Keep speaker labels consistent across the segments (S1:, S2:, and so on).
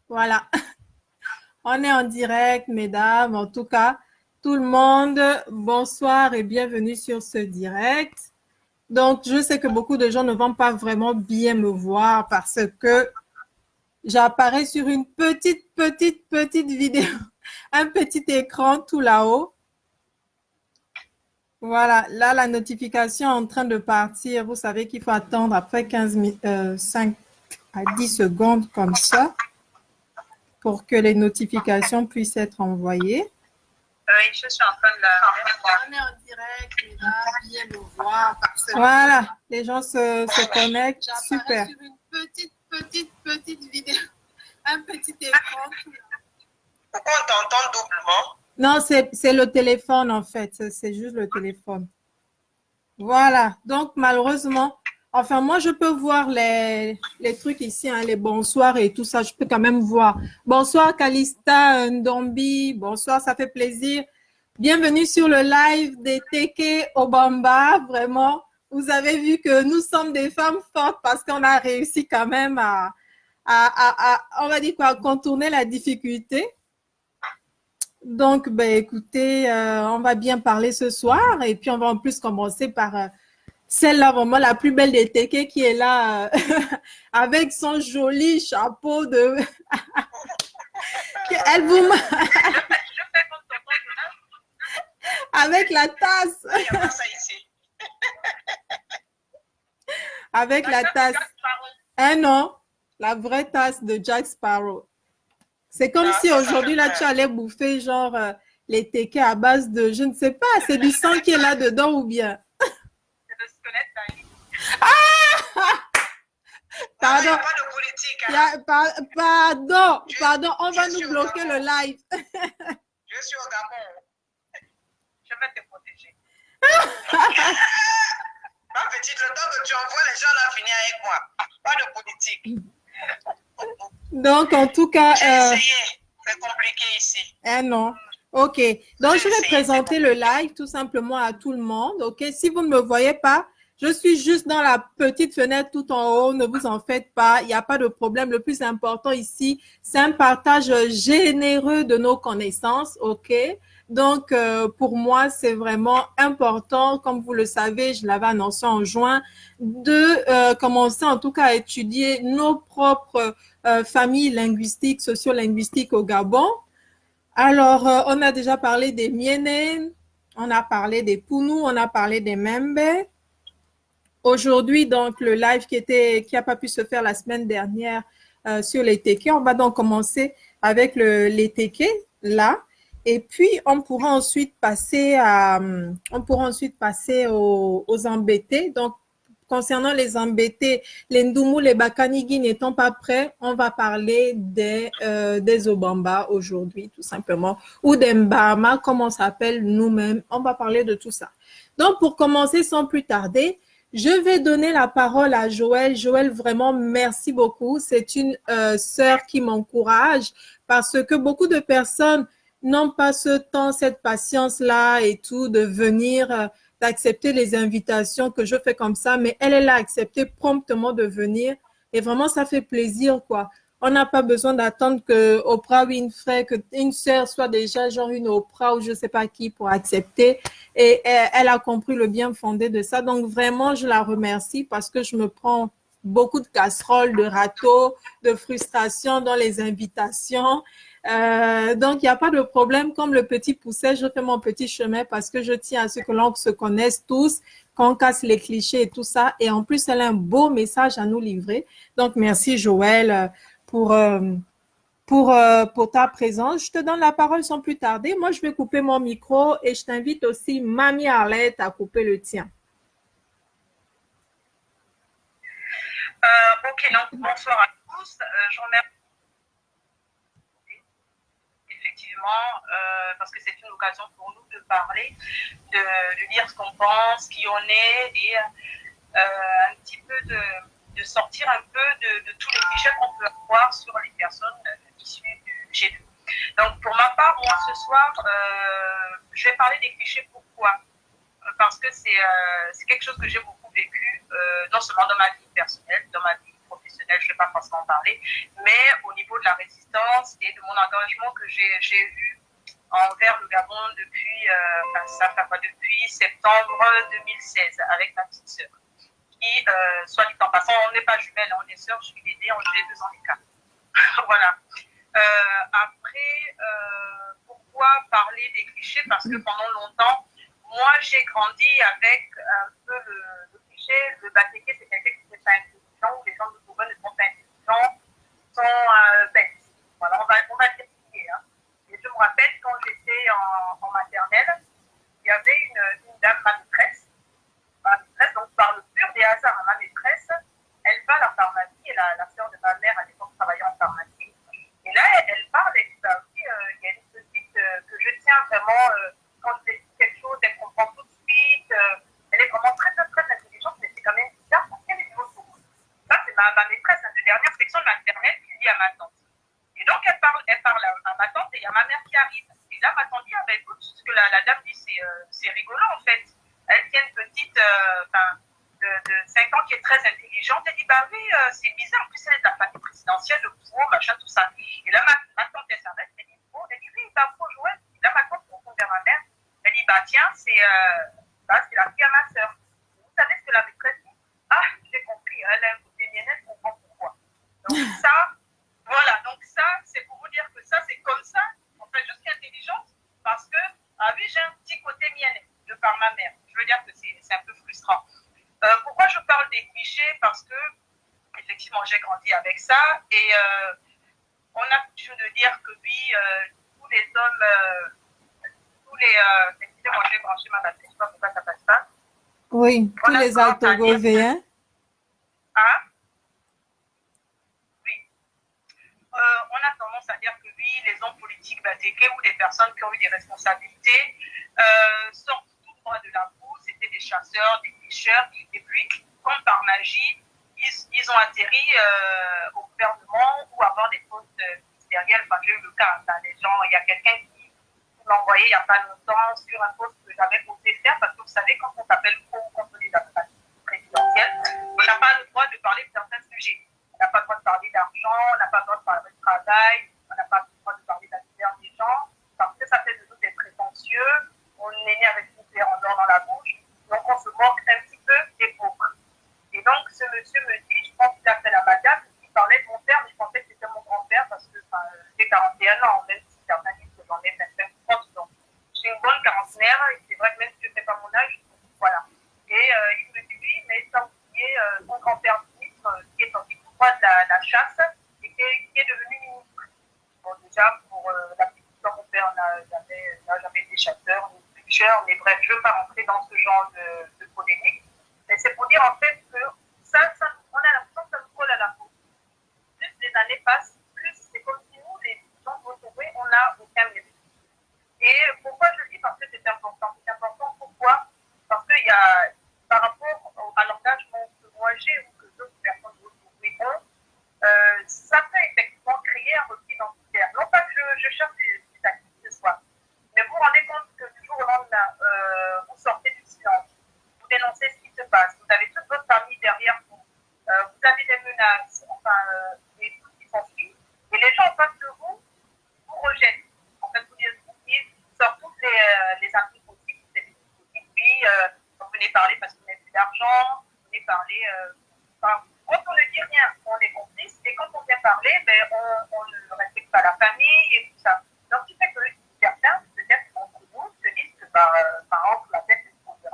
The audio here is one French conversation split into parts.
S1: Voilà, on est en direct, mesdames. En tout cas, tout le monde, bonsoir et bienvenue sur ce direct. Donc, je sais que beaucoup de gens ne vont pas vraiment bien me voir parce que j'apparais sur une petite vidéo, un petit écran tout là-haut. Voilà, là, la notification est en train de partir. Vous savez qu'il faut attendre après 5 à 10 secondes comme ça pour que les notifications puissent être envoyées.
S2: Oui, je suis en train de la...
S1: On est en direct, mesdames, bien me voir. Voilà, les gens se connectent. Super. Sur une petite vidéo, un petit écran.
S2: Pourquoi on t'entend doublement?
S1: Non, c'est le téléphone en fait. C'est juste le téléphone. Voilà. Donc, malheureusement, enfin, moi, je peux voir les trucs ici, hein, les bonsoirs et tout ça. Je peux quand même voir. Bonsoir, Kalista, Ndombi. Bonsoir, ça fait plaisir. Bienvenue sur le live des Teke Obamba. Vraiment, vous avez vu que nous sommes des femmes fortes parce qu'on a réussi quand même on va dire quoi, à contourner la difficulté. Donc, ben, écoutez, on va bien parler ce soir et puis on va en plus commencer par celle-là, vraiment la plus belle des Teke qui est là avec son joli chapeau de... Elle vous...
S2: Je fais comme ton
S1: avec la tasse.
S2: il y a pas ça ici.
S1: Avec la tasse. Ah non, la vraie tasse de Jack Sparrow. C'est comme si aujourd'hui, là, tu allais bouffer genre les Teke à base de, je ne sais pas, c'est du sang qui est là-dedans ou bien?
S2: C'est de squelette d'Ali.
S1: Pardon.
S2: Il n'y a pas de politique. Hein.
S1: Pardon, on va nous bloquer le live.
S2: Je suis au Gabon. Je vais te protéger. Ma petite, le temps que tu envoies les gens là, finir avec moi. Pas de politique.
S1: Donc, en tout cas...
S2: J'ai essayé. C'est compliqué ici.
S1: Eh non. OK. Donc, je vais présenter le live tout simplement à tout le monde. OK. Si vous ne me voyez pas, je suis juste dans la petite fenêtre tout en haut. Ne vous en faites pas. Il n'y a pas de problème. Le plus important ici, c'est un partage généreux de nos connaissances. OK. Donc, pour moi, c'est vraiment important, comme vous le savez, je l'avais annoncé en juin, de commencer en tout cas à étudier nos propres familles linguistiques, sociolinguistiques au Gabon. Alors, on a déjà parlé des Mienen, on a parlé des Pounou, on a parlé des Membe. Aujourd'hui, donc, le live qui a pas pu se faire la semaine dernière sur les Teke, on va donc commencer avec les Teke, là. Et puis, on pourra ensuite passer aux embêtés. Donc, concernant les embêtés, les Ndoumou, les Bakanigi n'étant pas prêts, on va parler des Obamba aujourd'hui, tout simplement, ou des Mbama, comme on s'appelle nous-mêmes. On va parler de tout ça. Donc, pour commencer sans plus tarder, je vais donner la parole à Joël. Joël, vraiment, merci beaucoup. C'est une sœur qui m'encourage parce que beaucoup de personnes n'ont pas ce temps, cette patience-là et tout, de venir, d'accepter les invitations que je fais comme ça. Mais elle a accepté promptement de venir et vraiment, ça fait plaisir, quoi. On n'a pas besoin d'attendre que Oprah Winfrey, qu'une sœur soit déjà genre une Oprah ou je ne sais pas qui pour accepter. Et elle a compris le bien fondé de ça. Donc vraiment, je la remercie parce que je me prends beaucoup de casseroles, de râteaux, de frustration dans les invitations. Donc, il n'y a pas de problème. Comme le petit poussait, je fais mon petit chemin parce que je tiens à ce que l'on se connaisse tous, qu'on casse les clichés et tout ça. Et en plus, elle a un beau message à nous livrer. Donc, merci Joël pour, pour ta présence. Je te donne la parole sans plus tarder. Moi, je vais couper mon micro et je t'invite aussi, Mamie Arlette, à couper le tien.
S2: Ok, donc bonsoir à tous. Je remercie effectivement parce que c'est une occasion pour nous de parler, de dire ce qu'on pense, qui on est et un petit peu de sortir un peu de tous les clichés qu'on peut avoir sur les personnes issues chez nous. Donc pour ma part, moi ce soir, je vais parler des clichés. Pourquoi? Parce que c'est quelque chose que j'ai beaucoup vécu, non seulement dans ma vie personnelle, dans ma vie professionnelle, je ne vais pas forcément parler, mais au niveau de la résistance, engagement que j'ai eu envers le Gabon depuis, depuis septembre 2016 avec ma petite sœur. Qui, soit dit en passant, on n'est pas jumelles, on est sœurs, je suis l'aînée, on est 2 ans d'écart. Voilà. Après, pourquoi parler des clichés? Parce que pendant longtemps, moi, j'ai grandi avec un peu le cliché, le Batéké, c'est quelqu'un qui n'est pas intelligent, ou les gens de Togo ne sont pas intelligents, sont bêtes. Voilà, on va dire ce qui est. Hein. Et je me rappelle, quand j'étais en maternelle, il y avait une dame, ma maîtresse, donc par le pur des hasards, ma maîtresse, elle va à la pharmacie, et la sœur de ma mère à l'époque travaillait en pharmacie. Et là, elle parle, et dit, il y a une petite que je tiens vraiment, quand je dis quelque chose, elle comprend tout de suite, elle est vraiment très, très, très intelligente, mais c'est quand même bizarre parce qu'elle est du Togo. Ça, c'est ma maîtresse de dernière section de maternelle qui dit à ma tante. Et donc, elle parle à ma tante, et il y a ma mère qui arrive. Et là, ma tante dit, ah ben écoute, ce que la dame dit, c'est rigolo en fait. Elle tient une petite de 5 ans qui est très intelligente. Elle dit, bah oui, c'est bizarre. En plus, elle est de la famille présidentielle, le pouvoir, machin, tout ça. Et là, ma tante, elle s'arrête. Elle dit, oh, elle dit, oui, bah, faut jouer. Et là, ma tante retourne vers ma mère. Elle dit, bah tiens, c'est la fille à ma soeur. Vous savez ce que la maîtresse dit? Ah, j'ai compris. Elle a un côté mienne, elle comprend pourquoi. Donc, ça, voilà. Donc, ça, c'est pour vous dire que ça, c'est comme ça. En fait, je suis intelligente parce que, ah oui, j'ai un petit côté mienne de par ma mère. Je veux dire que c'est un peu frustrant. Pourquoi je parle des clichés? Parce que, effectivement, j'ai grandi avec ça et on a coutume de dire que oui, tous les hommes, excusez-moi, j'ai branché ma batterie, je ne sais pas pourquoi ça passe pas.
S1: Oui, tous les Altogovéens.
S2: Ah, oui. On a tendance à dire que oui, les hommes politiques batékés ou les personnes qui ont eu des responsabilités sortent tout droit de la boue, c'était des chasseurs, des pêcheurs, et puis, comme par magie, ils ont atterri au gouvernement ou avoir des postes ministériels. Enfin, j'ai eu le cas, les gens, il y a quelqu'un qui m'a envoyé il n'y a pas longtemps sur un poste que j'avais osé faire, parce que vous savez, quand on s'appelle pro-conseiller présidentielle, on n'a pas le droit de parler de certains sujets. On n'a pas le droit de parler d'argent, on n'a pas le droit de parler de travail, on n'a pas le droit de parler de la misère des gens, parce que ça fait de nous des prétentieux, on est né avec une cuillère en or dans la bouche, donc on se moque un petit peu des pauvres. Et donc ce monsieur me dit, je pense qu'il a fait la madame, il parlait de mon père, mais je pensais que c'était mon grand-père, parce que j'ai 41 ans, même si certains disent que j'en ai 25 30, donc j'ai une bonne quarantenaire, et c'est vrai que même si je ne fais pas mon âge, voilà. Et il me dit, oui, mais sans oublier son grand-père ministre, qui est sorti tout droit de la chasse, et qui est devenu ministre. Bon, déjà, pour la petite histoire, mon père n'a jamais été chasseur, ni pêcheur, mais bref, je ne veux pas rentrer dans ce genre de polémique. Mais c'est pour dire en fait que ça on a l'impression que ça nous colle à la peau. Plus les années passent, plus c'est comme si nous, les gens retrouvés, on n'a aucun mérite. Et pourquoi je le dis? Parce que c'est important. C'est important pourquoi? Parce qu'il y a, par rapport à l'engagement que moi j'ai ou que d'autres personnes retrouvées ont, ça peut effectivement créer un repli identitaire. Non pas que je cherche des activités ce soir, mais vous vous rendez compte que du jour au lendemain, vous sortez du silence, vous dénoncez ce qui se passe, vous avez toute votre famille derrière vous, vous avez des menaces, et tout ce qui s'ensuit, et les gens en face de vous vous rejettent. En fait, vous sortent toutes les applis possibles, puis vous venez parler parce que vous n'avez plus d'argent, vous venez parler. Quand on ne dit rien, on est complice, et quand on vient parler, ben, on ne respecte pas la famille et tout ça. Donc, ce qui fait que certains, peut-être d'entre nous, se disent que, par exemple, la tête, etc.,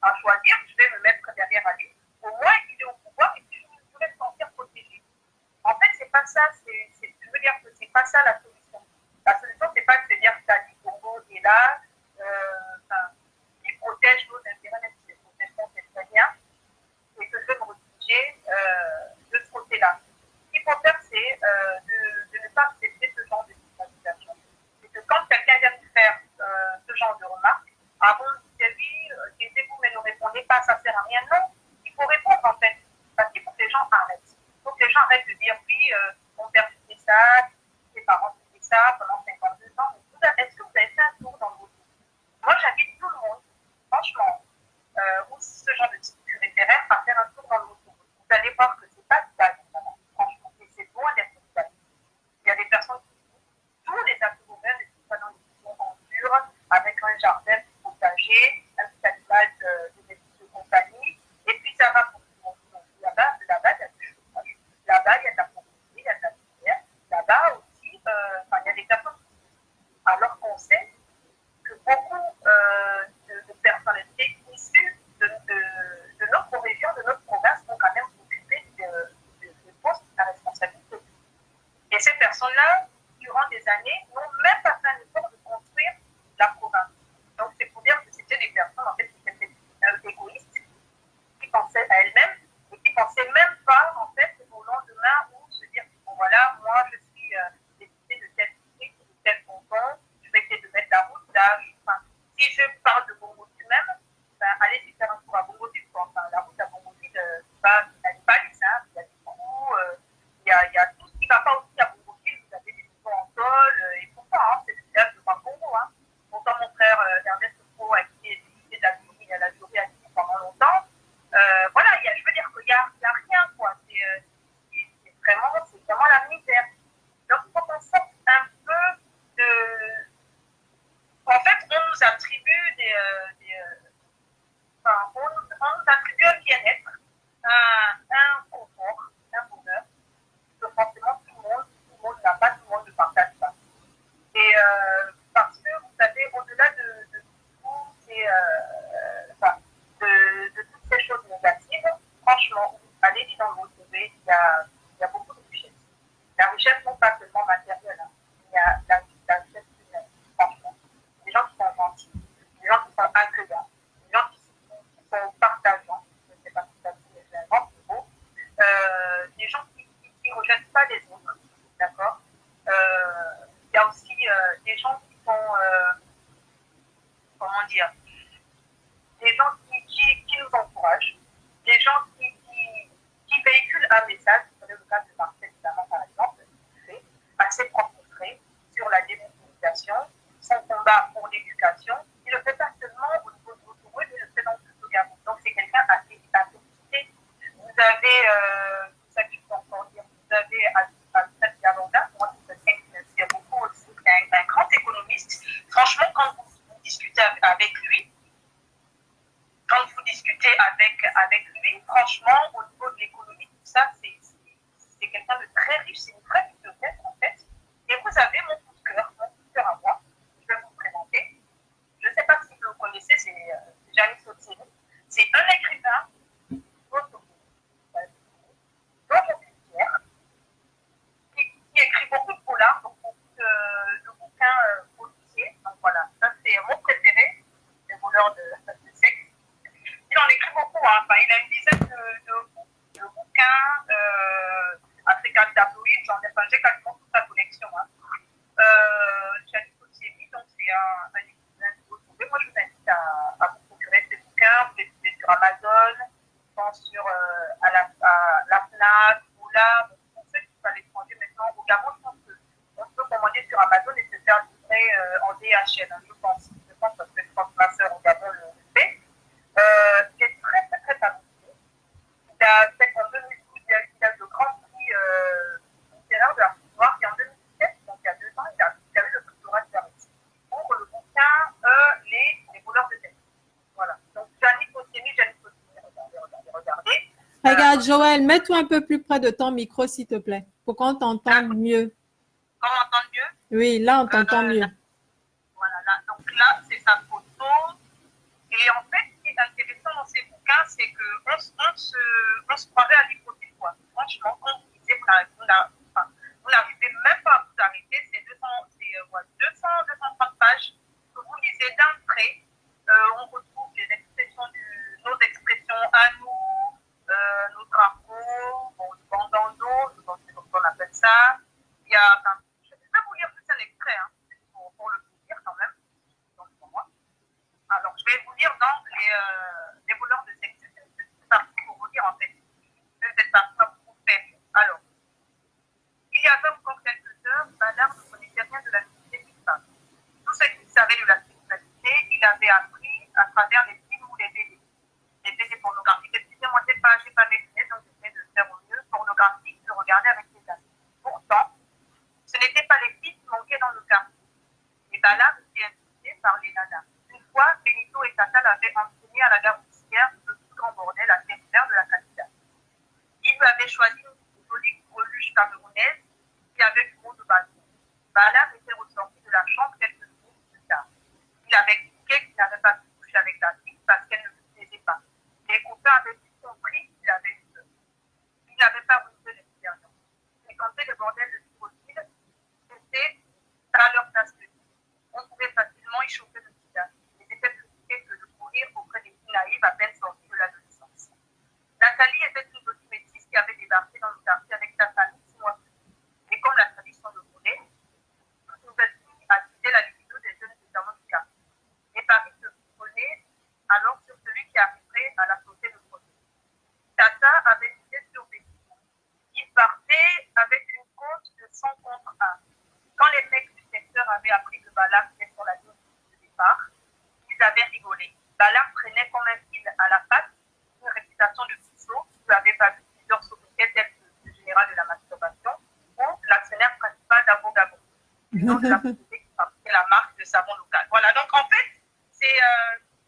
S2: à choisir, je vais me mettre derrière Ali. Au moins, il est au pouvoir et puis je vais me sentir protégé. En fait, c'est pas ça, je veux dire que c'est pas ça la solution. La solution, c'est pas de se dire que Ali Congo est là, qui protège nos intérêts, même si les protections, c'est très bien, et que je vais me réfugier de ce côté-là. Ce qu'il faut faire, c'est de ne pas accepter ce genre de stigmatisation. C'est que quand quelqu'un vient de faire ce genre de remarques, avant de dire oui, taisez-vous, mais ne répondez pas, ça ne sert à rien. Non, il faut répondre en fait. Parce qu'il faut que les gens arrêtent. Il faut que les gens arrêtent de dire oui, mon père faisait ça, ses parents faisaient ça pendant 52 ans. Est-ce que vous avez fait un tour dans votre personnes-là, durant des années, n'ont même pas fait un effort de construire la province. Donc, c'est pour dire que c'était des personnes, en fait, qui étaient égoïstes, qui pensaient à elles-mêmes et qui ne pensaient même pas, en fait, au lendemain ou se dire, bon, voilà, moi, je suis député de tel district, de tel canton, je vais essayer de mettre la route là. Enfin, si je parle de Bongotu même, ben, allez-y faire un tour à Bongotu. Enfin, la route à Bongotu, elle n'est pas lisse, hein. Il y a des trous, il y a tout ce qui ne va pas aussi à Bongotu. Vous avez des trous en sol, et pourtant, hein, c'est le village de Congo. Hein. Pourtant, mon frère Ernest Pro a été député de la Juri, à la Juri pendant longtemps. Voilà, je veux dire qu'il n'y a rien, quoi. C'est vraiment la misère. Donc, il faut qu'on sorte un peu de. En fait, on nous attribue on nous attribue un bien-être, un confort, un bonheur, que forcément tout le monde n'a pas, tout le monde ne partage pas. Et parce que, vous savez, au-delà de tout de toutes ces choses négatives, franchement, allez dans le retrouver, il y a beaucoup de richesses. La richesse, non pas seulement matérielle, hein. Il y a la richesse humaine, franchement. Des gens qui sont gentils, des gens qui sont accueillants, des gens qui sont partageants, je ne sais pas si ça dit, mais c'est un grand mot, des gens qui ne rejettent pas les autres, d'accord. Il y a aussi des gens qui sont, comment dire, des gens qui nous encouragent, des gens qui véhiculent un message, c'est le cas de Marcel, notamment par exemple, qui fait à ses propres frais sur la démobilisation, son combat pour l'éducation. Il ne le fait pas seulement au niveau de Rotoro, mais il le fait dans tout le Gabon. Donc c'est quelqu'un à féliciter. Vous avez, ça que je peux encore dire, vous avez Alfred Galanda, moi c'est beaucoup aussi, un grand économiste. Franchement, quand vous discutez avec lui, quand vous discutez avec lui, franchement, au niveau de l'économie, tout ça, c'est quelqu'un de très riche, c'est une vraie bibliothèque en fait. Et vous avez mon coup de cœur à moi, je vais vous présenter. Je ne sais pas si vous le connaissez, c'est Janis Otsini. C'est un écrivain dont je suis fière, qui écrit beaucoup de polars, beaucoup de bouquins policiers. Donc voilà, ça c'est mon préféré, les voleurs de sexe. Il en écrit beaucoup, hein. Enfin, il a une dizaine de bouquins, African Tabloïd, j'ai quasiment toute sa collection. Hein. Janis Otsini, donc c'est un écrivain que vous trouvez. Moi, je vous invite à vous procurer ces bouquins. Vous les trouvez sur Amazon, je pense sur à la FNAC, ou là, pour ceux qui sont à l'étranger maintenant, au Gabon, je pense qu'on peut commander sur Amazon et se faire livrer en DHL, hein, je pense. Je pense parce que je pense que ma soeur au Gabon le fait. C'est très, très, très talentueux. Il a fait en 2012, il a eu le grand prix littéraire de l'art noir, et en 2017, donc il y a 2 ans, il a eu le prix de Paris pour le bouquin Les voleurs de tête. Voilà. Donc, Janis Otsini, regardez.
S1: Regarde, Joël, mets-toi un peu plus près de ton micro, s'il te plaît, pour qu'on t'entende mieux.
S2: Qu'on m'entende mieux?
S1: Oui, là, on t'entend mieux.
S2: Voilà, là. Donc là, c'est sa photo. Et en fait, ce qui est intéressant dans ces bouquins, c'est qu'on se croirait à l'hypothèse, quoi. Franchement, quand vous lisez, vous n'arrivez même pas à vous arrêter. C'est 230 pages que vous lisez d'un trait. On retrouve nos expressions à nous, nos drapeaux, le bandando, c'est comme on appelle ça. Il y a, je vais vous lire juste un extrait, hein, pour le plaisir quand même. Donc, pour moi. Alors, je vais vous lire dans les voleurs de sexe. C'est cette partie pour vous dire, en fait. Cette partie va vous faire. Alors, il y avait encore quelques heures, Ballard ne connaissait rien de la sexualité d'une femme. Tout ce qu'il savait de la sexualité, il avait appris à travers les films ou les BD. Les BD pornographiques. Excusez-moi, je n'ai pas dessiné, donc j'essaie de faire au mieux. Pornographique, je regardais avec les amis. Pourtant, ce n'étaient pas les filles qui manquaient dans le quartier. Et Ballard était invité par les nanas. Une fois, Benito et Tata l'avaient enseigné à la gare routière de tout grand bordel à Saint-Hilaire de la capitale. Il lui avait choisi une jolie greluche camerounaise qui avait du mot de bateau. Ballard était ressorti de la chambre quelques minutes plus tard. Il avait expliqué qu'il n'avait pas pu coucher avec la fille parce qu'elle ne lui plaisait pas. Les copains avaient vite compris qu'il avait eu peur. Il n'avait pas renouvelé l'expérience. Il fréquentait le bordel le plus possible du nom de la société qui fabriquait la marque de savon local. Voilà, donc en fait, c'est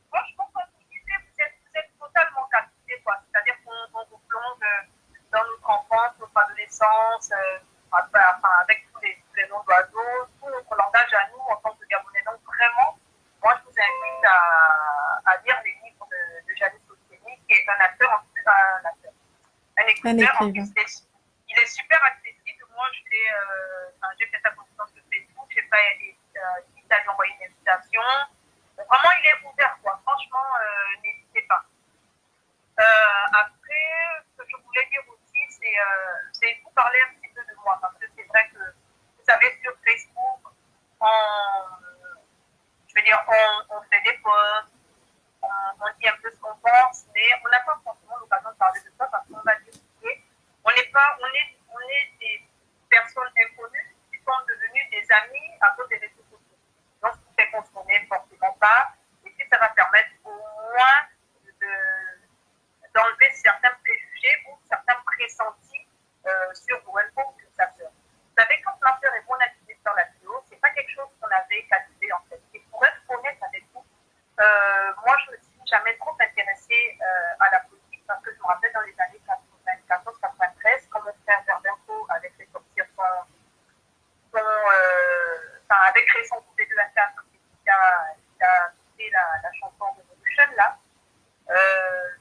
S2: franchement, comme vous disiez, vous êtes totalement captivé, quoi. C'est-à-dire qu'on vous plonge dans notre enfance, notre adolescence, avec tous les noms d'oiseaux, tout notre langage à nous en tant que Gabonais. Donc vraiment, moi je vous invite à lire les livres de Janis Otieni, qui est un acteur, en plus un écrivain. En plus, il est super accessible. Moi, j'ai fait sa connaissance sur Facebook, j'ai pas hésité à lui envoyer une invitation. Vraiment, il est ouvert, quoi. Franchement, n'hésitez pas. Après, ce que je voulais dire aussi, c'est vous parler un petit peu de moi, parce que c'est vrai que, vous savez, sur Facebook, on fait des posts, on dit un peu ce qu'on pense, mais on n'a pas forcément l'occasion de parler de ça parce qu'on va dire on est des personnes inconnues qui sont devenues des amis à cause des réseaux sociaux. Donc, ce qui fait qu'on ne se connaît forcément pas, et puis ça va permettre au moins d'enlever certains préjugés ou certains pressentis sur Wenpo ou sur sa sœur. Vous savez, quand ma sœur et moi on a décidé de faire la vidéo, c'est pas quelque chose qu'on avait calculé en fait. Et pour être honnête avec vous, moi je ne me suis jamais trop intéressée à la politique parce que je me rappelle dans les années 94-93, quand mon frère Verdinco avait fait sortir avait créé son groupe de 24, il a fait la chanson Revolution là.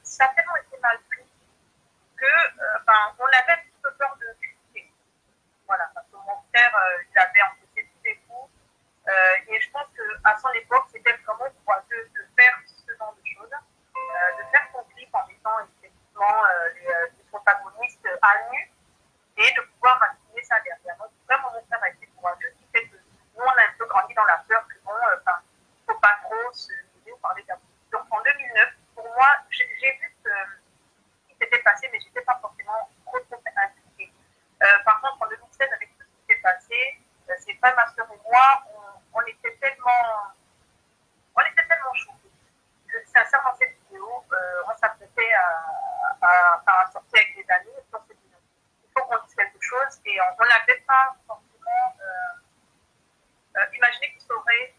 S2: Ça a tellement été mal pris que on avait un petit peu peur de critiquer. Voilà, parce que mon frère, il avait encaissé tous les coups. Et je pense qu'à son époque, c'était vraiment courageux de faire ce genre de choses, de faire son clip en mettant effectivement les protagonistes à nu et de pouvoir assumer ça derrière. Donc, vraiment, mon frère a été courageux, ce qui fait que nous, on a un peu grandi dans la peur que bon, il ne faut pas trop se mêler ou parler d'un. Donc, en 2009, pour moi, j'ai vu ce qui s'était passé, mais je n'étais pas forcément trop impliquée. Par contre, en 2016, avec ce qui s'est passé, c'est pas ma soeur et moi, on était tellement choqués que sincèrement, cette vidéo, on s'apprêtait à sortir avec les amis, et on s'est dit non, il faut qu'on dise quelque chose, et on n'avait pas forcément imaginé que ça aurait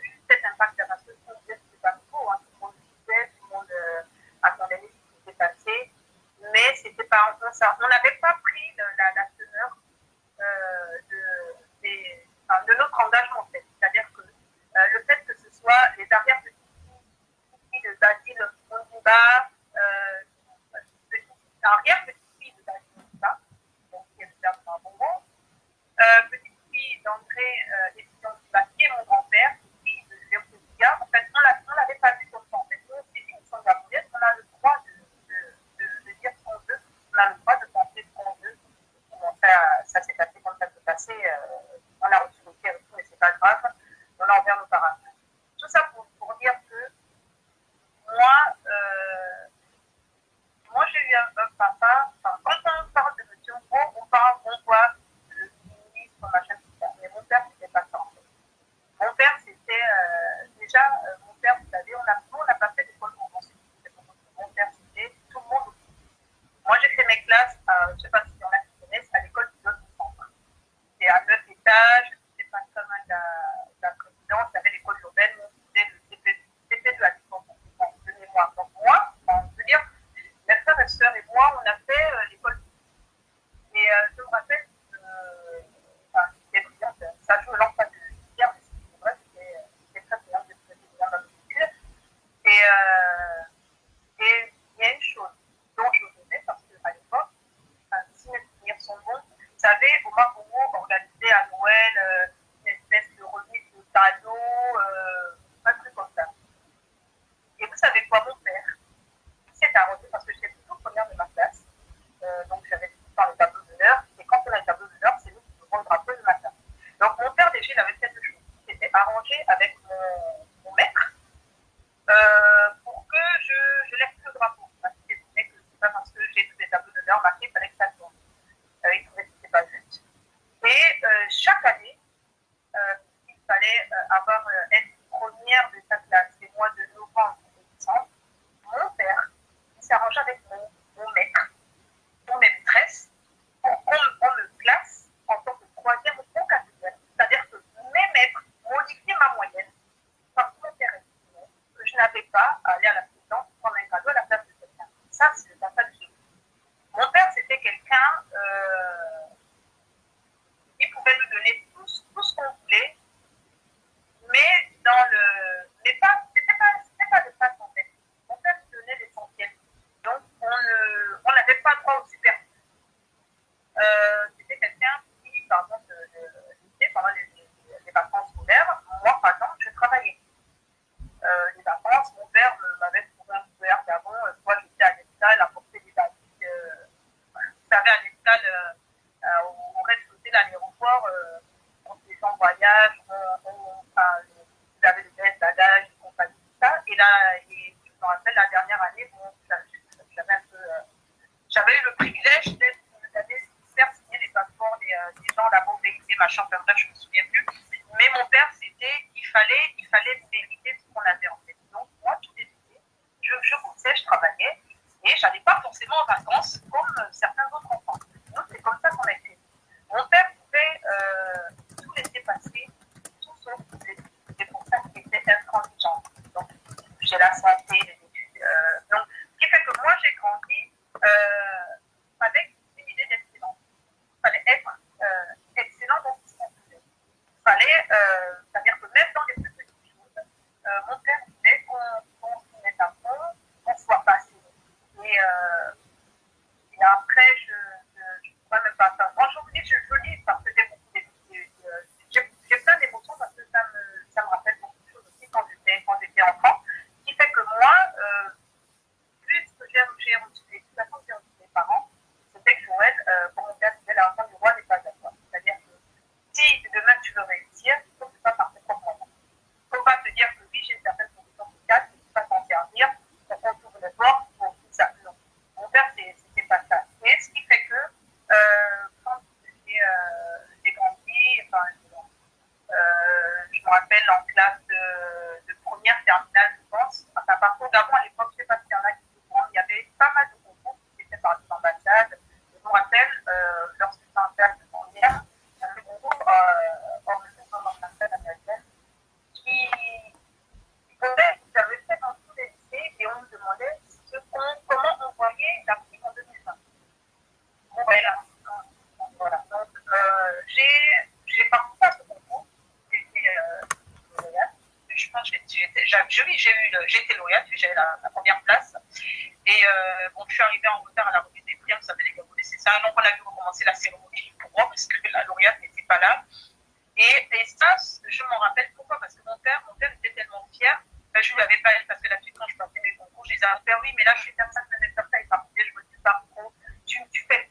S2: eu cet impact sur la société. C'est pas nouveau, hein, tout le monde disait, tout le monde attendait ce qui s'était passé, mais c'était pas on n'avait pas pris la teneur de notre engagement quand les gens voyagent, vous avez le best d'adage, compagnie, tout ça. Et là, je me rappelle, la dernière année, j'avais eu le privilège d'aller faire signer les passeports des gens là-bas, des machins, comme ça, je ne me souviens plus. Mais mon père, il fallait mériter ce qu'on avait en fait. Donc, moi, tout était je bossais, je travaillais, et je n'allais pas forcément en vacances comme certains autres enfants. Donc, c'est comme ça qu'on a été. Mon père pouvait tout laisser passer, tout sauf les études. C'est pour ça qu'il était intransigeant. Donc, j'ai la santé, les études. Donc, ce qui fait que moi, j'ai grandi avec une idée d'excellence. Il fallait être excellent dans ce qu'on faisait. Il fallait, c'est-à-dire que même dans les plus petites choses, mon père voulait qu'on s'y mette à fond, qu'on soit passionné. Et après, je ne pourrais même pas faire. Moi, je lis parce que j'ai plein d'émotions parce que ça me rappelle beaucoup de choses aussi quand j'étais enfant. Ce qui fait que moi, plus que j'ai reçu l'éducation que j'ai reçue de mes parents, c'était que Joël, comme mon père disait, l'argent du roi n'est pas à toi. C'est-à-dire que si demain tu veux réussir, il faut que tu fasses par tes propres moyens. Il ne faut pas te dire que oui, j'ai une certaine position sociale, je ne peux pas t'en servir, ça fait ouvre les portes, pour tout ça. Non. Mon père, c'était pas ça. Et ce qui fait que quand j'ai grandi, enfin, je me rappelle en classe de première terminale, je pense. Enfin, par contre, avant, à l'époque, je ne sais pas s'il y en a qui sont grands, il y avait pas mal de concours qui étaient par des ambassades. Je me rappelle, lorsque j'étais en classe de première, il y avait un concours organisé par l'ambassade américaine qui j'avais fait dans tous les lycées et on me demandait comment on voyait l'Afrique en 2020. On voyait l'Afrique. Voilà. Donc, j'ai participé à ce concours. J'étais lauréate. Je pense que j'ai été lauréate, j'ai eu la première place. Et bon, je suis arrivée en retard à la remise des prix, vous savez, les Gabonais, c'est ça. Donc, on a dû recommencer la cérémonie pour moi parce que la lauréate n'était pas là. Et ça, je m'en rappelle pourquoi, parce que mon père était tellement fier. Ben, je ne lui avais pas dit, parce que d'habitude, quand je passais mes concours, je disais à mon père, oui, mais là, je suis comme ça, et par contre, je me dis pas trop. Tu fais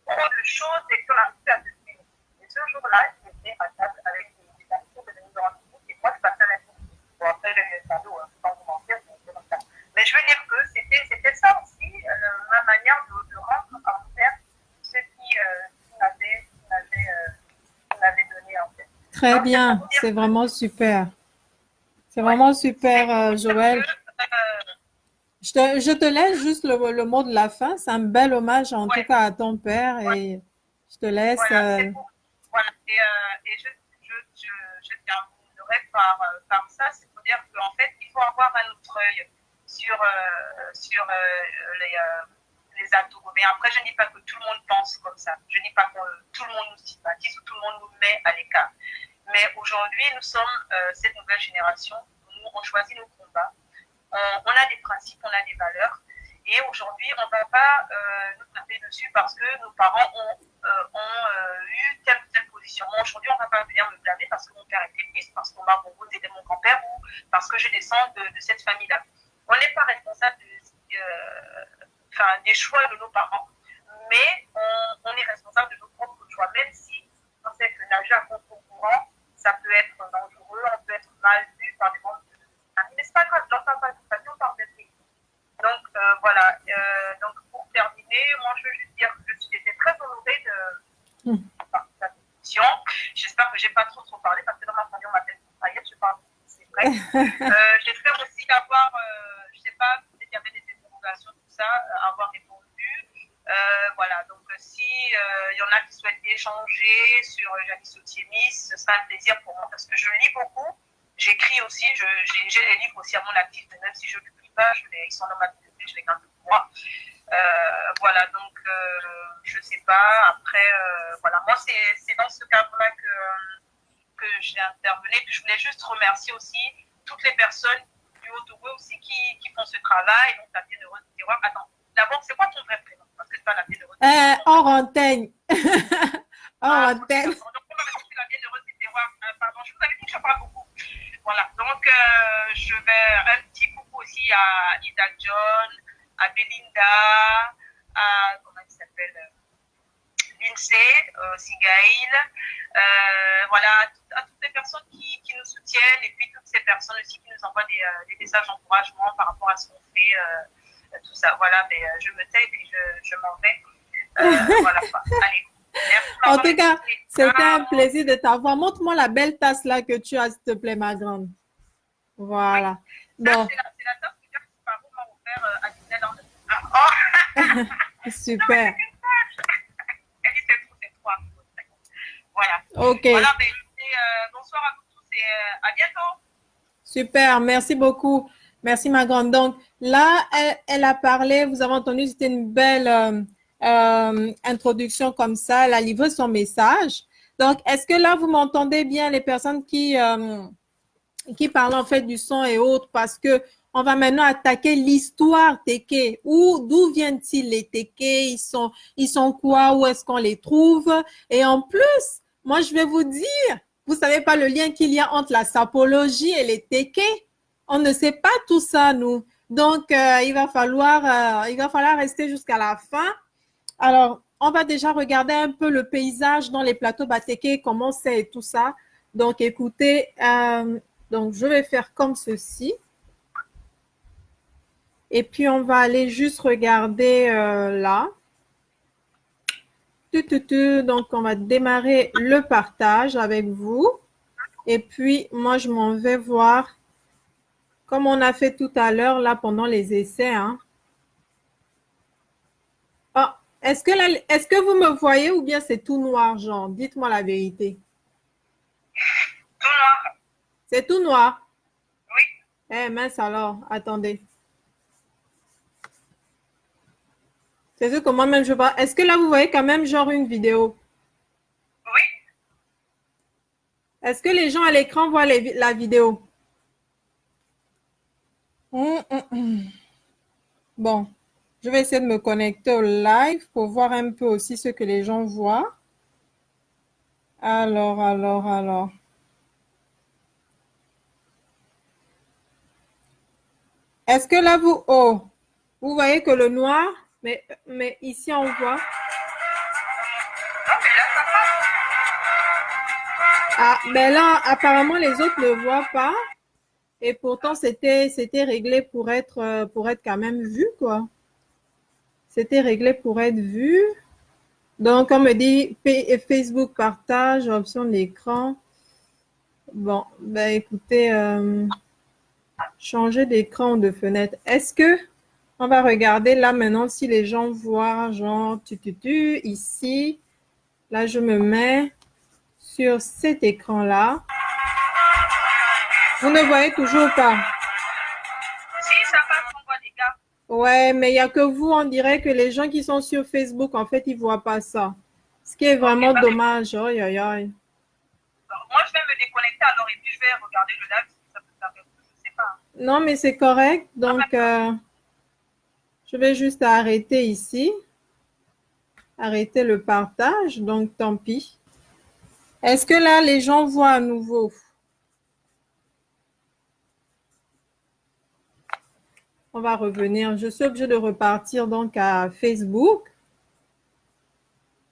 S2: trop de choses et qu'on arrive à te suivre. Et ce jour-là, j'étais à table avec des amis de nous en et moi, je passais à la vie. Bon, après, j'ai eu le cadeau, sans vous mentir, c'est comme ça. Mais je veux dire que c'était ça aussi, ma manière de rendre à mon père ce qu'il m'avait donné, en fait.
S1: Très
S2: Donc,
S1: bien, c'est vraiment super. C'est vraiment super, Joël. Je te laisse juste le mot de la fin. C'est un bel hommage en tout cas à ton père et je te laisse.
S2: Voilà, c'est pour, voilà. Et je terminerai par ça, c'est pour dire qu'en fait, il faut avoir un autre œil sur les atouts. Mais après, je ne dis pas que tout le monde pense comme ça. Je ne dis pas que tout le monde nous sympathise ou tout le monde nous met à l'écart. Mais aujourd'hui, nous sommes cette nouvelle génération. Nous, on choisit nos combats. On a des principes, on a des valeurs. Et aujourd'hui, on ne va pas nous taper dessus parce que nos parents ont eu telle ou telle position. Moi, aujourd'hui, on ne va pas venir me blâmer parce que mon père était ministre, parce qu'on m'a proposé d'aider mon grand-père ou parce que je descends de cette famille-là. On n'est pas responsable des choix de nos parents, mais on est responsable de nos propres choix, même si on sait que nager à contre-courant, ça peut être dangereux, on peut être mal vu par des membres de la famille. Mais c'est pas grave, j'en parle pas de toute façon, on parle d'être. Donc, voilà. Donc, pour terminer, moi, je veux juste dire que j'étais très honorée de participer à cette émission. J'espère que je n'ai pas trop parlé parce que dans ma famille, on m'appelle Fayette, je parle, c'est vrai. J'espère aussi avoir, je ne sais pas, peut-être qu'il y avait des interrogations, tout ça, avoir répondu. Voilà, donc si y en a qui souhaitent échanger sur Janice Otiémis, ce sera un plaisir pour moi parce que je lis beaucoup. J'écris aussi, j'ai les livres aussi à mon actif, même si je ne publie pas, ils sont dans ma bibliothèque, je les garde pour moi. Voilà, donc je ne sais pas. Après, voilà, moi c'est dans ce cadre-là que j'ai intervenu. Puis je voulais juste remercier aussi toutes les personnes du Haut-Togo aussi qui font ce travail. Donc la Bienheureuse du Terroir. Attends, d'abord, c'est quoi ton vrai prénom? Parce que c'est pas la Bienheureuse du Terroir.
S1: Hors antenne. Hors antenne.
S2: Donc, on va mettre la Bienheureuse du Terroir. Pardon, je vous avais dit que je parle beaucoup. Voilà, donc je vais un petit coucou aussi à Ida John, à Belinda, à, comment il s'appelle, Lindsay, Sigaïl, Voilà, à toutes les personnes qui nous soutiennent et puis toutes ces personnes aussi qui nous envoient des messages d'encouragement par rapport à ce qu'on fait, tout ça. Voilà, mais je me tais et puis je m'en vais. Voilà quoi. Allez. Merci
S1: En tout cas, c'était un plaisir de t'avoir. Montre-moi la belle tasse là que tu as, s'il te plaît, ma grande. Voilà.
S2: Oui.
S1: Bon.
S2: C'est la tasse que Paro m'a offert à Disneyland. Oh.
S1: Super.
S2: Non, elle dit c'est trop. Voilà.
S1: Ok.
S2: Voilà, mais, bonsoir à vous tous et à bientôt.
S1: Super, merci beaucoup. Merci ma grande. Donc là, elle a parlé, vous avez entendu, c'était une belle introduction comme ça. Elle a livré son message. Donc, est-ce que là, vous m'entendez bien, les personnes qui parlent en fait du son et autres, parce que on va maintenant attaquer l'histoire Téké. D'où viennent-ils les Téké? Ils sont quoi? Où est-ce qu'on les trouve? Et en plus, moi, je vais vous dire, vous savez pas le lien qu'il y a entre la sapologie et les Téké? On ne sait pas tout ça, nous. Donc, il va falloir rester jusqu'à la fin. Alors, on va déjà regarder un peu le paysage dans les plateaux Batéké, comment c'est et tout ça. Donc, écoutez, donc je vais faire comme ceci. Et puis, on va aller juste regarder là. Donc, on va démarrer le partage avec vous. Et puis, moi, je m'en vais voir comme on a fait tout à l'heure là pendant les essais. Hein. Oh, est-ce que vous me voyez ou bien c'est tout noir, genre? Dites-moi la vérité.
S2: Tout noir.
S1: C'est tout noir?
S2: Oui.
S1: Eh mince alors, attendez. C'est sûr que moi-même je vois. Est-ce que là vous voyez quand même genre une vidéo?
S2: Oui.
S1: Est-ce que les gens à l'écran voient la vidéo? Bon, je vais essayer de me connecter au live pour voir un peu aussi ce que les gens voient. Alors. Est-ce que là vous voyez que le noir, mais ici on voit. Ah, mais là, apparemment, les autres ne voient pas. Et pourtant, c'était réglé pour être quand même vu, quoi. C'était réglé pour être vu. Donc, on me dit Facebook partage, option d'écran. Bon, ben écoutez, changer d'écran ou de fenêtre. Est-ce que on va regarder là maintenant si les gens voient genre ici. Là, je me mets sur cet écran-là. Vous ne voyez toujours pas?
S2: Si, ça passe, on voit des gars.
S1: Ouais, mais il n'y a que vous, on dirait que les gens qui sont sur Facebook, en fait, ils ne voient pas ça. Ce qui est vraiment dommage. Moi,
S2: je vais me déconnecter alors et puis je vais regarder le live si ça peut s'arrêter. Je ne sais pas.
S1: Non, mais c'est correct. Donc, je vais juste arrêter ici. Arrêter le partage. Donc, tant pis. Est-ce que là, les gens voient à nouveau? On va revenir. Je suis obligée de repartir donc à Facebook.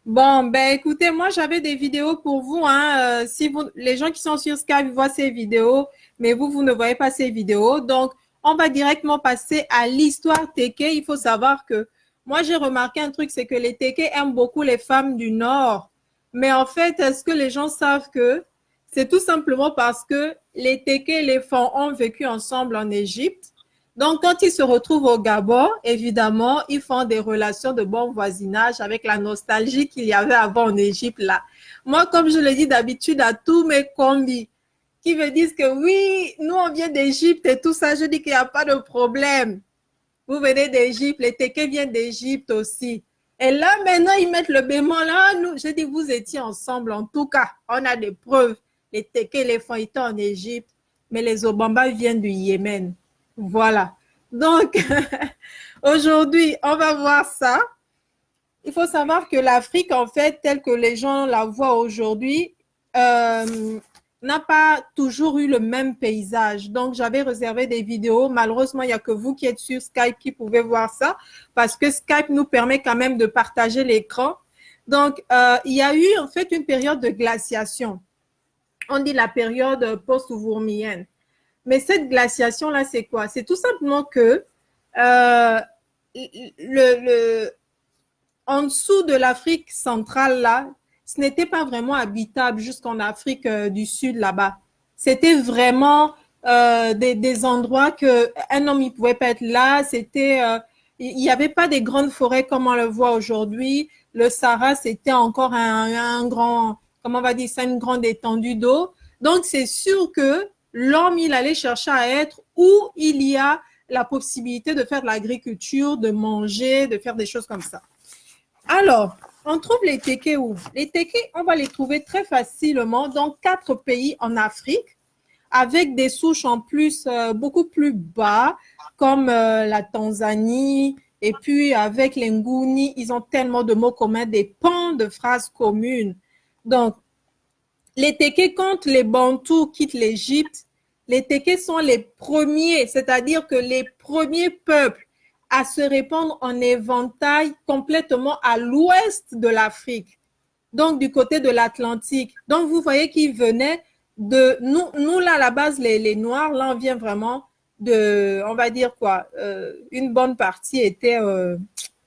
S1: Bon, ben écoutez, moi j'avais des vidéos pour vous. Hein. Si les gens qui sont sur Skype voient ces vidéos, mais vous ne voyez pas ces vidéos. Donc, on va directement passer à l'histoire Téké. Il faut savoir que moi j'ai remarqué un truc, c'est que les Téké aiment beaucoup les femmes du Nord. Mais en fait, est-ce que les gens savent que c'est tout simplement parce que les Téké et les Fon ont vécu ensemble en Égypte. Donc, quand ils se retrouvent au Gabon, évidemment, ils font des relations de bon voisinage avec la nostalgie qu'il y avait avant en Égypte là. Moi, comme je le dis d'habitude à tous mes combis qui me disent que oui, nous on vient d'Égypte et tout ça, je dis qu'il n'y a pas de problème. Vous venez d'Égypte, les Téké viennent d'Égypte aussi. Et là, maintenant, ils mettent le bémol là. Nous, je dis, vous étiez ensemble. En tout cas, on a des preuves. Les Téké, les Fon étaient en Égypte, mais les Obamba viennent du Yémen. Voilà. Donc, aujourd'hui, on va voir ça. Il faut savoir que l'Afrique, en fait, telle que les gens la voient aujourd'hui, n'a pas toujours eu le même paysage. Donc, j'avais réservé des vidéos. Malheureusement, il n'y a que vous qui êtes sur Skype qui pouvez voir ça parce que Skype nous permet quand même de partager l'écran. Donc, il y a eu en fait une période de glaciation. On dit la période post-Ouvurmienne. Mais cette glaciation-là, c'est quoi? C'est tout simplement que en dessous de l'Afrique centrale, là, ce n'était pas vraiment habitable jusqu'en Afrique du Sud, là-bas. C'était vraiment des endroits qu'un homme ne pouvait pas être là. Il n'y avait pas des grandes forêts comme on le voit aujourd'hui. Le Sahara, c'était encore un grand, comment on va dire ça, une grande étendue d'eau. Donc, c'est sûr que l'homme, il allait chercher à être où il y a la possibilité de faire de l'agriculture, de manger, de faire des choses comme ça. Alors, on trouve les tékés où? Les tékés, on va les trouver très facilement dans 4 pays en Afrique, avec des souches en plus beaucoup plus bas, comme la Tanzanie, et puis avec les Nguni, ils ont tellement de mots communs, des pans de phrases communes. Donc, les tékés, quand les Bantous quittent l'Égypte, les tékés sont les premiers, c'est-à-dire que les premiers peuples à se répandre en éventail complètement à l'ouest de l'Afrique, donc du côté de l'Atlantique. Donc, vous voyez qu'ils venaient de... Nous là, à la base, les Noirs, là, on vient vraiment de... On va dire quoi? Une bonne partie était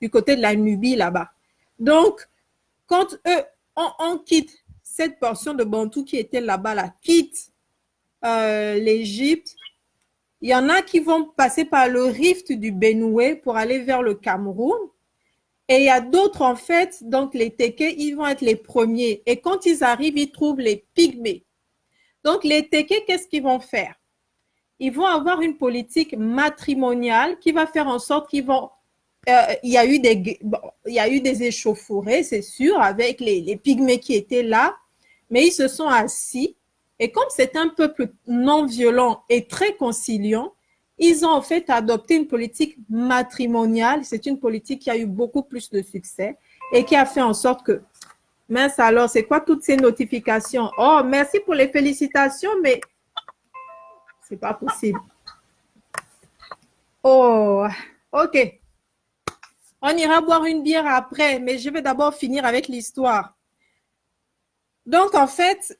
S1: du côté de la Nubie, là-bas. Donc, quand eux, on quitte cette portion de Bantou qui était là-bas, là, quitte l'Égypte, il y en a qui vont passer par le rift du Benoué pour aller vers le Cameroun. Et il y a d'autres, en fait, donc les Tékés, ils vont être les premiers. Et quand ils arrivent, ils trouvent les Pygmées. Donc, les Tékés, qu'est-ce qu'ils vont faire? Ils vont avoir une politique matrimoniale qui va faire en sorte qu'ils vont... il y a eu des échauffourées, c'est sûr, avec les Pygmées qui étaient là, mais ils se sont assis. Et comme c'est un peuple non violent et très conciliant, ils ont en fait adopté une politique matrimoniale. C'est une politique qui a eu beaucoup plus de succès et qui a fait en sorte que, mince alors, c'est quoi toutes ces notifications? Oh, merci pour les félicitations, mais c'est pas possible. Oh, ok. On ira boire une bière après, mais je vais d'abord finir avec l'histoire. Donc, en fait,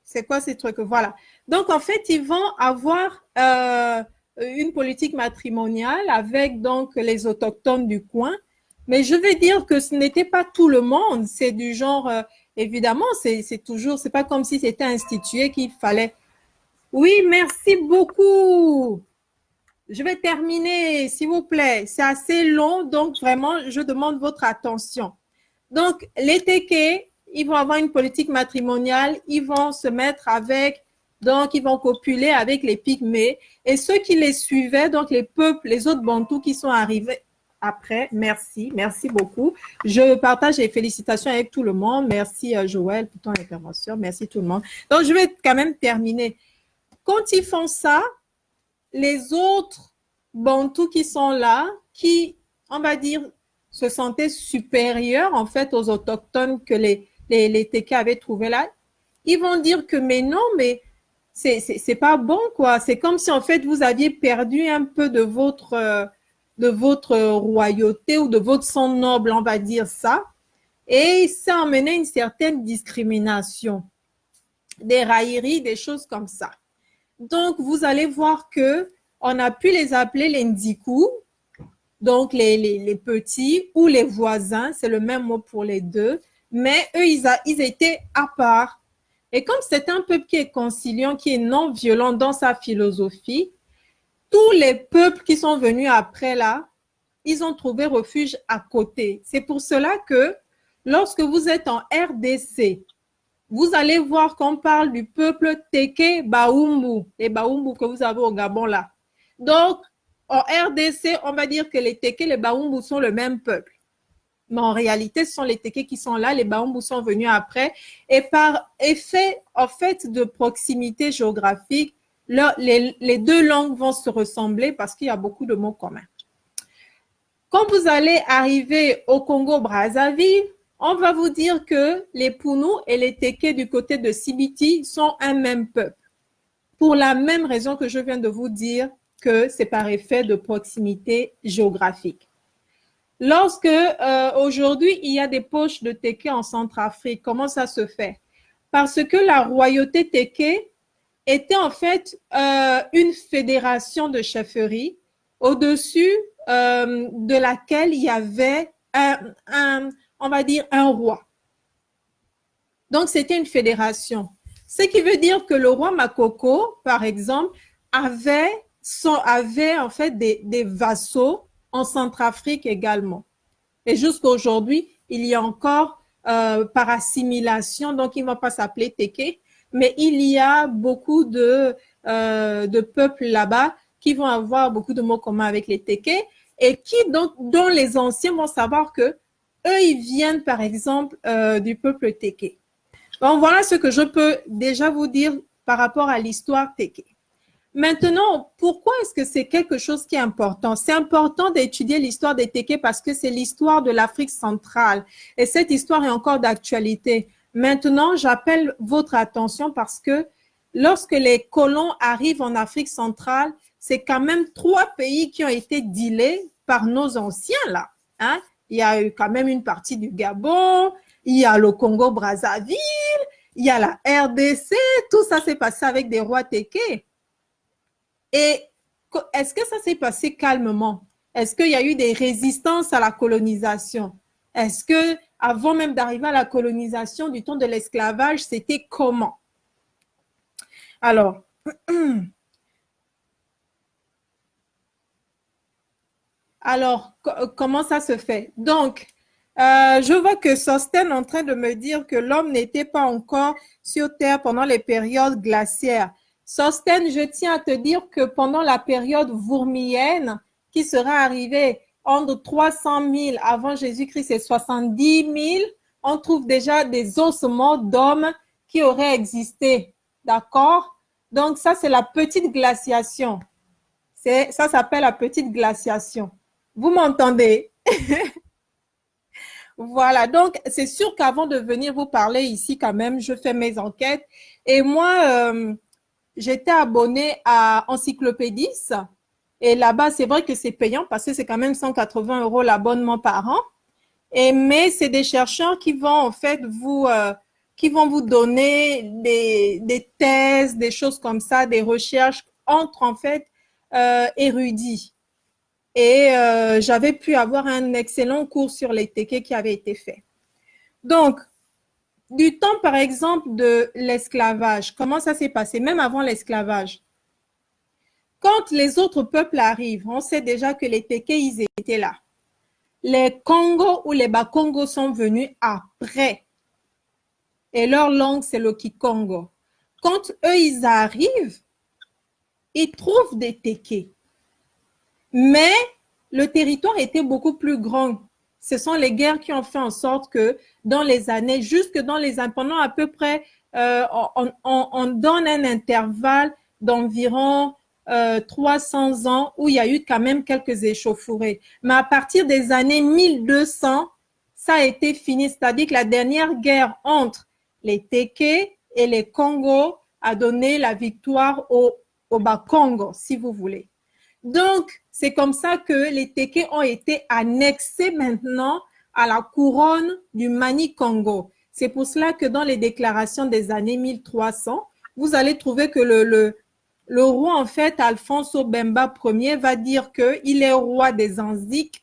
S1: c'est quoi ces trucs? Voilà. Donc, en fait, ils vont avoir une politique matrimoniale avec donc les autochtones du coin. Mais je vais dire que ce n'était pas tout le monde. C'est du genre, évidemment, c'est toujours, c'est pas comme si c'était institué qu'il fallait. Oui, merci beaucoup. Je vais terminer, s'il vous plaît. C'est assez long, donc vraiment, je demande votre attention. Donc, les Tékés, ils vont avoir une politique matrimoniale, ils vont se mettre avec, donc ils vont copuler avec les Pygmées. Et ceux qui les suivaient, donc les peuples, les autres Bantous qui sont arrivés après, merci beaucoup. Je partage les félicitations avec tout le monde. Merci Joël pour ton intervention, merci tout le monde. Donc, je vais quand même terminer. Quand ils font ça, les autres Bantous qui sont là, qui, on va dire, se sentaient supérieurs en fait aux autochtones que les Tékés avaient trouvés là, ils vont dire que mais non, mais c'est pas bon quoi. C'est comme si en fait vous aviez perdu un peu de votre royauté ou de votre sang noble, on va dire ça. Et ça emmenait une certaine discrimination, des railleries, des choses comme ça. Donc, vous allez voir que on a pu les appeler les Ndikou, donc les petits ou les voisins, c'est le même mot pour les deux, mais eux, ils étaient à part. Et comme c'est un peuple qui est conciliant, qui est non violent dans sa philosophie, tous les peuples qui sont venus après là, ils ont trouvé refuge à côté. C'est pour cela que lorsque vous êtes en RDC, vous allez voir qu'on parle du peuple Téké Baoumou, les Baoumou que vous avez au Gabon là. Donc, en RDC, on va dire que les Tékés, les Baoumou sont le même peuple. Mais en réalité, ce sont les Tékés qui sont là, les Baoumou sont venus après. Et par effet, en fait, de proximité géographique, les deux langues vont se ressembler parce qu'il y a beaucoup de mots communs. Quand vous allez arriver au Congo-Brazzaville, on va vous dire que les Pounous et les Tékés du côté de Sibiti sont un même peuple. Pour la même raison que je viens de vous dire que c'est par effet de proximité géographique. Lorsque aujourd'hui, il y a des poches de Téké en Centrafrique, comment ça se fait? Parce que la royauté Téké était en fait une fédération de chefferies au-dessus de laquelle il y avait on va dire, un roi. Donc, c'était une fédération. Ce qui veut dire que le roi Makoko, par exemple, avait en fait des vassaux en Centrafrique également. Et jusqu'à aujourd'hui, il y a encore par assimilation, donc il ne va pas s'appeler Téké, mais il y a beaucoup de peuples là-bas qui vont avoir beaucoup de mots communs avec les Téké et dont les anciens vont savoir que eux, ils viennent par exemple du peuple Téké. Donc voilà ce que je peux déjà vous dire par rapport à l'histoire Téké. Maintenant, pourquoi est-ce que c'est quelque chose qui est important? C'est important d'étudier l'histoire des Téké parce que c'est l'histoire de l'Afrique centrale et cette histoire est encore d'actualité. Maintenant, j'appelle votre attention parce que lorsque les colons arrivent en Afrique centrale, c'est quand même 3 pays qui ont été dealés par nos anciens là. Hein? Il y a eu quand même une partie du Gabon, il y a le Congo-Brazzaville, il y a la RDC, tout ça s'est passé avec des rois Téké. Et est-ce que ça s'est passé calmement? Est-ce qu'il y a eu des résistances à la colonisation? Est-ce que, avant même d'arriver à la colonisation, du temps de l'esclavage, c'était comment? Alors, comment ça se fait? Donc, je vois que Sostène est en train de me dire que l'homme n'était pas encore sur Terre pendant les périodes glaciaires. Sostène, je tiens à te dire que pendant la période vourmienne, qui sera arrivée entre 300 000 avant Jésus-Christ et 70 000, on trouve déjà des ossements d'hommes qui auraient existé. D'accord? Donc, ça, c'est la petite glaciation. Ça s'appelle la petite glaciation. Vous m'entendez? Voilà, donc c'est sûr qu'avant de venir vous parler ici quand même, je fais mes enquêtes. Et moi, j'étais abonnée à Encyclopédie. Et là-bas, c'est vrai que c'est payant parce que c'est quand même 180 € l'abonnement par an. Mais c'est des chercheurs qui vont en fait qui vont vous donner des thèses, des choses comme ça, des recherches entre en fait érudits. Et j'avais pu avoir un excellent cours sur les Téké qui avait été fait. Donc, du temps, par exemple, de l'esclavage, comment ça s'est passé, même avant l'esclavage? Quand les autres peuples arrivent, on sait déjà que les Téké, ils étaient là. Les Congos ou les Bakongos sont venus après. Et leur langue, c'est le Kikongo. Quand eux, ils arrivent, ils trouvent des Téké. Mais le territoire était beaucoup plus grand. Ce sont les guerres qui ont fait en sorte que dans les années, jusque dans les années, pendant à peu près, on donne un intervalle d'environ 300 ans où il y a eu quand même quelques échauffourées. Mais à partir des années 1200, ça a été fini. C'est-à-dire que la dernière guerre entre les Téké et les Congos a donné la victoire au Bas-Congo, si vous voulez. Donc, c'est comme ça que les Téké ont été annexés maintenant à la couronne du Mani-Congo. C'est pour cela que dans les déclarations des années 1300, vous allez trouver que le roi, en fait, Alfonso Bemba Ier, va dire qu'il est roi des Anziques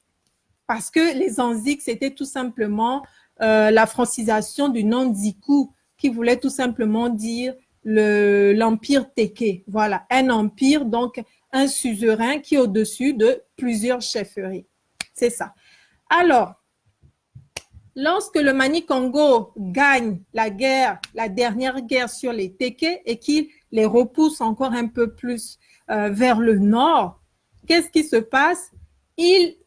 S1: parce que les Anziques, c'était tout simplement la francisation du nom Zikou qui voulait tout simplement dire l'empire Téké. Voilà, un empire, donc un suzerain qui est au-dessus de plusieurs chefferies. C'est ça. Alors, lorsque le Mani-Congo gagne la guerre, la dernière guerre sur les Téké et qu'il les repousse encore un peu plus vers le nord, qu'est-ce qui se passe? Il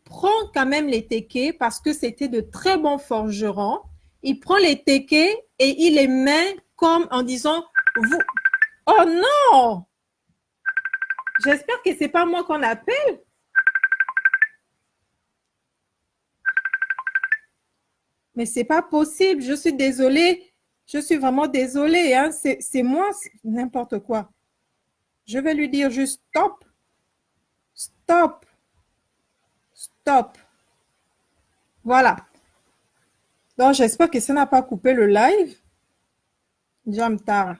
S1: prend quand même les Téké parce que c'était de très bons forgerons. Il prend les Téké et il les met comme en disant, vous... Oh non! J'espère que ce n'est pas moi qu'on appelle. Mais ce n'est pas possible. Je suis désolée. Je suis vraiment désolée. Hein. C'est moi, n'importe quoi. Je vais lui dire juste stop. Stop. Stop. Voilà. Donc, j'espère que ça n'a pas coupé le live. Jamtara.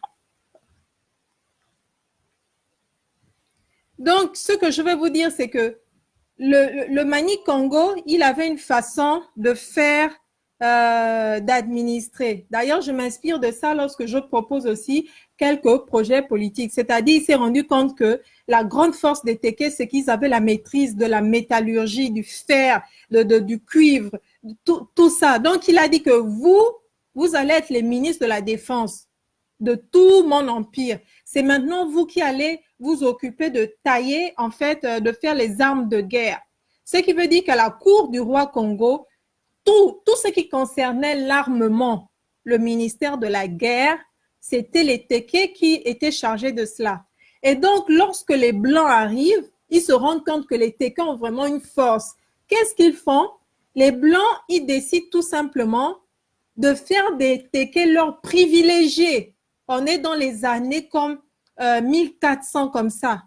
S1: Donc, ce que je vais vous dire, c'est que le Mani Congo, il avait une façon de faire, d'administrer. D'ailleurs, je m'inspire de ça lorsque je propose aussi quelques projets politiques. C'est-à-dire, il s'est rendu compte que la grande force des Tékés, c'est qu'ils avaient la maîtrise de la métallurgie, du fer, du cuivre, tout ça. Donc, il a dit que vous allez être les ministres de la Défense de tout mon empire. C'est maintenant vous qui allez vous occuper de tailler, en fait, de faire les armes de guerre. Ce qui veut dire qu'à la cour du roi Congo, tout ce qui concernait l'armement, le ministère de la guerre, c'était les Tékés qui étaient chargés de cela. Et donc, lorsque les Blancs arrivent, ils se rendent compte que les Tékés ont vraiment une force. Qu'est-ce qu'ils font? Les Blancs, ils décident tout simplement de faire des Tékés leurs privilégiés. On est dans les années comme 1400 comme ça.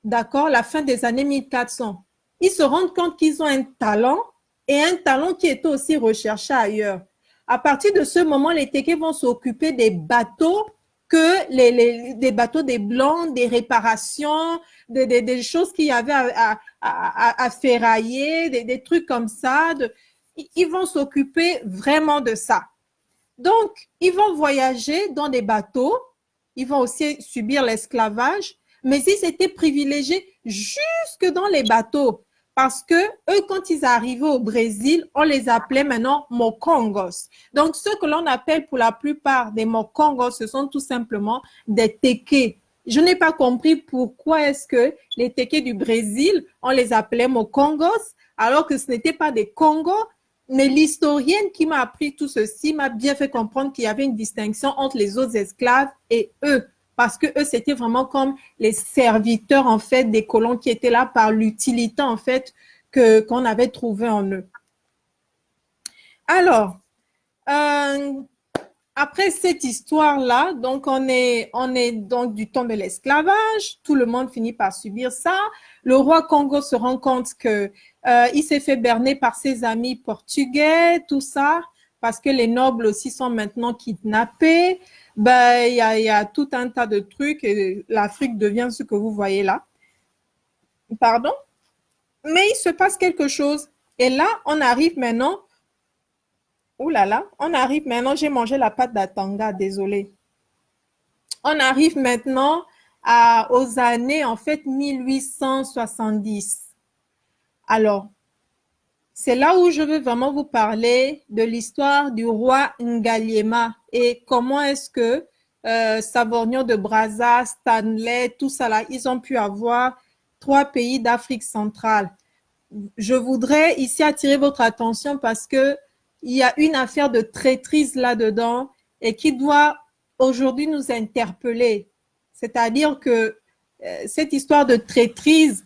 S1: D'accord? La fin des années 1400. Ils se rendent compte qu'ils ont un talent et un talent qui est aussi recherché ailleurs. À partir de ce moment, les Tékés vont s'occuper des bateaux des bateaux des Blancs, des réparations, des choses qu'il y avait à ferrailler, des trucs comme ça. Ils vont s'occuper vraiment de ça. Donc, ils vont voyager dans des bateaux, ils vont aussi subir l'esclavage, mais ils étaient privilégiés jusque dans les bateaux. Parce que eux, quand ils arrivaient au Brésil, on les appelait maintenant Mokongos. Donc, ceux que l'on appelle pour la plupart des Mokongos, ce sont tout simplement des Tékés. Je n'ai pas compris pourquoi est-ce que les Tékés du Brésil, on les appelait Mokongos, alors que ce n'étaient pas des Congos. Mais l'historienne qui m'a appris tout ceci m'a bien fait comprendre qu'il y avait une distinction entre les autres esclaves et eux. Parce que eux, c'était vraiment comme les serviteurs, en fait, des colons qui étaient là par l'utilité, en fait, qu'on avait trouvé en eux. Alors, après cette histoire-là, donc on est donc du temps de l'esclavage, tout le monde finit par subir ça. Le roi Congo se rend compte que il s'est fait berner par ses amis portugais, tout ça, parce que les nobles aussi sont maintenant kidnappés. Ben, il y a tout un tas de trucs et l'Afrique devient ce que vous voyez là. Pardon? Mais il se passe quelque chose. Et là, on arrive maintenant. Ouh là là, on arrive maintenant, j'ai mangé la pâte d'Atanga, désolé. On arrive maintenant aux années, en fait, 1870. Alors, c'est là où je veux vraiment vous parler de l'histoire du roi Ngaliema et comment est-ce que Savorgnan de Brazza, Stanley, tout ça là, ils ont pu avoir 3 pays d'Afrique centrale. Je voudrais ici attirer votre attention parce que il y a une affaire de traîtrise là-dedans et qui doit aujourd'hui nous interpeller. C'est-à-dire que cette histoire de traîtrise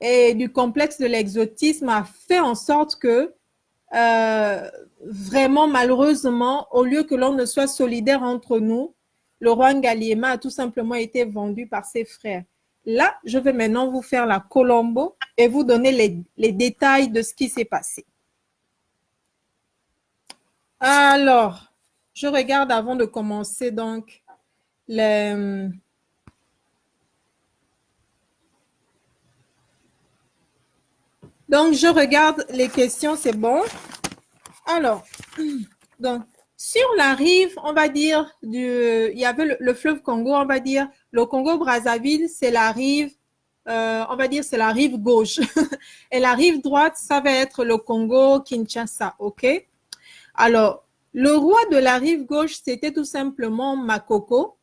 S1: et du complexe de l'exotisme a fait en sorte que vraiment, malheureusement, au lieu que l'on ne soit solidaire entre nous, le roi Ngaliema a tout simplement été vendu par ses frères. Là, je vais maintenant vous faire la Colombo et vous donner les détails de ce qui s'est passé. Alors, je regarde avant de commencer donc les... Donc, je regarde les questions, c'est bon. Alors, donc, sur la rive, on va dire, il y avait le fleuve Congo, on va dire, le Congo-Brazzaville, c'est la rive, on va dire, c'est la rive gauche. Et la rive droite, ça va être le Congo-Kinshasa, ok? Alors, le roi de la rive gauche, c'était tout simplement Makoko.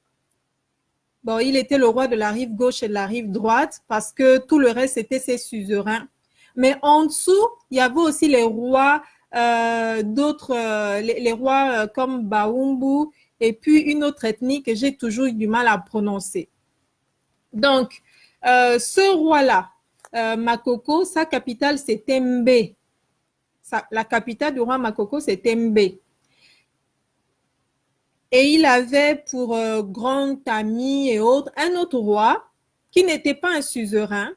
S1: Bon, il était le roi de la rive gauche et de la rive droite parce que tout le reste, c'était ses suzerains. Mais en dessous, il y avait aussi les rois les rois comme Baumbu et puis une autre ethnie que j'ai toujours eu du mal à prononcer. Donc, ce roi-là, Makoko, sa capitale, c'était Mbé. La capitale du roi Makoko, c'était Mbé. Et il avait pour grand ami et autres un autre roi qui n'était pas un suzerain,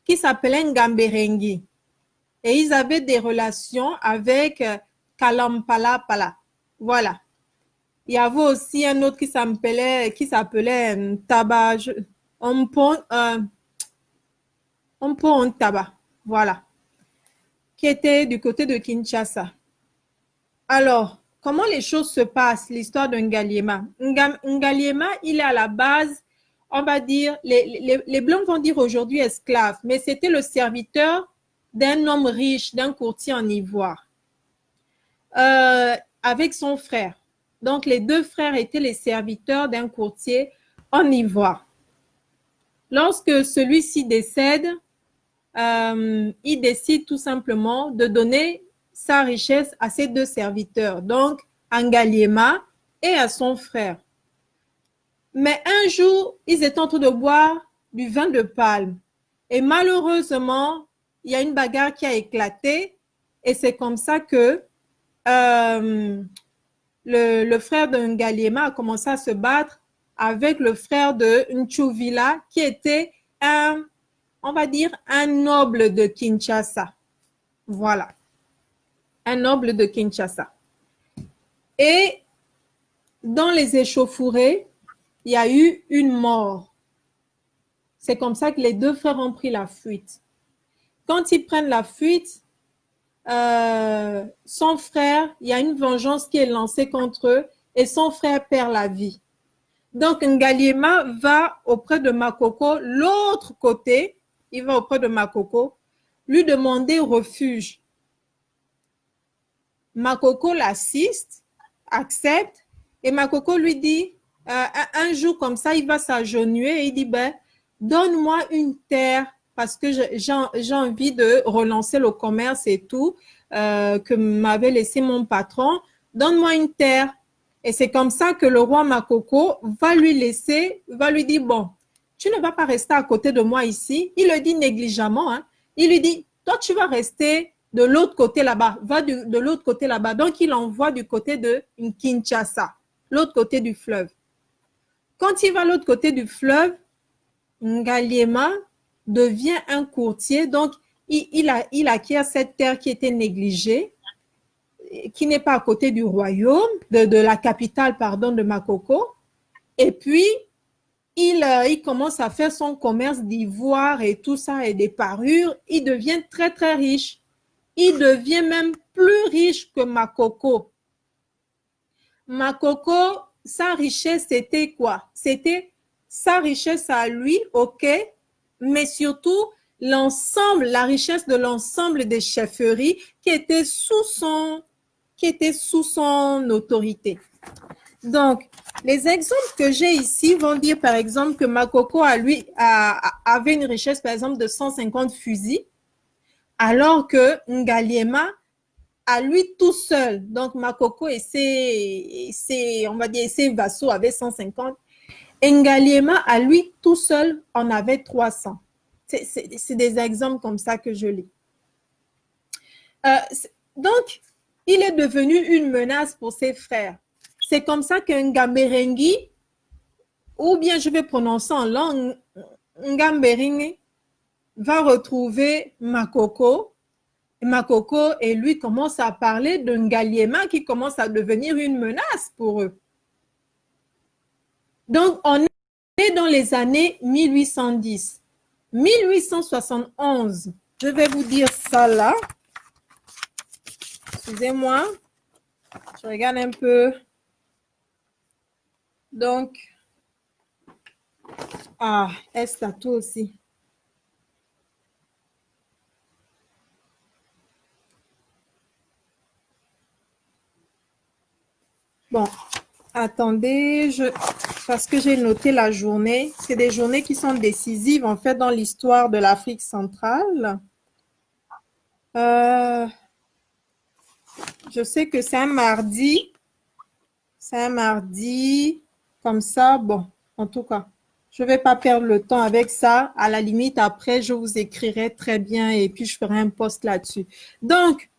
S1: qui s'appelait Ngamberengi. Et ils avaient des relations avec Kalampalapala. Voilà. Il y avait aussi un autre qui s'appelait Taba, Ompo Taba. Voilà. Qui était du côté de Kinshasa. Alors, comment les choses se passent, l'histoire de Ngaliema? Ngaliema, il est à la base, on va dire, les Blancs vont dire aujourd'hui esclave, mais c'était le serviteur d'un homme riche, d'un courtier en ivoire, avec son frère. Donc, les deux frères étaient les serviteurs d'un courtier en ivoire. Lorsque celui-ci décède, il décide tout simplement de donner sa richesse à ses deux serviteurs, donc à Ngaliema et à son frère. Mais un jour, ils étaient en train de boire du vin de palme. Et malheureusement, il y a une bagarre qui a éclaté et c'est comme ça que le frère de Ngaliema a commencé à se battre avec le frère de Nchuvila qui était on va dire, un noble de Kinshasa. Voilà. Un noble de Kinshasa. Et dans les échauffourées, il y a eu une mort. C'est comme ça que les deux frères ont pris la fuite. Quand ils prennent la fuite, son frère, il y a une vengeance qui est lancée contre eux et son frère perd la vie. Donc, Ngaliema va auprès de Makoko, l'autre côté, il va auprès de Makoko, lui demander refuge. Makoko l'assiste, accepte, et Makoko lui dit, un jour comme ça, il va s'agenouiller et il dit, ben, donne-moi une terre parce que j'ai envie de relancer le commerce et tout, que m'avait laissé mon patron. Donne-moi une terre. Et c'est comme ça que le roi Makoko va lui dire, bon, tu ne vas pas rester à côté de moi ici. Il le dit négligemment. Hein. Il lui dit, toi, tu vas rester de l'autre côté là-bas. Va de l'autre côté là-bas. Donc, il envoie du côté de Kinshasa, l'autre côté du fleuve. Quand il va de l'autre côté du fleuve, Ngaliema devient un courtier. Donc, il acquiert cette terre qui était négligée, qui n'est pas à côté du royaume, de la capitale, pardon, de Makoko. Et puis, il commence à faire son commerce d'ivoire et tout ça et des parures. Il devient très, très riche. Il devient même plus riche que Makoko. Makoko, sa richesse, c'était quoi? C'était sa richesse à lui, ok, mais surtout l'ensemble, la richesse de l'ensemble des chefferies qui étaient sous son autorité. Donc, les exemples que j'ai ici vont dire, par exemple, que Makoko, avait une richesse, par exemple, de 150 fusils, alors que Ngaliema, à lui tout seul, donc Makoko et on va dire, ses vassaux avaient 150, et Ngaliema, à lui tout seul, en avait 300. C'est des exemples comme ça que je lis. Donc, il est devenu une menace pour ses frères. C'est comme ça que Ngamberengi, ou bien je vais prononcer en langue, Ngamberengi va retrouver Makoko. Makoko et lui commencent à parler de Ngaliema qui commence à devenir une menace pour eux. Donc, on est dans les années 1810. 1871, je vais vous dire ça là. Excusez-moi, je regarde un peu. Donc, est-ce à toi aussi? Bon, attendez, parce que j'ai noté la journée. C'est des journées qui sont décisives, en fait, dans l'histoire de l'Afrique centrale. Je sais que c'est un mardi. C'est un mardi, comme ça. Bon, en tout cas, je ne vais pas perdre le temps avec ça. À la limite, après, je vous écrirai très bien et puis je ferai un post là-dessus. Donc,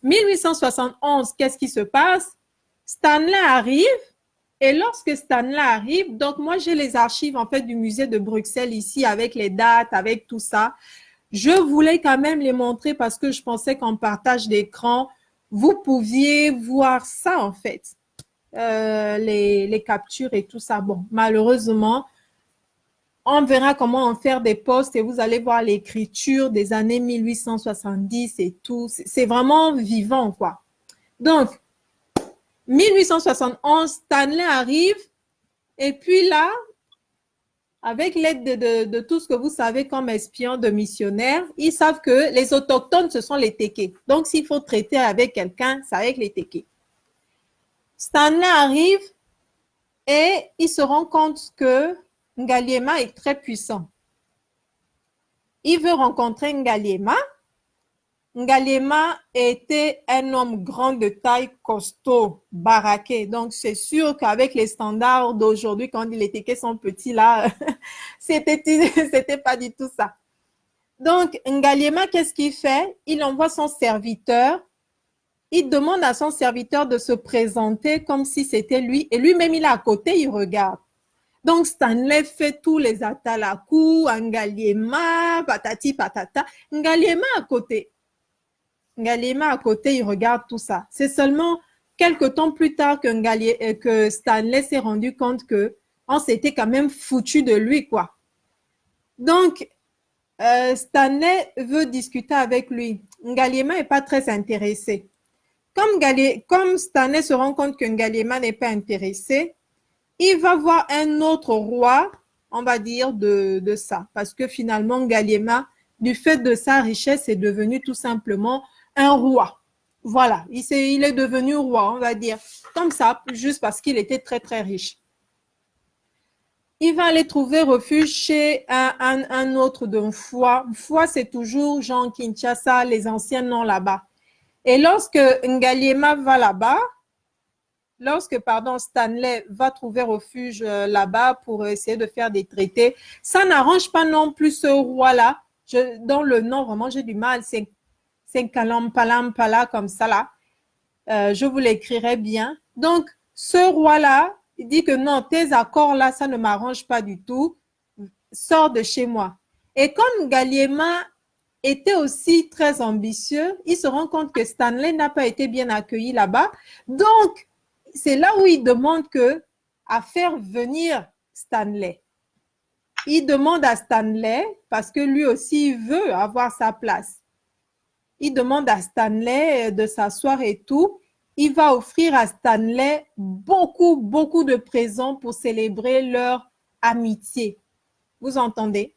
S1: 1871, qu'est-ce qui se passe? Stanley arrive. Et lorsque Stanley arrive, donc moi, j'ai les archives, en fait, du musée de Bruxelles ici avec les dates, avec tout ça. Je voulais quand même les montrer parce que je pensais qu'en partage d'écran, vous pouviez voir ça en fait, les captures et tout ça. Bon, malheureusement, on verra comment en faire des posts et vous allez voir l'écriture des années 1870 et tout. C'est vraiment vivant, quoi. Donc, 1871, Stanley arrive et puis là, avec l'aide de tout ce que vous savez comme espions de missionnaires, ils savent que les autochtones, ce sont les Tékés. Donc, s'il faut traiter avec quelqu'un, c'est avec les Tékés. Stanley arrive et il se rend compte que Ngaliema est très puissant. Il veut rencontrer Ngaliema. Ngaliema était un homme grand de taille, costaud, baraqué. Donc, c'est sûr qu'avec les standards d'aujourd'hui, quand les Tékés sont petits, là, c'était pas du tout ça. Donc, Ngaliema, qu'est-ce qu'il fait? Il envoie son serviteur. Il demande à son serviteur de se présenter comme si c'était lui. Et lui-même, il est à côté, il regarde. Donc, Stanley fait tous les atalakou, Ngaliema, patati patata. Ngaliema à côté. Ngaliema à côté, il regarde tout ça. C'est seulement quelques temps plus tard que Stanley s'est rendu compte que on s'était quand même foutu de lui, quoi. Donc, Stanley veut discuter avec lui. Ngaliema n'est pas très intéressé. Comme Stanley se rend compte que Ngaliema n'est pas intéressé, il va voir un autre roi, on va dire, de ça. Parce que finalement, Ngaliema, du fait de sa richesse, est devenu tout simplement un roi. Voilà, il est devenu roi, on va dire. Comme ça, juste parce qu'il était très, très riche. Il va aller trouver refuge chez un autre de Mfwa. Mfwa, c'est toujours Jean Kinshasa, les anciens noms là-bas. Et lorsque Ngaliema va là-bas, Stanley va trouver refuge là-bas pour essayer de faire des traités, ça n'arrange pas non plus ce roi-là. Dans le nom, vraiment, j'ai du mal. C'est Kalampalampala comme ça là. Je vous l'écrirai bien. Donc, ce roi-là, il dit que non, tes accords-là, ça ne m'arrange pas du tout. Sors de chez moi. Et comme Ngaliema était aussi très ambitieux, il se rend compte que Stanley n'a pas été bien accueilli là-bas. Donc, c'est là où il demande à faire venir Stanley. Il demande à Stanley, parce que lui aussi il veut avoir sa place. Il demande à Stanley de s'asseoir et tout. Il va offrir à Stanley beaucoup, beaucoup de présents pour célébrer leur amitié. Vous entendez?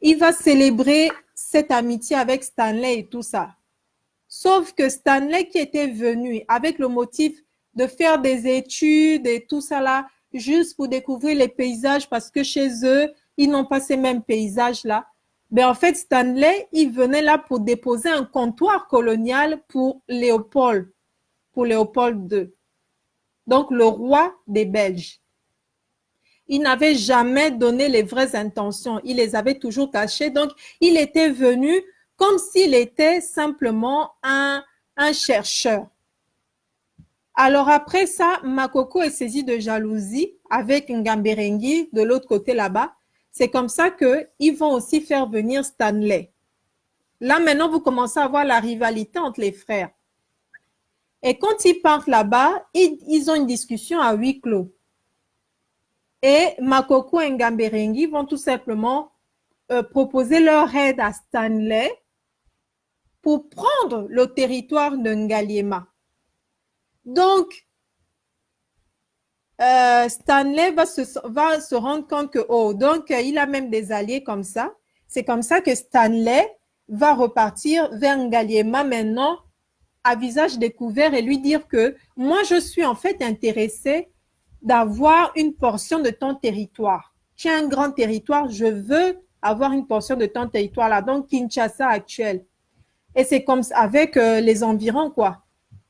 S1: Il va célébrer cette amitié avec Stanley et tout ça. Sauf que Stanley qui était venu avec le motif de faire des études et tout ça là, juste pour découvrir les paysages parce que chez eux, ils n'ont pas ces mêmes paysages-là. Ben en fait, Stanley, il venait là pour déposer un comptoir colonial pour Léopold II. Donc, le roi des Belges. Il n'avait jamais donné les vraies intentions. Il les avait toujours cachées. Donc, il était venu comme s'il était simplement un chercheur. Alors après ça, Makoko est saisi de jalousie avec Ngamberengi de l'autre côté là-bas. C'est comme ça qu'ils vont aussi faire venir Stanley. Là, maintenant, vous commencez à voir la rivalité entre les frères. Et quand ils partent là-bas, ils ont une discussion à huis clos. Et Makoko et Ngamberengi vont tout simplement proposer leur aide à Stanley pour prendre le territoire de Ngaliema. Donc, Stanley va se rendre compte que, donc il a même des alliés comme ça. C'est comme ça que Stanley va repartir vers Ngaliema maintenant à visage découvert et lui dire que moi, je suis en fait intéressé d'avoir une portion de ton territoire. Tu as un grand territoire, je veux avoir une portion de ton territoire là, donc Kinshasa actuel. Et c'est comme ça avec les environs, quoi.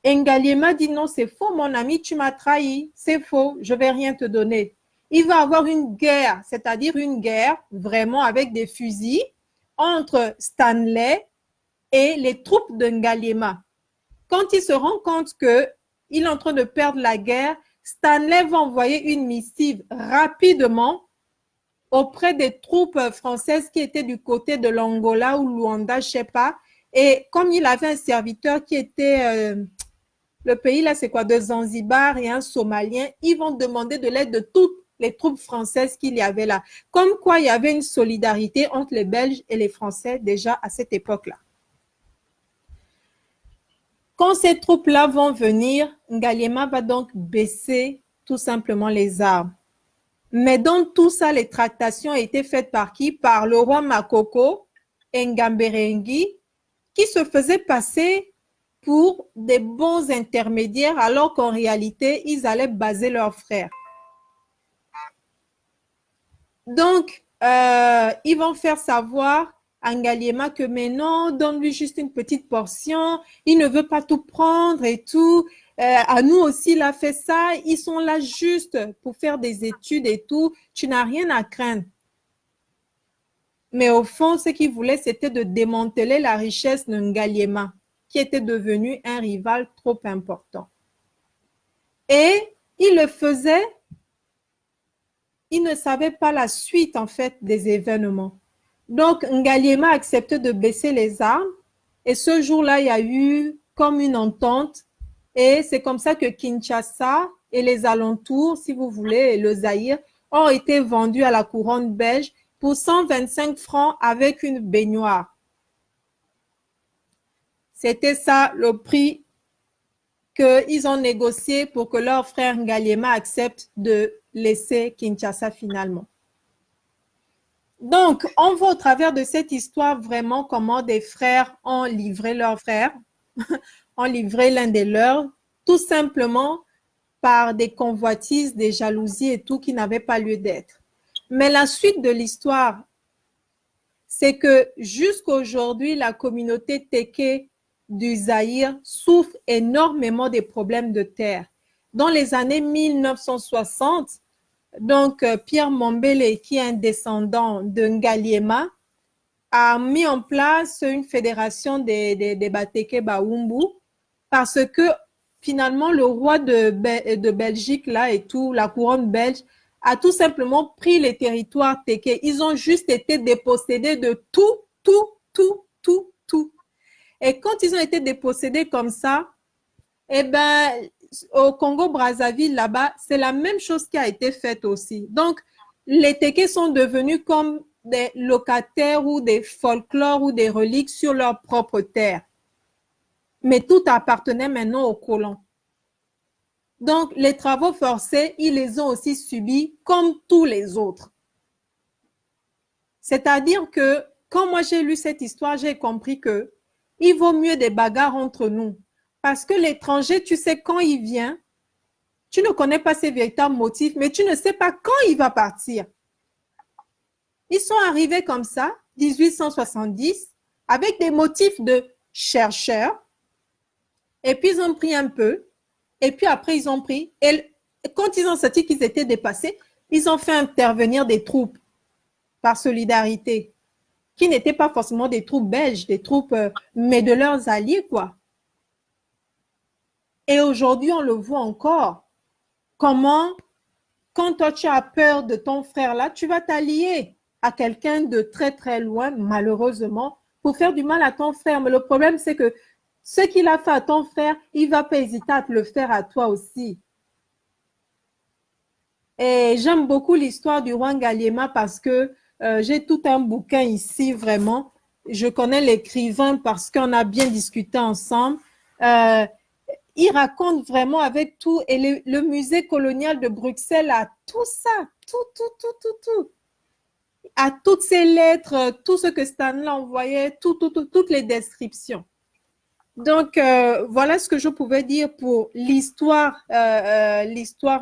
S1: Ngaliema dit non, c'est faux, mon ami, tu m'as trahi, c'est faux, je ne vais rien te donner. Il va avoir une guerre, c'est-à-dire une guerre vraiment avec des fusils entre Stanley et les troupes de Ngaliema. Quand il se rend compte qu'il est en train de perdre la guerre, Stanley va envoyer une missive rapidement auprès des troupes françaises qui étaient du côté de l'Angola ou Luanda, je ne sais pas. Et comme il avait un serviteur qui était, le pays là, c'est quoi, de Zanzibar et un Somalien, ils vont demander de l'aide de toutes les troupes françaises qu'il y avait là. Comme quoi, il y avait une solidarité entre les Belges et les Français déjà à cette époque-là. Quand ces troupes-là vont venir, Ngaliema va donc baisser tout simplement les armes. Mais dans tout ça, les tractations étaient faites par qui? Par le roi Makoko et Ngamberengi, qui se faisaient passer pour des bons intermédiaires, alors qu'en réalité, ils allaient baser leurs frères. Donc, ils vont faire savoir à Ngaliema que mais non, donne-lui juste une petite portion, il ne veut pas tout prendre et tout. À nous aussi, il a fait ça, ils sont là juste pour faire des études et tout, tu n'as rien à craindre. Mais au fond, ce qu'ils voulaient, c'était de démanteler la richesse de Ngaliema, qui était devenu un rival trop important. Et il le faisait, il ne savait pas la suite, en fait, des événements. Donc, Ngaliema a accepté de baisser les armes. Et ce jour-là, il y a eu comme une entente. Et c'est comme ça que Kinshasa et les alentours, si vous voulez, le Zaïre, ont été vendus à la couronne belge pour 125 francs avec une baignoire. C'était ça le prix qu'ils ont négocié pour que leur frère Ngaliema accepte de laisser Kinshasa finalement. Donc, on voit au travers de cette histoire vraiment comment des frères ont livré leurs frères, ont livré l'un des leurs, tout simplement par des convoitises, des jalousies et tout qui n'avaient pas lieu d'être. Mais la suite de l'histoire, c'est que jusqu'à aujourd'hui, la communauté Téké du Zaïre souffre énormément des problèmes de terre. Dans les années 1960, donc Pierre Mombele, qui est un descendant de Ngaliema, a mis en place une fédération des Batéké Baoumbu parce que finalement le roi de Belgique là et tout, la couronne belge, a tout simplement pris les territoires Téké. Ils ont juste été dépossédés de tout. Et quand ils ont été dépossédés comme ça, eh ben, au Congo-Brazzaville, là-bas, c'est la même chose qui a été faite aussi. Donc, les Téké sont devenus comme des locataires ou des folklores ou des reliques sur leur propre terre. Mais tout appartenait maintenant aux colons. Donc, les travaux forcés, ils les ont aussi subis comme tous les autres. C'est-à-dire que, quand moi j'ai lu cette histoire, j'ai compris que il vaut mieux des bagarres entre nous. Parce que l'étranger, tu sais quand il vient, tu ne connais pas ses véritables motifs, mais tu ne sais pas quand il va partir. Ils sont arrivés comme ça, 1870, avec des motifs de chercheurs, et puis ils ont pris un peu, et puis après ils ont pris, et quand ils ont senti qu'ils étaient dépassés, ils ont fait intervenir des troupes par solidarité, qui n'étaient pas forcément des troupes belges, des troupes, mais de leurs alliés, quoi. Et aujourd'hui, on le voit encore. Comment, quand toi, tu as peur de ton frère là, tu vas t'allier à quelqu'un de très, très loin, malheureusement, pour faire du mal à ton frère. Mais le problème, c'est que ce qu'il a fait à ton frère, il ne va pas hésiter à te le faire à toi aussi. Et j'aime beaucoup l'histoire du roi Ngaliema parce que j'ai tout un bouquin ici, vraiment. Je connais l'écrivain parce qu'on a bien discuté ensemble. Il raconte vraiment avec tout. Et le musée colonial de Bruxelles a tout ça, tout. À toutes ces lettres, tout ce que Stanley envoyait, toutes les descriptions. Donc, voilà ce que je pouvais dire pour l'histoire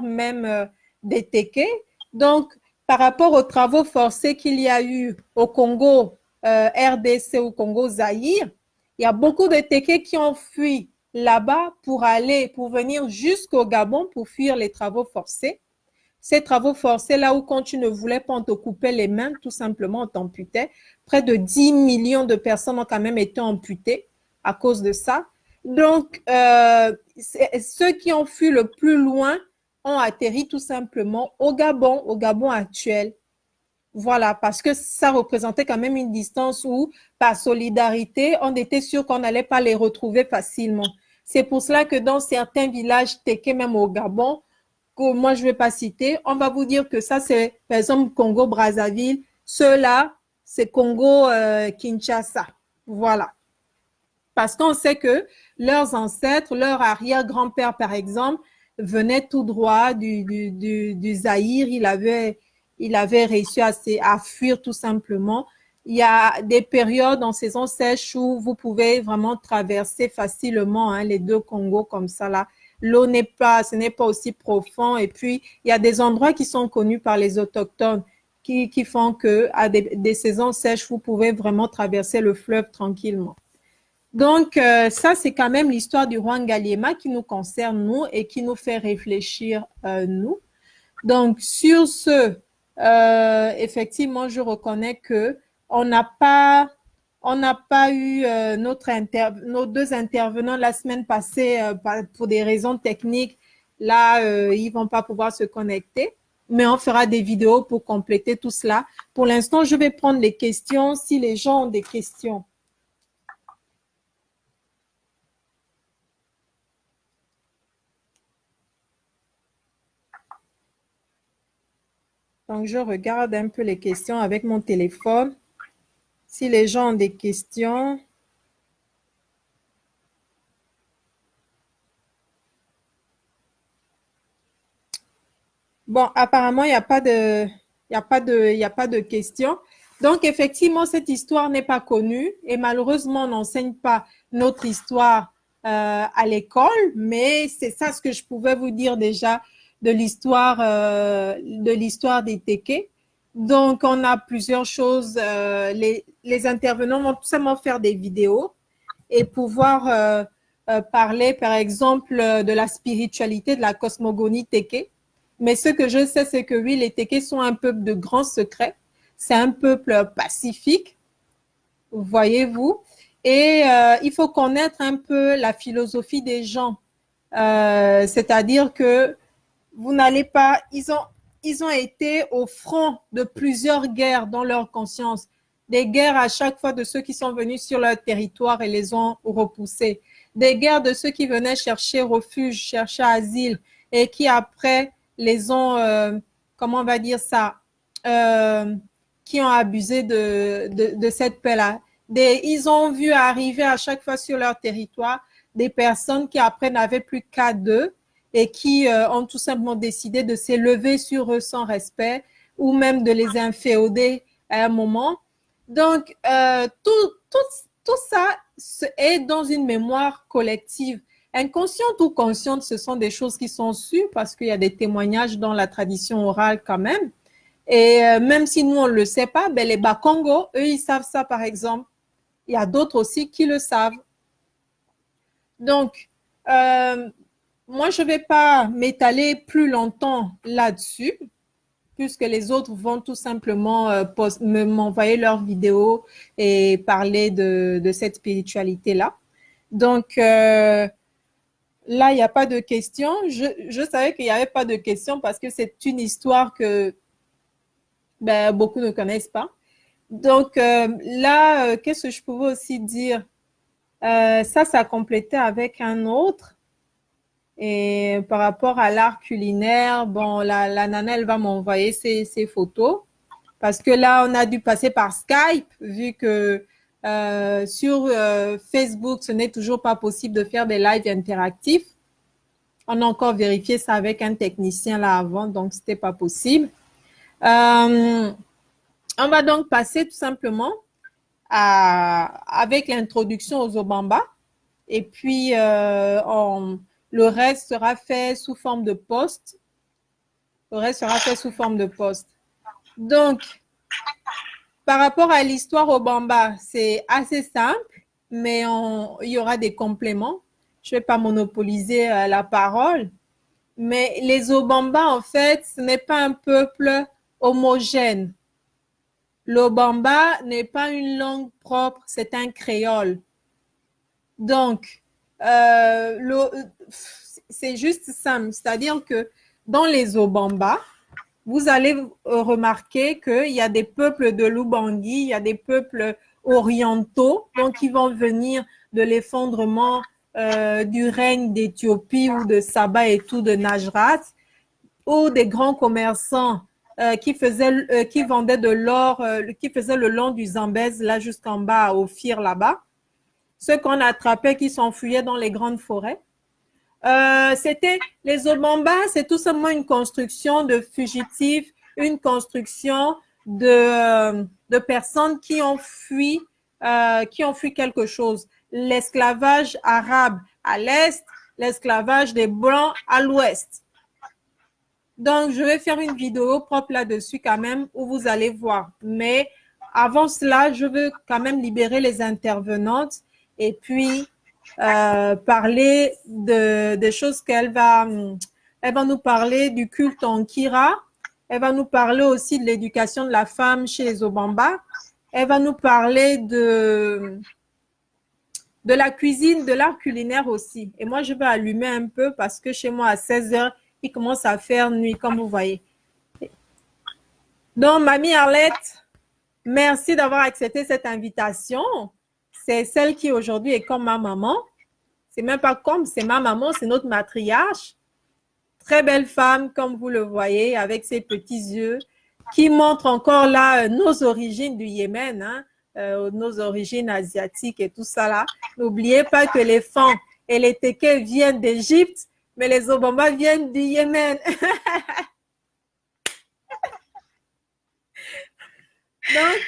S1: même des Téké. Donc, par rapport aux travaux forcés qu'il y a eu au Congo, RDC, au Congo Zaïre, il y a beaucoup de Téké qui ont fui là-bas pour venir jusqu'au Gabon pour fuir les travaux forcés. Ces travaux forcés, là où quand tu ne voulais pas, on te coupait les mains, tout simplement, on t'amputait. Près de 10 millions de personnes ont quand même été amputées à cause de ça. Donc, ceux qui ont fui le plus loin ont atterri tout simplement au Gabon actuel. Voilà, parce que ça représentait quand même une distance où, par solidarité, on était sûr qu'on n'allait pas les retrouver facilement. C'est pour cela que dans certains villages téké, même au Gabon, que moi je ne vais pas citer, on va vous dire que ça c'est, par exemple, Congo-Brazzaville, ceux-là, c'est Congo-Kinshasa. Voilà. Parce qu'on sait que leurs ancêtres, leur arrière-grand-père, par exemple, venait tout droit du Zaïre. Il avait réussi à fuir tout simplement. Il y a des périodes en saison sèche où vous pouvez vraiment traverser facilement les deux Congos comme ça là. L'eau ce n'est pas aussi profond. Et puis, il y a des endroits qui sont connus par les autochtones qui font que à des saisons sèches, vous pouvez vraiment traverser le fleuve tranquillement. Donc, ça, c'est quand même l'histoire du roi Ngaliema qui nous concerne, nous, et qui nous fait réfléchir, nous. Donc, sur ce, effectivement, je reconnais que on n'a pas eu nos deux intervenants la semaine passée pour des raisons techniques. Là, ils vont pas pouvoir se connecter, mais on fera des vidéos pour compléter tout cela. Pour l'instant, je vais prendre les questions si les gens ont des questions. Donc, je regarde un peu les questions avec mon téléphone. Si les gens ont des questions. Bon, apparemment, il n'y a pas de questions. Donc, effectivement, cette histoire n'est pas connue et malheureusement, on n'enseigne pas notre histoire à l'école, mais c'est ça ce que je pouvais vous dire déjà de l'histoire des Téké. Donc, on a plusieurs choses. Les intervenants vont tout simplement faire des vidéos et pouvoir parler, par exemple, de la spiritualité, de la cosmogonie Téké. Mais ce que je sais, c'est que oui, les Téké sont un peuple de grands secrets. C'est un peuple pacifique, voyez-vous. Et il faut connaître un peu la philosophie des gens. C'est-à-dire que vous n'allez pas... Ils ont été au front de plusieurs guerres dans leur conscience. Des guerres à chaque fois de ceux qui sont venus sur leur territoire et les ont repoussés. Des guerres de ceux qui venaient chercher refuge, chercher asile et qui après les ont, comment on va dire ça, qui ont abusé de cette paix-là. Ils ont vu arriver à chaque fois sur leur territoire des personnes qui après n'avaient plus qu'à d'eux et qui ont tout simplement décidé de s'élever sur eux sans respect ou même de les inféoder à un moment. Donc, tout ça est dans une mémoire collective. Inconsciente ou consciente, ce sont des choses qui sont sûres parce qu'il y a des témoignages dans la tradition orale quand même. Et même si nous, on ne le sait pas, ben, les Bakongo, eux, ils savent ça, par exemple. Il y a d'autres aussi qui le savent. Donc, moi, je ne vais pas m'étaler plus longtemps là-dessus, puisque les autres vont tout simplement m'envoyer leurs vidéos et parler de cette spiritualité-là. Donc, là, il n'y a pas de questions. Je savais qu'il n'y avait pas de questions parce que c'est une histoire que ben, beaucoup ne connaissent pas. Donc, là, qu'est-ce que je pouvais aussi dire? Ça complétait avec un autre. Et par rapport à l'art culinaire, bon, la nana, elle va m'envoyer ses photos. Parce que là, on a dû passer par Skype, vu que sur Facebook, ce n'est toujours pas possible de faire des lives interactifs. On a encore vérifié ça avec un technicien là avant, donc c'était pas possible. On va donc passer tout simplement avec l'introduction aux Obamba. Et puis, le reste sera fait sous forme de post. Le reste sera fait sous forme de post. Donc, par rapport à l'histoire Obamba, c'est assez simple, mais il y aura des compléments. Je ne vais pas monopoliser la parole. Mais les Obamba, en fait, ce n'est pas un peuple homogène. L'Obamba n'est pas une langue propre, c'est un créole. Donc, c'est juste simple. C'est-à-dire que dans les Obamba, vous allez remarquer qu'il y a des peuples de l'Oubangui, il y a des peuples orientaux, donc qui vont venir de l'effondrement du règne d'Éthiopie ou de Saba et tout, de Najrat, ou des grands commerçants qui vendaient de l'or, qui faisaient le long du Zambèze, là jusqu'en bas, à Ophir, là-bas. Ceux qu'on attrapait, qui s'enfuyaient dans les grandes forêts. C'était les Obamba, c'est tout simplement une construction de fugitifs, une construction de personnes qui ont fui quelque chose. L'esclavage arabe à l'est, l'esclavage des blancs à l'ouest. Donc, je vais faire une vidéo propre là-dessus quand même où vous allez voir. Mais avant cela, je veux quand même libérer les intervenantes et puis parler des choses elle va nous parler du culte en Kira. Elle va nous parler aussi de l'éducation de la femme chez les Obamba. Elle va nous parler de la cuisine, de l'art culinaire aussi. Et moi, je vais allumer un peu parce que chez moi, à 16h, il commence à faire nuit, comme vous voyez. Donc, Mamie Arlette, merci d'avoir accepté cette invitation. C'est celle qui aujourd'hui est comme ma maman. C'est même pas comme, c'est ma maman, c'est notre matriarche. Très belle femme, comme vous le voyez, avec ses petits yeux, qui montre encore là nos origines du Yémen, hein, nos origines asiatiques et tout ça là. N'oubliez pas que les Fans et les Tékés viennent d'Égypte, mais les Obamba viennent du Yémen. Donc,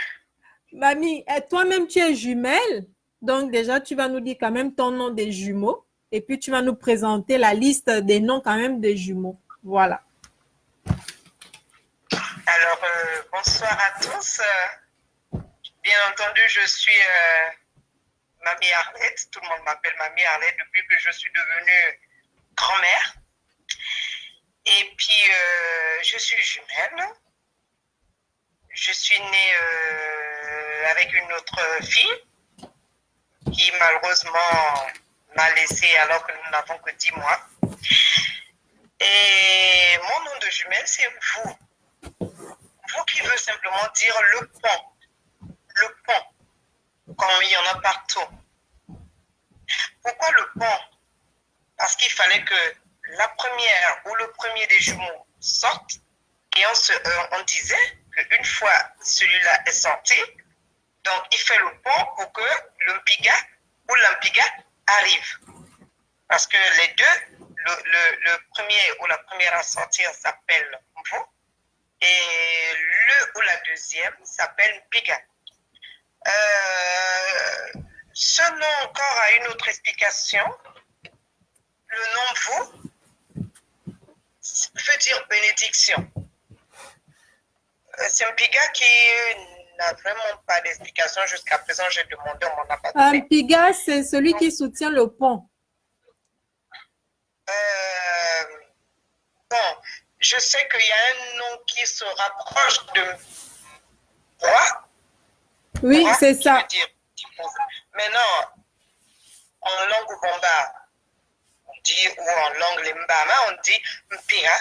S1: mamie, toi-même, tu es jumelle. Donc, déjà, tu vas nous dire quand même ton nom des jumeaux. Et puis, tu vas nous présenter la liste des noms quand même des jumeaux. Voilà.
S3: Alors, bonsoir à tous. Bien entendu, je suis Mamie Arlette. Tout le monde m'appelle Mamie Arlette depuis que je suis devenue grand-mère. Et puis, je suis jumelle. Je suis née avec une autre fille qui malheureusement m'a laissée alors que nous n'avons que 10 mois. Et mon nom de jumelle, c'est vous. Vous qui veut simplement dire le pont. Le pont, comme il y en a partout. Pourquoi le pont? Parce qu'il fallait que la première ou le premier des jumeaux sorte et on disait qu'une fois celui-là est sorti, donc il fait le pont pour que l'Mpiga ou l'Mpiga arrive. Parce que les deux, le premier ou la première à sortir s'appelle vous et le ou la deuxième s'appelle Mpiga. Ce nom encore a une autre explication. Le nom vous veut dire bénédiction. C'est un Mpiga qui n'a vraiment pas d'explication jusqu'à présent. J'ai demandé, on m'en a pas donné.
S1: Mpiga, c'est celui qui soutient le pont.
S3: Bon, je sais qu'il y a un nom qui se rapproche de moi.
S1: Oui, c'est ça.
S3: Maintenant, en langue Obamba, on dit, ou en langue Lembama, on dit Mpira.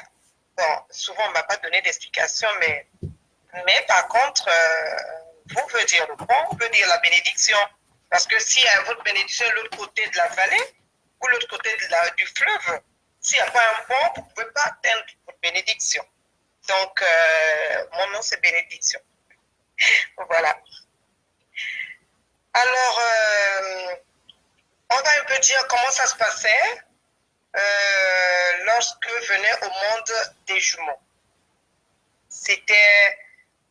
S3: Bon, souvent on ne m'a pas donné d'explication, mais par contre, vous veut dire le pont, veut dire la bénédiction. Parce que s'il y a votre bénédiction de l'autre côté de la vallée, ou l'autre côté du fleuve, s'il n'y a pas un pont, vous ne pouvez pas atteindre votre bénédiction. Donc, mon nom, c'est bénédiction. Voilà. Alors, on va un peu dire comment ça se passait lorsque venaient au monde des jumeaux. C'était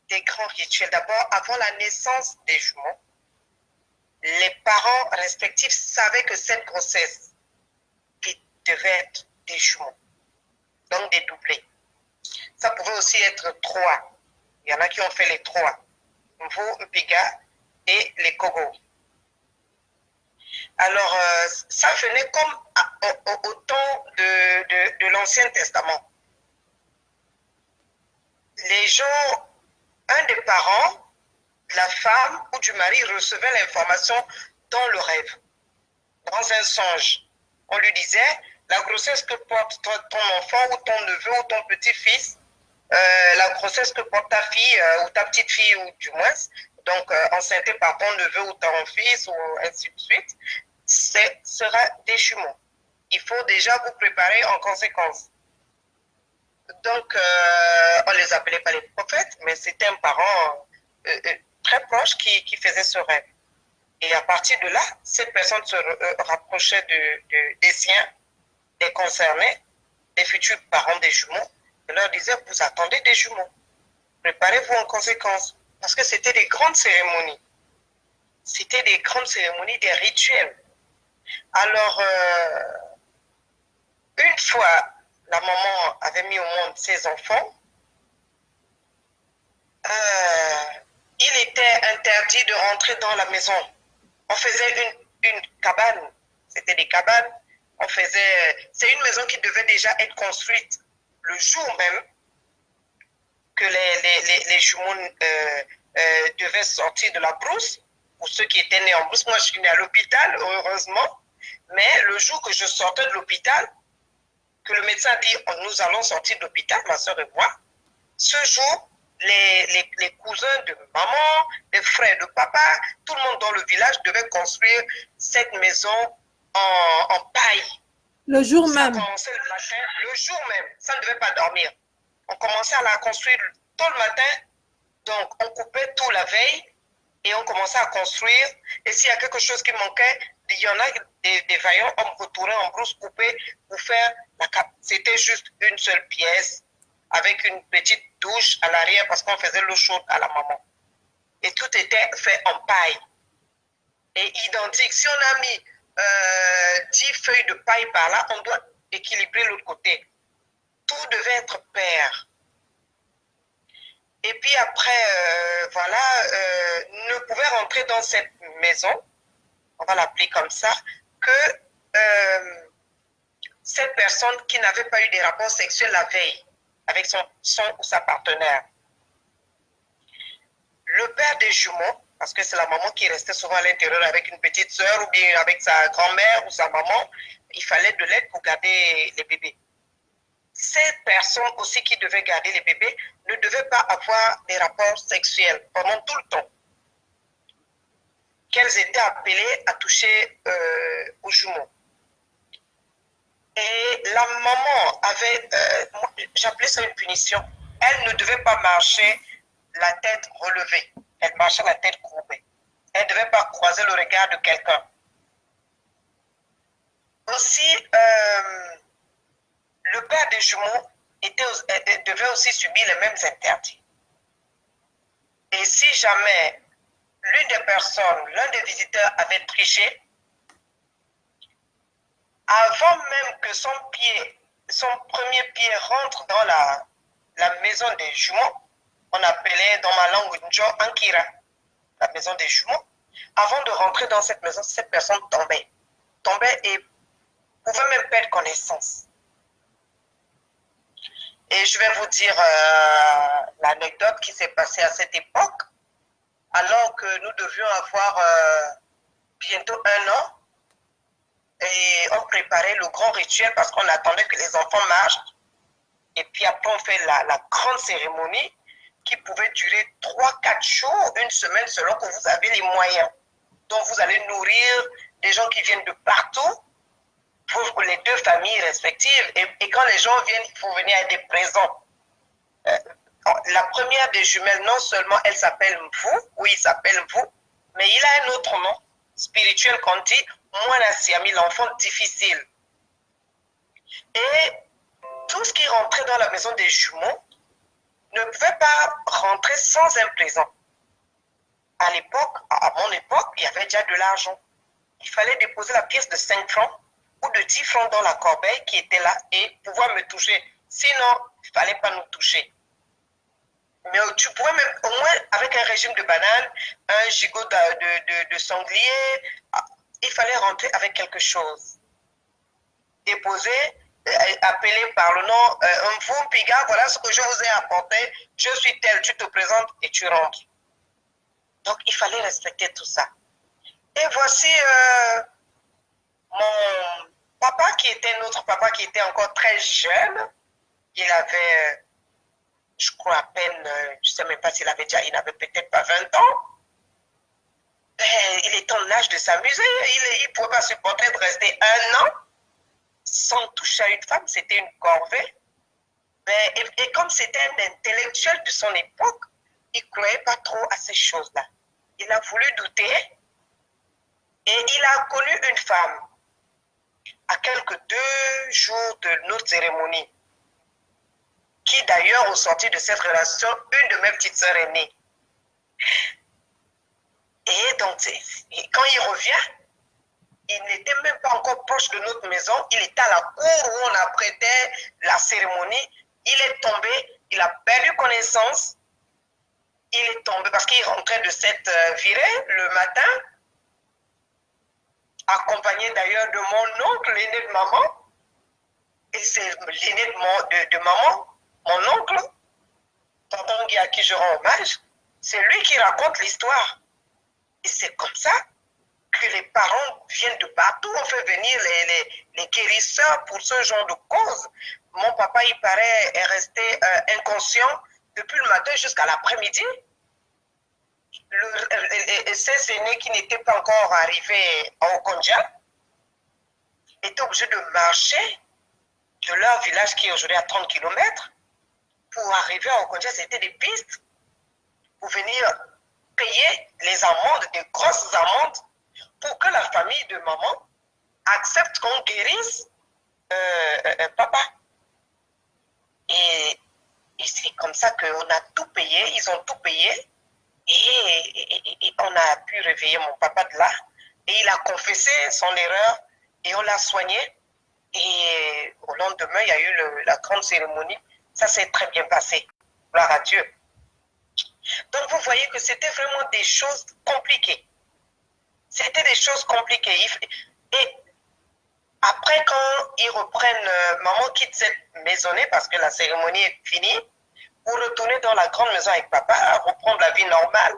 S3: des grands rituels. D'abord, avant la naissance des jumeaux, les parents respectifs savaient que cette grossesse devait être des jumeaux, donc des doublés. Ça pouvait aussi être 3. Il y en a qui ont fait les 3. Vous, Mpiga et les Kogo. Alors, ça venait comme au temps de l'Ancien Testament. Les gens, un des parents, la femme ou du mari recevait l'information dans le rêve, dans un songe. On lui disait, la grossesse que porte ton enfant ou ton neveu ou ton petit-fils la grossesse que porte ta fille ou ta petite fille ou du moins, donc enceinte par ton neveu ou ton fils ou ainsi de suite, sera des jumeaux. Il faut déjà vous préparer en conséquence. Donc, on les appelait pas les prophètes, mais c'était un parent très proche qui faisait ce rêve. Et à partir de là, cette personne se rapprochait des siens, des concernés, des futurs parents des jumeaux, et leur disait, vous attendez des jumeaux. Préparez-vous en conséquence. Parce que c'était des grandes cérémonies. C'était des grandes cérémonies, des rituels. Alors, une fois, la maman avait mis au monde ses enfants, il était interdit de rentrer dans la maison. On faisait une cabane, c'était des cabanes. C'est une maison qui devait déjà être construite le jour même que les jumeaux devaient sortir de la brousse. Pour ceux qui étaient nés en brousse, moi je suis née à l'hôpital, heureusement. Mais le jour que je sortais de l'hôpital, que le médecin dit nous allons sortir de l'hôpital, ma soeur et moi, ce jour, les cousins de maman, les frères de papa, tout le monde dans le village devait construire cette maison en paille.
S1: Le jour
S3: Ça
S1: même.
S3: commençait le matin, le jour même, ça ne devait pas dormir. On commençait à la construire tôt le matin, donc on coupait tout la veille et on commençait à construire. Et s'il y a quelque chose qui manquait, il y en a des vaillants hommes retournaient en brousse coupée pour faire la cape. C'était juste une seule pièce avec une petite douche à l'arrière parce qu'on faisait l'eau chaude à la maman. Et tout était fait en paille. Et identique. Si on a mis 10 feuilles de paille par là, on doit équilibrer l'autre côté. Tout devait être pair. Et puis après, ne pouvait rentrer dans cette maison, on va l'appeler comme ça, que cette personne qui n'avait pas eu des rapports sexuels la veille avec son ou sa partenaire. Le père des jumeaux, parce que c'est la maman qui restait souvent à l'intérieur avec une petite sœur ou bien avec sa grand-mère ou sa maman, il fallait de l'aide pour garder les bébés. Ces personnes aussi qui devaient garder les bébés ne devaient pas avoir des rapports sexuels pendant tout le temps. Qu'elles étaient appelées à toucher aux jumeaux. Et la maman avait, j'appelais ça une punition, elle ne devait pas marcher la tête relevée, elle marchait la tête courbée. Elle ne devait pas croiser le regard de quelqu'un. Aussi, le père des jumeaux devait aussi subir les mêmes interdits. Et si jamais l'une des personnes, l'un des visiteurs avait triché, avant même que son premier pied rentre dans la maison des jumeaux, on appelait dans ma langue Njo Ankira, la maison des jumeaux, avant de rentrer dans cette maison, cette personne tombait et pouvait même perdre connaissance. Et je vais vous dire l'anecdote qui s'est passée à cette époque, alors que nous devions avoir bientôt 1 an, et on préparait le grand rituel parce qu'on attendait que les enfants marchent. Et puis après, on fait la grande cérémonie qui pouvait durer 3-4 jours, 1 semaine, selon que vous avez les moyens. Donc, vous allez nourrir des gens qui viennent de partout pour les 2 familles respectives. Et quand les gens viennent, il faut venir avec des présents. La première des jumelles, non seulement elle s'appelle Mvu, oui, il s'appelle Mvu, mais il a un autre nom spirituel qu'on dit Mwanasiami, l'enfant difficile. Et tout ce qui rentrait dans la maison des jumeaux ne pouvait pas rentrer sans un présent. À l'époque, à mon époque, il y avait déjà de l'argent. Il fallait déposer la pièce de 5 francs ou de 10 francs dans la corbeille qui était là et pouvoir me toucher. Sinon, il ne fallait pas nous toucher. Mais tu pouvais même, au moins avec un régime de banane, un gigot de sanglier, il fallait rentrer avec quelque chose. Déposer, appelé par le nom, Mvu Piga, voilà ce que je vous ai apporté, je suis tel, tu te présentes et tu rentres. Donc il fallait respecter tout ça. Et voici mon papa qui était notre papa qui était encore très jeune, il avait je crois à peine, je ne sais même pas s'il avait déjà, il n'avait peut-être pas 20 ans. Il est en âge de s'amuser. Il ne pouvait pas supporter de rester 1 an sans toucher à une femme. C'était une corvée. Et comme c'était un intellectuel de son époque, il ne croyait pas trop à ces choses-là. Il a voulu douter et il a connu une femme à quelques 2 jours de notre cérémonie, qui d'ailleurs, au sortir de cette relation, une de mes petites sœurs est née. Et donc, quand il revient, il n'était même pas encore proche de notre maison. Il était à la cour où on apprêtait la cérémonie. Il est tombé, il a perdu connaissance. Il est tombé parce qu'il rentrait de cette virée le matin, accompagné d'ailleurs de mon oncle, l'aîné de maman. Et c'est l'aîné de maman, mon oncle, tonton Guy, à qui je rends hommage. C'est lui qui raconte l'histoire. Et c'est comme ça que les parents viennent de partout. On fait venir les guérisseurs pour ce genre de cause. Mon papa, il paraît, est resté inconscient depuis le matin jusqu'à l'après-midi. Ces aînés qui n'étaient pas encore arrivés à Okonja étaient obligés de marcher de leur village qui est aujourd'hui à 30 km pour arriver à Okonja. C'était des pistes pour venir payer les amendes, des grosses amendes, pour que la famille de maman accepte qu'on guérisse papa. Et c'est comme ça qu'on a tout payé, ils ont tout payé, et on a pu réveiller mon papa de là, et il a confessé son erreur, et on l'a soigné, et au lendemain, il y a eu la grande cérémonie. Ça s'est très bien passé, gloire à Dieu. Donc vous voyez que c'était vraiment des choses compliquées. C'était des choses compliquées. Et après, quand ils reprennent, maman quitte cette maisonnée parce que la cérémonie est finie, pour retourner dans la grande maison avec papa, reprendre la vie normale.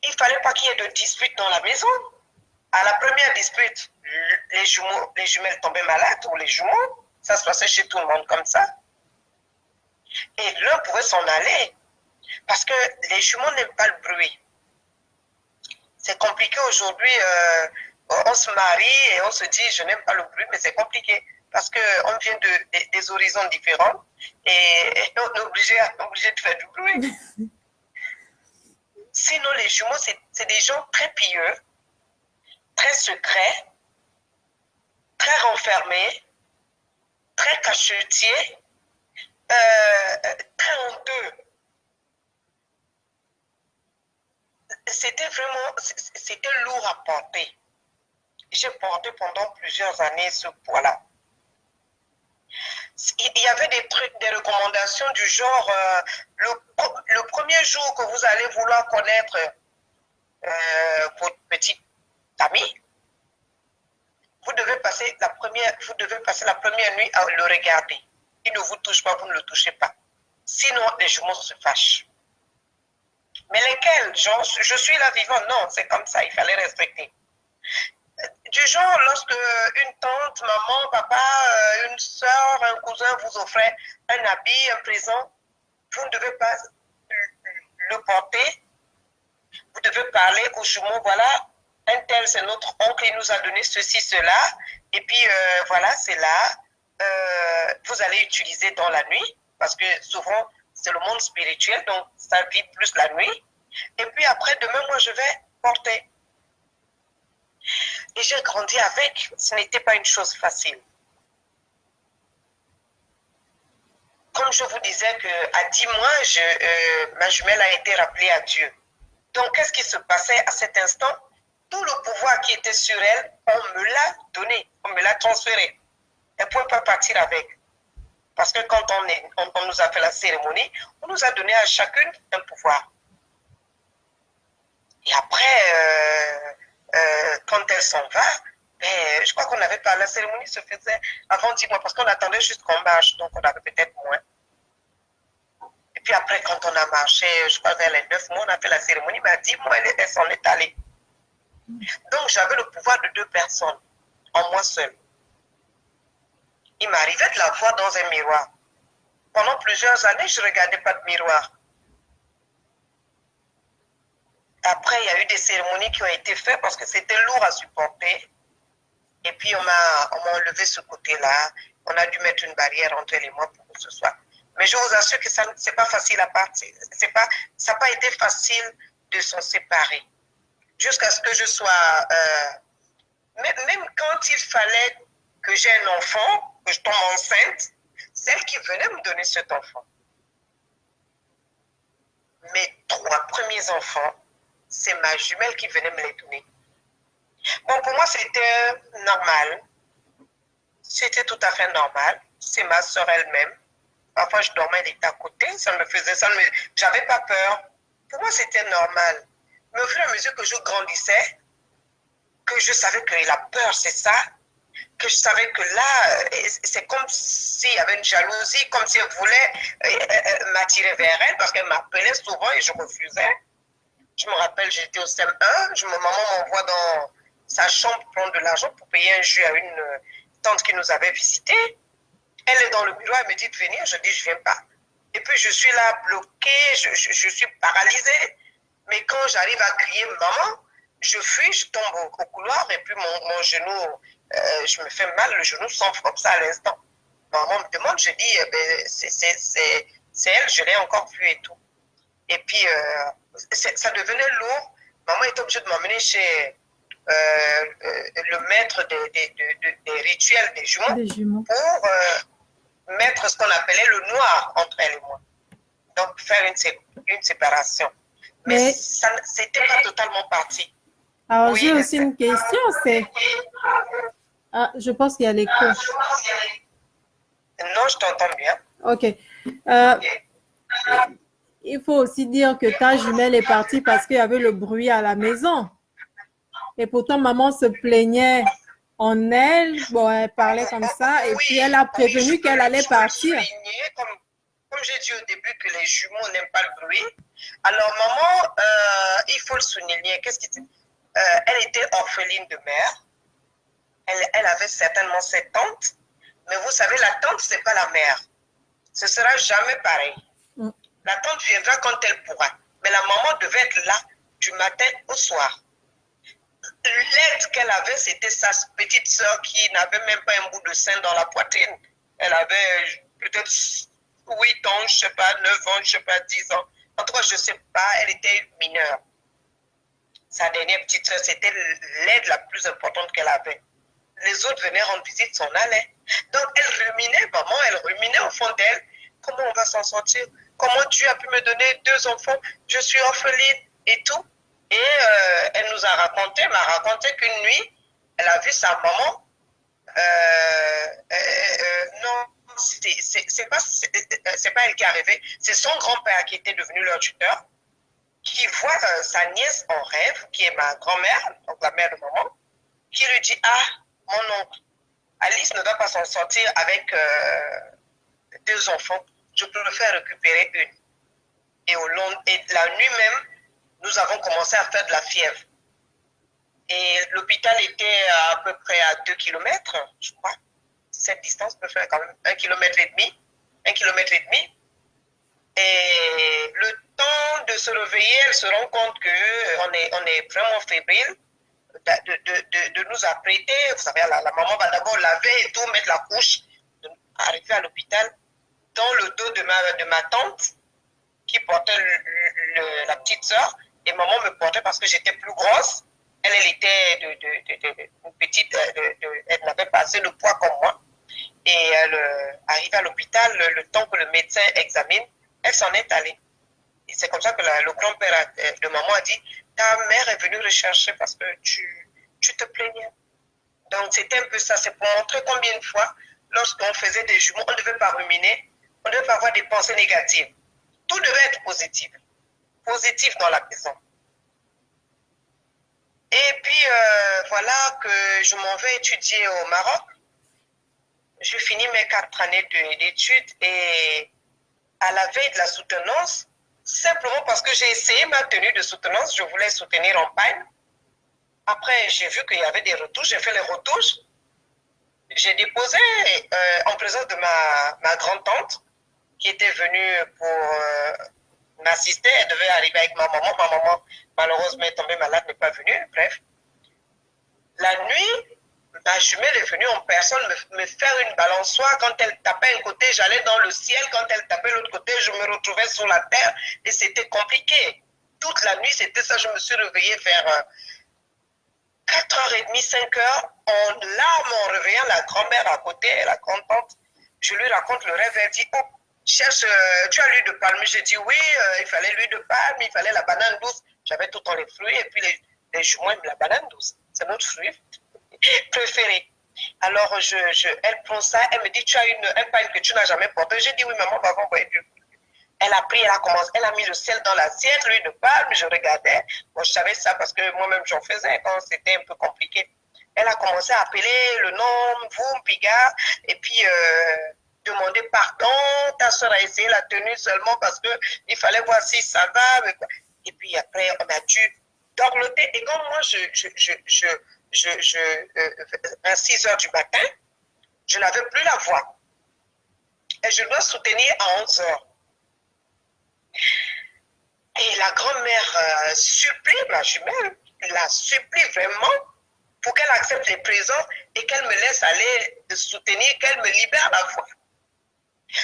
S3: Il ne fallait pas qu'il y ait de dispute dans la maison. À la première dispute, les jumelles tombaient malades, ou les jumeaux. Ça se passait chez tout le monde comme ça. Et l'un pouvait s'en aller, parce que les jumeaux n'aiment pas le bruit. C'est compliqué aujourd'hui, on se marie et on se dit je n'aime pas le bruit, mais c'est compliqué, parce qu'on vient des horizons différents et on est obligé de faire du bruit. Sinon, les jumeaux, c'est des gens très pieux, très secrets, très renfermés, très cachetiers, très honteux. C'était lourd à porter. J'ai porté pendant plusieurs années ce poids-là. Il y avait des trucs, des recommandations du genre, le premier jour que vous allez vouloir connaître votre petit ami, vous devez passer la première nuit à le regarder. Il ne vous touche pas, vous ne le touchez pas. Sinon, les jumeaux se fâchent. Mais lesquels? Genre, je suis là vivant? Non, c'est comme ça, il fallait respecter. Du genre, lorsque une tante, maman, papa, une soeur, un cousin vous offrait un habit, un présent, vous ne devez pas le porter. Vous devez parler aux jumeaux, voilà, un tel c'est notre oncle, il nous a donné ceci, cela, et puis voilà, c'est là, vous allez utiliser dans la nuit, parce que souvent c'est le monde spirituel, donc ça vit plus la nuit, et puis après, demain, moi je vais porter. Et j'ai grandi avec, ce n'était pas une chose facile. Comme je vous disais qu'à 10 mois, ma jumelle a été rappelée à Dieu. Donc, qu'est-ce qui se passait à cet instant? Tout le pouvoir qui était sur elle, on me l'a donné, on me l'a transféré. Elle ne pouvait pas partir avec. Parce que quand on nous a fait la cérémonie, on nous a donné à chacune un pouvoir. Et après, quand elle s'en va, je crois qu'on n'avait pas, la cérémonie se faisait avant 10 mois, parce qu'on attendait juste qu'on marche, donc on avait peut-être moins. Et puis après, quand on a marché, je crois vers les 9 mois, on a fait la cérémonie, mais à 10 mois, elle s'en est allée. Donc j'avais le pouvoir de 2 personnes, en moi seule. Il m'arrivait de la voir dans un miroir. pendant plusieurs années, je ne regardais pas de miroir. Après, il y a eu des cérémonies qui ont été faites parce que c'était lourd à supporter. Et puis, on m'a enlevé ce côté-là. On a dû mettre une barrière entre les mois pour que ce soit. Mais je vous assure que ce n'est pas facile à partir. Ça n'a pas été facile de s'en séparer. Jusqu'à ce que je sois... même quand il fallait que j'ai un enfant, que je tombe enceinte, celle qui venait me donner cet enfant. Mes 3 premiers enfants, c'est ma jumelle qui venait me les donner. Bon, pour moi, c'était normal. C'était tout à fait normal. C'est ma soeur elle-même. Parfois, je dormais, elle était à côté. J'avais pas peur. Pour moi, c'était normal. Mais au fur et à mesure que je grandissais, que je savais que la peur, c'est ça, que je savais que là, c'est comme s'il y avait une jalousie, comme si elle voulait m'attirer vers elle, parce qu'elle m'appelait souvent et je refusais. Je me rappelle, j'étais au CM1, maman m'envoie dans sa chambre prendre de l'argent pour payer un jus à une tante qui nous avait visité. Elle est dans le bureau, elle me dit de venir, je dis je viens pas. Et puis je suis là bloquée, je suis paralysée. Mais quand j'arrive à crier maman, je fuis, je tombe au couloir et puis mon genou, je me fais mal, le genou s'enfle comme ça à l'instant. Maman me demande, je dis c'est elle, je l'ai encore vue et tout. Et puis ça devenait lourd. Maman est obligée de m'emmener chez le maître des rituels des jumeaux. Pour mettre ce qu'on appelait le noir entre elle et moi. Donc, faire une séparation. Mais ça n'était pas totalement parti.
S1: Alors, oui, j'ai aussi une question, c'est... Ah, je pense qu'il y a l'écho.
S3: Non, je t'entends bien.
S1: OK. Il faut aussi dire que ta jumelle est partie parce qu'il y avait le bruit à la maison. Et pourtant, maman se plaignait en elle. Bon, elle parlait comme ça. Et puis, elle a prévenu qu'elle allait partir.
S3: Comme j'ai dit au début que les jumeaux n'aiment pas le bruit. Alors, maman, il faut le souligner. Qu'est-ce qui elle était orpheline de mère. Elle avait certainement cette tante. Mais vous savez, la tante, ce n'est pas la mère. Ce ne sera jamais pareil. La tante viendra quand elle pourra. Mais la maman devait être là du matin au soir. L'aide qu'elle avait, c'était sa petite soeur qui n'avait même pas un bout de sein dans la poitrine. Elle avait peut-être 8 ans, je ne sais pas, 9 ans, je ne sais pas, 10 ans. En tout cas, je ne sais pas, elle était mineure. Sa dernière petite soeur, c'était l'aide la plus importante qu'elle avait. Les autres venaient rendre visite, s'en allaient. Donc, elle ruminait, maman, elle ruminait au fond d'elle. Comment on va s'en sortir? Comment Dieu a pu me donner 2 enfants? Je suis orpheline et tout. Et elle nous a m'a raconté qu'une nuit, elle a vu sa maman. Non, c'est pas elle qui est arrivée, c'est son grand-père qui était devenu leur tuteur, qui voit sa nièce en rêve, qui est ma grand-mère, donc la mère de maman, qui lui dit: ah, mon oncle, Alice ne va pas s'en sortir avec 2 enfants, je peux le faire récupérer une. Et la nuit même, nous avons commencé à faire de la fièvre. Et l'hôpital était à peu près à 2 km, je crois. Cette distance peut faire quand même 1,5 km. 1,5 km. Et le temps de se réveiller, elle se rend compte qu'on est vraiment fébrile de nous apprêter. Vous savez, la maman va d'abord laver et tout, mettre la couche, arriver à l'hôpital, dans le dos de ma tante, qui portait la petite soeur, et maman me portait parce que j'étais plus grosse. Elle était une petite, elle n'avait pas assez de poids comme moi. Et elle arrivait à l'hôpital, le temps que le médecin examine, elle s'en est allée. Et c'est comme ça que le grand-père de maman a dit: ta mère est venue rechercher parce que tu te plaignais. Donc c'était un peu ça, c'est pour montrer combien de fois, lorsqu'on faisait des jumeaux, on ne devait pas ruminer, on ne devait pas avoir des pensées négatives. Tout devait être positif. Positif dans la maison. Et puis, voilà que je m'en vais étudier au Maroc. Je finis mes 4 années d'études et à la veille de la soutenance, simplement parce que j'ai essayé ma tenue de soutenance, je voulais soutenir en pagne. Après, j'ai vu qu'il y avait des retouches, j'ai fait les retouches. J'ai déposé en présence de ma grand-tante qui était venue pour m'assister. Elle devait arriver avec ma maman. Ma maman, malheureusement, est tombée malade, n'est pas venue. Bref. La nuit, ma jumelle est venue en personne me faire une balançoire. Quand elle tapait un côté, j'allais dans le ciel. Quand elle tapait l'autre côté, je me retrouvais sur la terre. Et c'était compliqué. Toute la nuit, c'était ça. Je me suis réveillée vers 4h30, 5h, en larmes, en réveillant la grand-mère à côté, la grand-tante. Je lui raconte le rêve. Elle dit, oh, cherche, tu as l'huile de palme. J'ai dit oui, il fallait l'huile de palme, il fallait la banane douce. J'avais tout le temps les fruits et puis les jumeaux aiment la banane douce. C'est notre fruit préféré. Alors, elle prend ça, elle me dit, tu as un pain que tu n'as jamais porté. J'ai dit oui, maman va envoyer du. Elle a pris, elle a mis le sel dans l'assiette, l'huile de palme, je regardais. Moi, je savais ça parce que moi-même, j'en faisais quand c'était un peu compliqué. Elle a commencé à appeler le nom, vous, Piga, et puis demander pardon. Ta soeur a essayé la tenue seulement parce qu'il fallait voir si ça va. Et puis après, on a dû dorloter. Et quand moi, à 6 heures du matin, je n'avais plus la voix. Et je dois soutenir à 11 heures. Et la grand-mère supplie ma jumelle, la supplie vraiment pour qu'elle accepte les présents et qu'elle me laisse aller soutenir, qu'elle me libère la voix.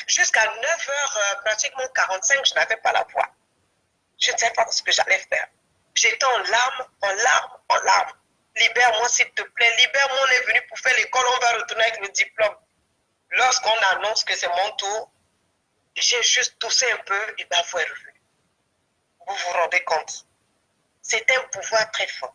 S3: Jusqu'à 9h, pratiquement 45, je n'avais pas la voix. Je ne savais pas ce que j'allais faire. J'étais en larmes, en larmes, en larmes. Libère-moi s'il te plaît, libère-moi, on est venu pour faire l'école, on va retourner avec le diplôme. Lorsqu'on annonce que c'est mon tour, j'ai juste toussé un peu et ma voix est revenue. Vous vous rendez compte? C'est un pouvoir très fort.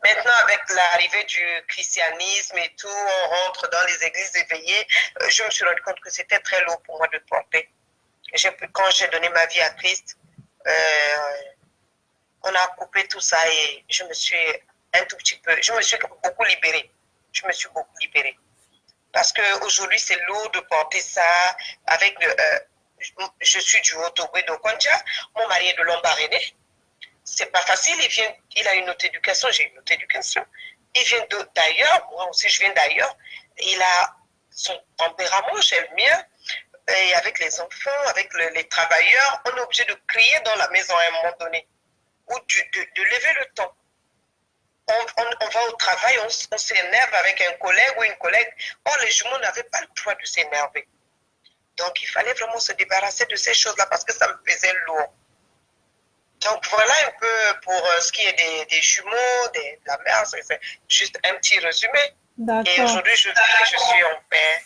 S3: Maintenant, avec l'arrivée du christianisme et tout, on rentre dans les églises éveillées. Je me suis rendu compte que c'était très lourd pour moi de porter. Quand j'ai donné ma vie à Christ, on a coupé tout ça et je me suis je me suis beaucoup libérée. Je me suis beaucoup libérée. Parce qu'aujourd'hui, c'est lourd de porter ça avec je suis du Haut-Togo de Konja, mon mari est de Lambaréné. C'est pas facile, il a une autre éducation, j'ai une autre éducation. Il vient d'ailleurs, moi aussi je viens d'ailleurs. Il a son tempérament, j'ai le mien. Et avec les enfants, avec les travailleurs, on est obligé de crier dans la maison à un moment donné. Ou de lever le ton. On va au travail, on s'énerve avec un collègue ou une collègue. Or, les jumeaux n'avaient pas le droit de s'énerver. Donc, il fallait vraiment se débarrasser de ces choses-là parce que ça me faisait lourd. Donc, voilà un peu pour ce qui est des jumeaux, de la mère. C'est juste un petit résumé. Et aujourd'hui, je suis en paix.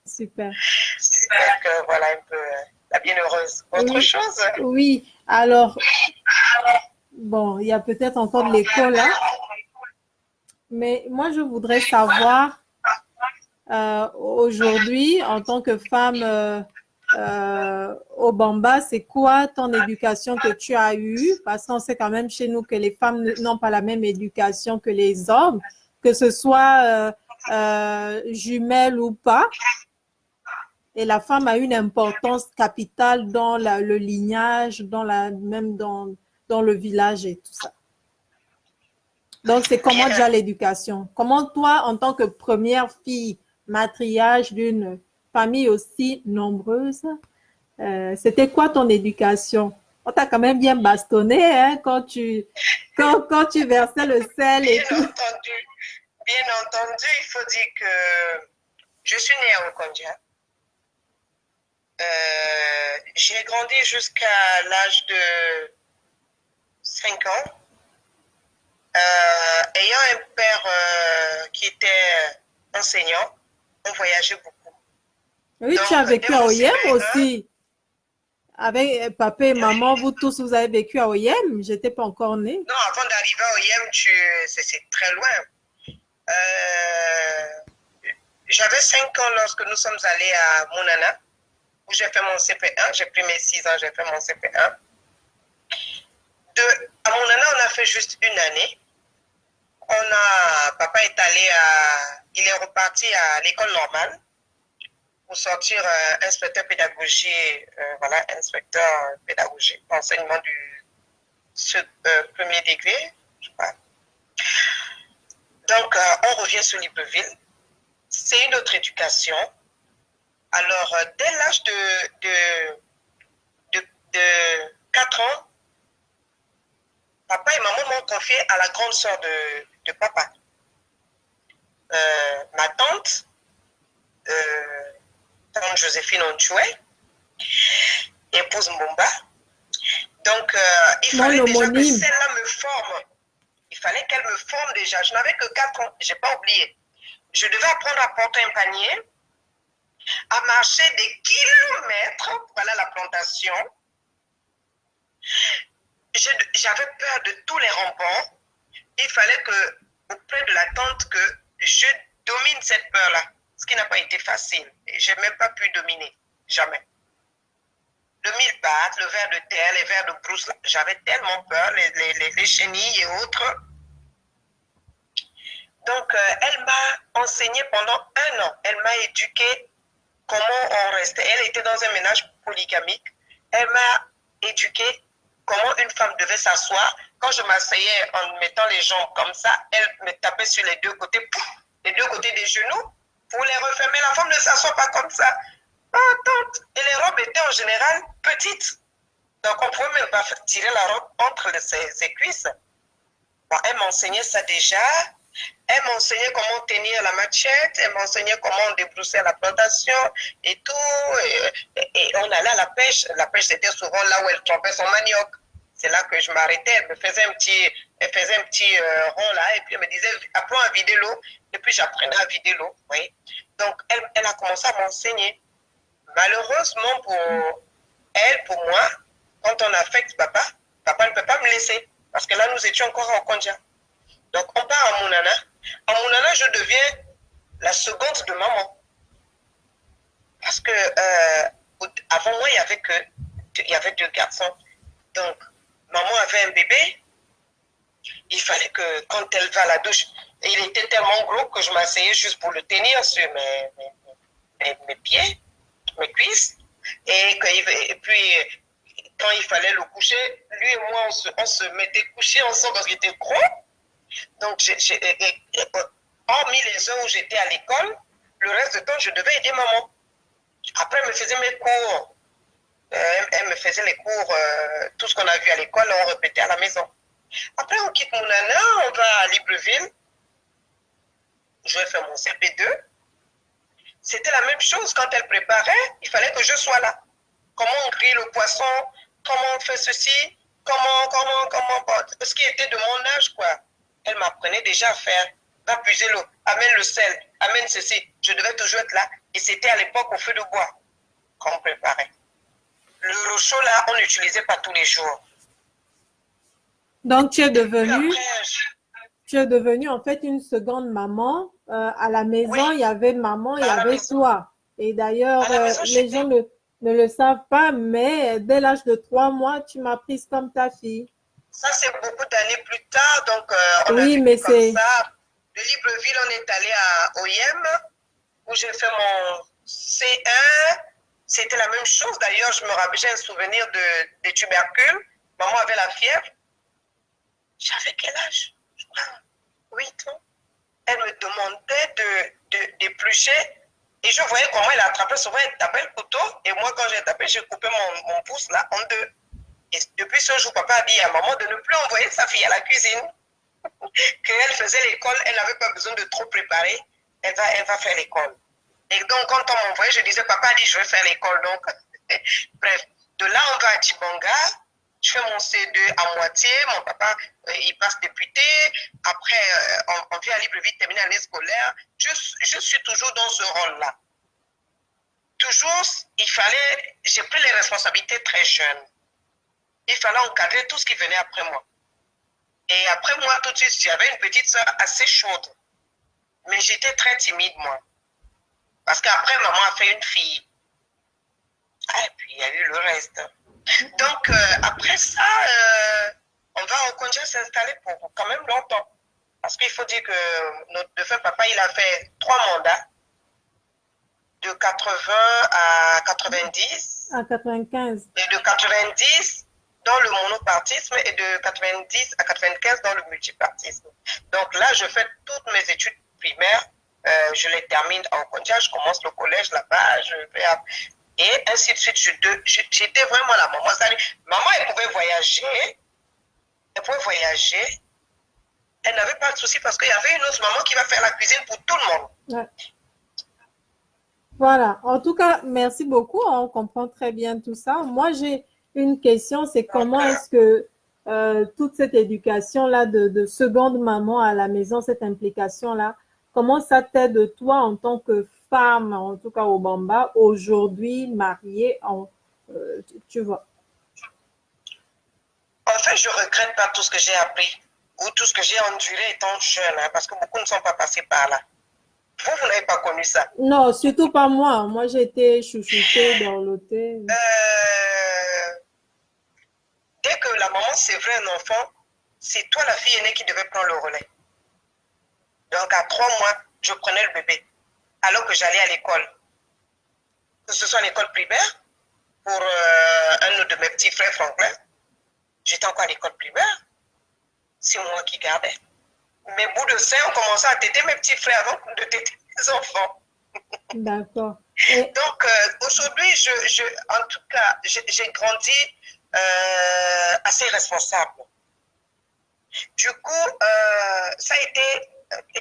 S1: Super.
S3: Donc, voilà un peu la bienheureuse. Autre chose?
S1: Oui, alors, bon, il y a peut-être encore de l'écho là. Mais moi, je voudrais savoir aujourd'hui, en tant que femme au Bamba, c'est quoi ton éducation que tu as eue? Parce qu'on sait quand même chez nous que les femmes n'ont pas la même éducation que les hommes, que ce soit jumelles ou pas. Et la femme a une importance capitale dans le lignage, même dans le village et tout ça. Donc, c'est comment déjà l'éducation? Comment toi, en tant que première fille, matriarche d'une famille aussi nombreuse, c'était quoi ton éducation? On t'a quand même bien bastonné hein, quand tu versais le sel et tout.
S3: Bien entendu, il faut dire que je suis née à Okondia. J'ai grandi jusqu'à l'âge de 5 ans. Ayant un père qui était enseignant, on voyageait beaucoup.
S1: Oui, donc, tu as vécu à Oyem aussi. Avec papa et maman, vous tous, vous avez vécu à Oyem. Je n'étais pas encore née.
S3: Non, avant d'arriver à Oyem, c'est très loin. J'avais 5 ans lorsque nous sommes allés à Mounana, où j'ai fait mon CP1. J'ai pris mes 6 ans, j'ai fait mon CP1. À Mounana, on a fait juste une année. Papa il est reparti à l'école normale pour sortir inspecteur pédagogie, inspecteur pédagogie, enseignement du premier degré, je crois. Donc, on revient sur Libreville. C'est une autre éducation. Alors, dès l'âge de 4 ans, papa et maman m'ont confié à la grande sœur de papa. Ma tante, tante Joséphine Onchoué, épouse Mbumba. Donc, il fallait déjà que celle-là me forme. Il fallait qu'elle me forme déjà. Je n'avais que 4 ans, je n'ai pas oublié. Je devais apprendre à porter un panier, à marcher des kilomètres pour aller à la plantation. J'avais peur de tous les remparts. Il fallait que, auprès de la tante, que je domine cette peur-là, ce qui n'a pas été facile. Et je n'ai même pas pu dominer, jamais. Le mille-pattes, le ver de terre, les vers de brousse, j'avais tellement peur, les chenilles et autres. Donc, elle m'a enseigné pendant 1 an. Elle m'a éduqué comment on restait. Elle était dans un ménage polygamique. Elle m'a éduqué comment une femme devait s'asseoir. Quand je m'asseyais en mettant les jambes comme ça, elle me tapait sur les 2 côtés, pouf, les 2 côtés des genoux pour les refermer. La femme ne s'assoit pas comme ça. Oh, tante. Et les robes étaient en général petites. Donc, on ne pouvait même pas tirer la robe entre ses cuisses. Bon, elle m'enseignait ça déjà. Elle m'enseignait comment tenir la machette. Elle m'enseignait comment débrousser la plantation et tout. Et on allait à la pêche. La pêche, c'était souvent là où elle trompait son manioc. C'est là que je m'arrêtais. Elle me faisait un petit rond là. Et puis, elle me disait, apprends à vider l'eau. Et puis, j'apprenais à vider l'eau. Oui. Donc, elle a commencé à m'enseigner. Malheureusement pour elle, pour moi, quand on affecte papa, papa ne peut pas me laisser. Parce que là, nous étions encore en Kondja. Donc, on part à Mounana. À Mounana, je deviens la seconde de maman. Parce que avant moi, il y avait 2 garçons. Donc, maman avait un bébé. Il fallait que quand elle va à la douche, il était tellement gros que je m'asseyais juste pour le tenir sur mes pieds, mes cuisses. Et puis, quand il fallait le coucher, lui et moi, on se mettait couchés ensemble parce qu'il était gros. Donc, hormis les heures où j'étais à l'école, le reste du temps, je devais aider maman. Après, elle me faisait mes cours. Elle me faisait les cours, tout ce qu'on a vu à l'école, on répétait à la maison. Après, on quitte Mounana, on va à Libreville. Je vais faire mon CP2. C'était la même chose. Quand elle préparait, il fallait que je sois là. Comment on grille le poisson, comment on fait ceci, ce qui était de mon âge, quoi. Elle m'apprenait déjà à faire. Va puiser l'eau, amène le sel, amène ceci. Je devais toujours être là. Et c'était à l'époque au feu de bois qu'on préparait. Le rochaud, là, on n'utilisait pas tous les jours.
S1: Donc, tu es devenue en fait une seconde maman. À la maison, oui. Il y avait maman, il y avait toi. Et d'ailleurs, les gens ne le savent pas, mais dès l'âge de 3 mois, tu m'as prise comme ta fille.
S3: Ça, c'est beaucoup d'années plus tard. Donc, on
S1: oui,
S3: a
S1: mais
S3: c'est ça. De Libreville, on est allé à OIM, où j'ai fait mon C1. C'était la même chose. D'ailleurs, je me rappelle, j'ai un souvenir de tubercules. Maman avait la fièvre. J'avais quel âge? Je crois 8 ans. Elle me demandait d'éplucher. Et je voyais comment elle attrapait. Souvent, elle tapait le couteau. Et moi, quand j'ai tapé, j'ai coupé mon pouce là en 2. Et depuis ce jour, papa a dit à maman de ne plus envoyer sa fille à la cuisine. Qu'elle faisait l'école, elle n'avait pas besoin de trop préparer. Elle va faire l'école. Et donc, quand on m'envoyait, je disais, papa a dit, je vais faire l'école. Donc, bref, de là, on va à Tchibanga. Je fais mon C2 à moitié. Mon papa, il passe député. Après, on vient à Libreville terminer l'année scolaire. Je suis toujours dans ce rôle-là. Toujours, j'ai pris les responsabilités très jeunes. Il fallait encadrer tout ce qui venait après moi. Et après moi, tout de suite, j'avais une petite soeur assez chaude. Mais j'étais très timide, moi. Parce qu'après, maman a fait une fille. Et puis, il y a eu le reste. Donc, après ça, on va au Kondja s'installer pour quand même longtemps. Parce qu'il faut dire que notre défunt papa, il a fait 3 mandats. De 80 à 90.
S1: À 95.
S3: Et de 90 dans le monopartisme et de 90 à 95 dans le multipartisme. Donc là, je fais toutes mes études primaires je les termine en Kondia, je commence le collège là-bas, et ainsi de suite. J'étais vraiment la maman. Maman, elle pouvait voyager, elle n'avait pas de souci parce qu'il y avait une autre maman qui va faire la cuisine pour tout le monde.
S1: Ouais. Voilà. En tout cas, merci beaucoup. On comprend très bien tout ça. Moi, j'ai une question, c'est comment est-ce que toute cette éducation-là de seconde maman à la maison, cette implication-là, comment ça t'aide toi en tant que femme, en tout cas au Bamba, aujourd'hui mariée, tu vois?
S3: En fait, je ne regrette pas tout ce que j'ai appris ou tout ce que j'ai enduré étant jeune, hein, parce que beaucoup ne sont pas passés par là. Vous n'avez pas connu ça.
S1: Non, surtout pas moi. Moi, j'ai été chouchoutée, dorlotée.
S3: Dès que la maman sévrait un enfant, c'est toi la fille aînée qui devait prendre le relais. Donc à 3 mois, je prenais le bébé, alors que j'allais à l'école. Que ce soit l'école primaire, pour un de mes petits frères Franklin, j'étais encore à l'école primaire, c'est moi qui gardais. Mes bouts de sein ont commencé à téter mes petits frères avant de téter mes enfants.
S1: D'accord.
S3: Donc aujourd'hui, en tout cas, j'ai grandi assez responsable. Du coup, ça a été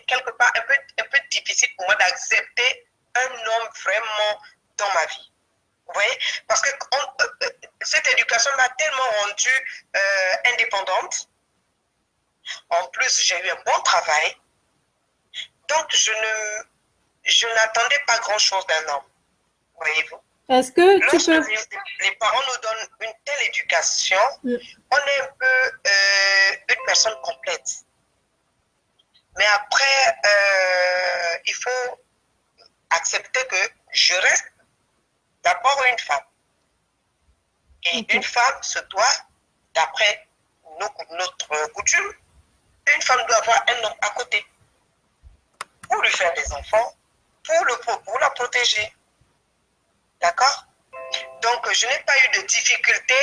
S3: quelque part un peu difficile pour moi d'accepter un homme vraiment dans ma vie. Vous voyez? Parce que cette éducation m'a tellement rendue indépendante. En plus, j'ai eu un bon travail. Donc, je n'attendais pas grand-chose d'un homme. Voyez-vous?
S1: Est-ce que tu
S3: Lorsque
S1: peux...
S3: les parents nous donnent une telle éducation, on est un peu une personne complète. Mais après, il faut accepter que je reste d'abord une femme. Et une femme se doit, d'après notre coutume, une femme doit avoir un homme à côté pour lui faire des enfants, pour la protéger. D'accord? Donc, je n'ai pas eu de difficulté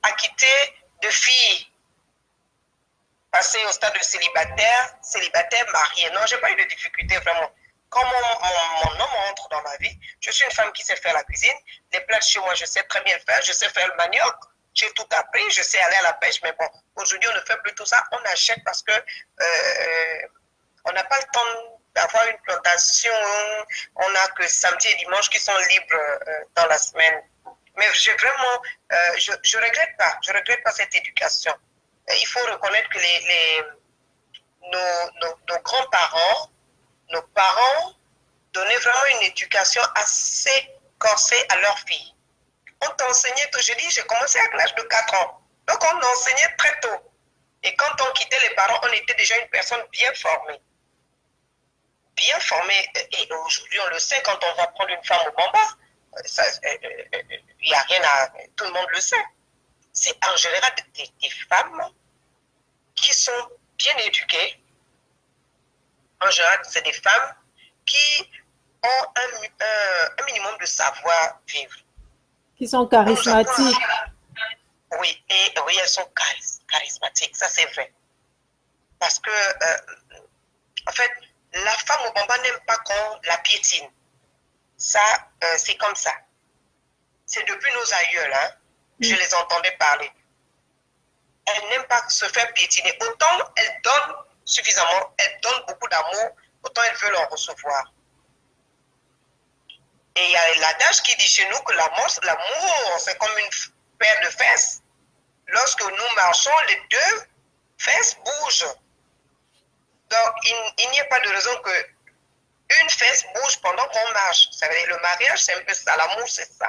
S3: à quitter de filles passer au stade de célibataire, marié. Non, je n'ai pas eu de difficulté vraiment. Quand mon homme entre dans ma vie, je suis une femme qui sait faire la cuisine. Les plats chez moi, je sais très bien faire. Je sais faire le manioc. J'ai tout appris. Je sais aller à la pêche. Mais bon, aujourd'hui, on ne fait plus tout ça. On achète parce que on n'a pas le temps d'avoir une plantation. On n'a que samedi et dimanche qui sont libres dans la semaine. Mais je regrette pas. Je regrette pas cette éducation. Il faut reconnaître que nos grands-parents, nos parents donnaient vraiment une éducation assez corsée à leurs filles. On t'enseignait tout. J'ai commencé à l'âge de 4 ans. Donc on enseignait très tôt. Et quand on quittait les parents, on était déjà une personne bien formée. Bien formée. Et aujourd'hui, on le sait, quand on va prendre une femme au Bamba, il n'y a rien à... Tout le monde le sait. C'est en général des femmes qui sont bien éduquées. En général, c'est des femmes qui ont un minimum de savoir-vivre.
S1: Qui sont charismatiques.
S3: Oui, elles sont charismatiques, ça c'est vrai. Parce que, en fait, la femme au Bamba n'aime pas qu'on la piétine. Ça, c'est comme ça. C'est depuis nos aïeuls, hein, je les entendais parler. Elle n'aime pas se faire piétiner. Autant elle donne suffisamment, elle donne beaucoup d'amour, autant elle veut en recevoir. Et il y a l'adage qui dit chez nous que l'amour, c'est comme une paire de fesses. Lorsque nous marchons, les deux fesses bougent. Donc, il n'y a pas de raison que une fesse bouge pendant qu'on marche. Ça veut dire, le mariage, c'est un peu ça. L'amour, c'est ça.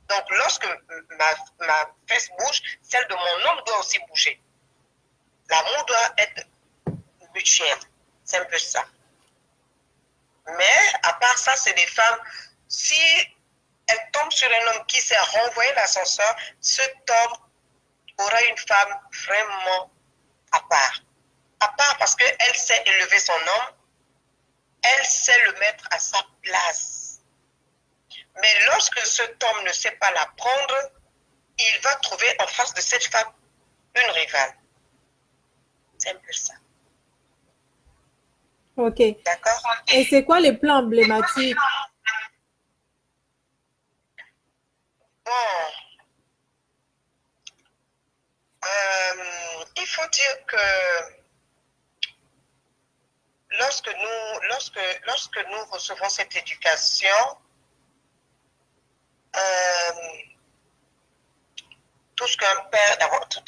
S3: Donc, lorsque ma fesse bouge, celle de mon homme doit aussi bouger. L'amour doit être mutuel. C'est un peu ça. Mais, à part ça, c'est des femmes, si elles tombent sur un homme qui sait renvoyer l'ascenseur, cet homme aura une femme vraiment à part. À part parce qu'elle sait élever son homme, elle sait le mettre à sa place. Mais lorsque cet homme ne sait pas la prendre, il va trouver en face de cette femme une rivale. C'est un peu ça.
S1: Ok.
S3: D'accord?
S1: Et c'est quoi les plats emblématiques?
S3: Bon, il faut dire que lorsque nous recevons cette éducation, euh, tout ce qu'un père, d'abord, tout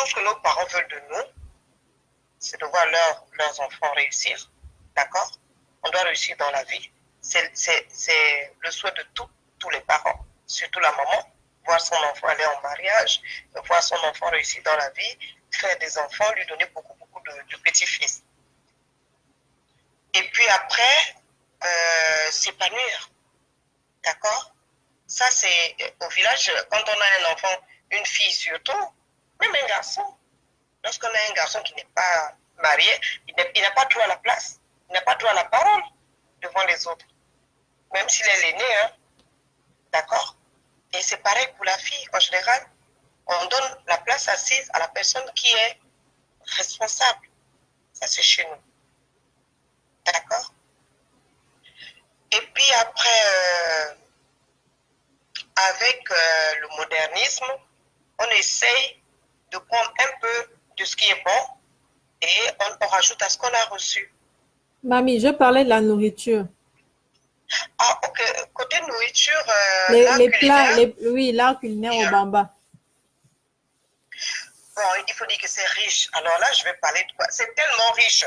S3: ce que nos parents veulent de nous, c'est de voir leurs enfants réussir. D'accord? On doit réussir dans la vie. C'est le souhait de tous les parents, surtout la maman, voir son enfant aller en mariage, voir son enfant réussir dans la vie, faire des enfants, lui donner beaucoup, beaucoup de petits-fils. Et puis après, s'épanouir. D'accord? Ça, c'est au village, quand on a un enfant, une fille surtout, même un garçon. Lorsqu'on a un garçon qui n'est pas marié, il n'a pas droit à la place, il n'a pas droit à la parole devant les autres, même s'il est l'aîné, hein, d'accord? Et c'est pareil pour la fille. En général, on donne la place assise à la personne qui est responsable. Ça, c'est chez nous. D'accord? Et puis après, avec le modernisme, on essaye de prendre un peu de ce qui est bon et on rajoute à ce qu'on a reçu.
S1: Mamie, je parlais de la nourriture.
S3: Ah, ok. Côté nourriture, l'art
S1: Les plats,
S3: culinaire,
S1: oui, l'art culinaire au
S3: yeah.
S1: Bamba.
S3: Bon, il faut dire que c'est riche. Alors là, je vais parler de quoi? C'est tellement riche.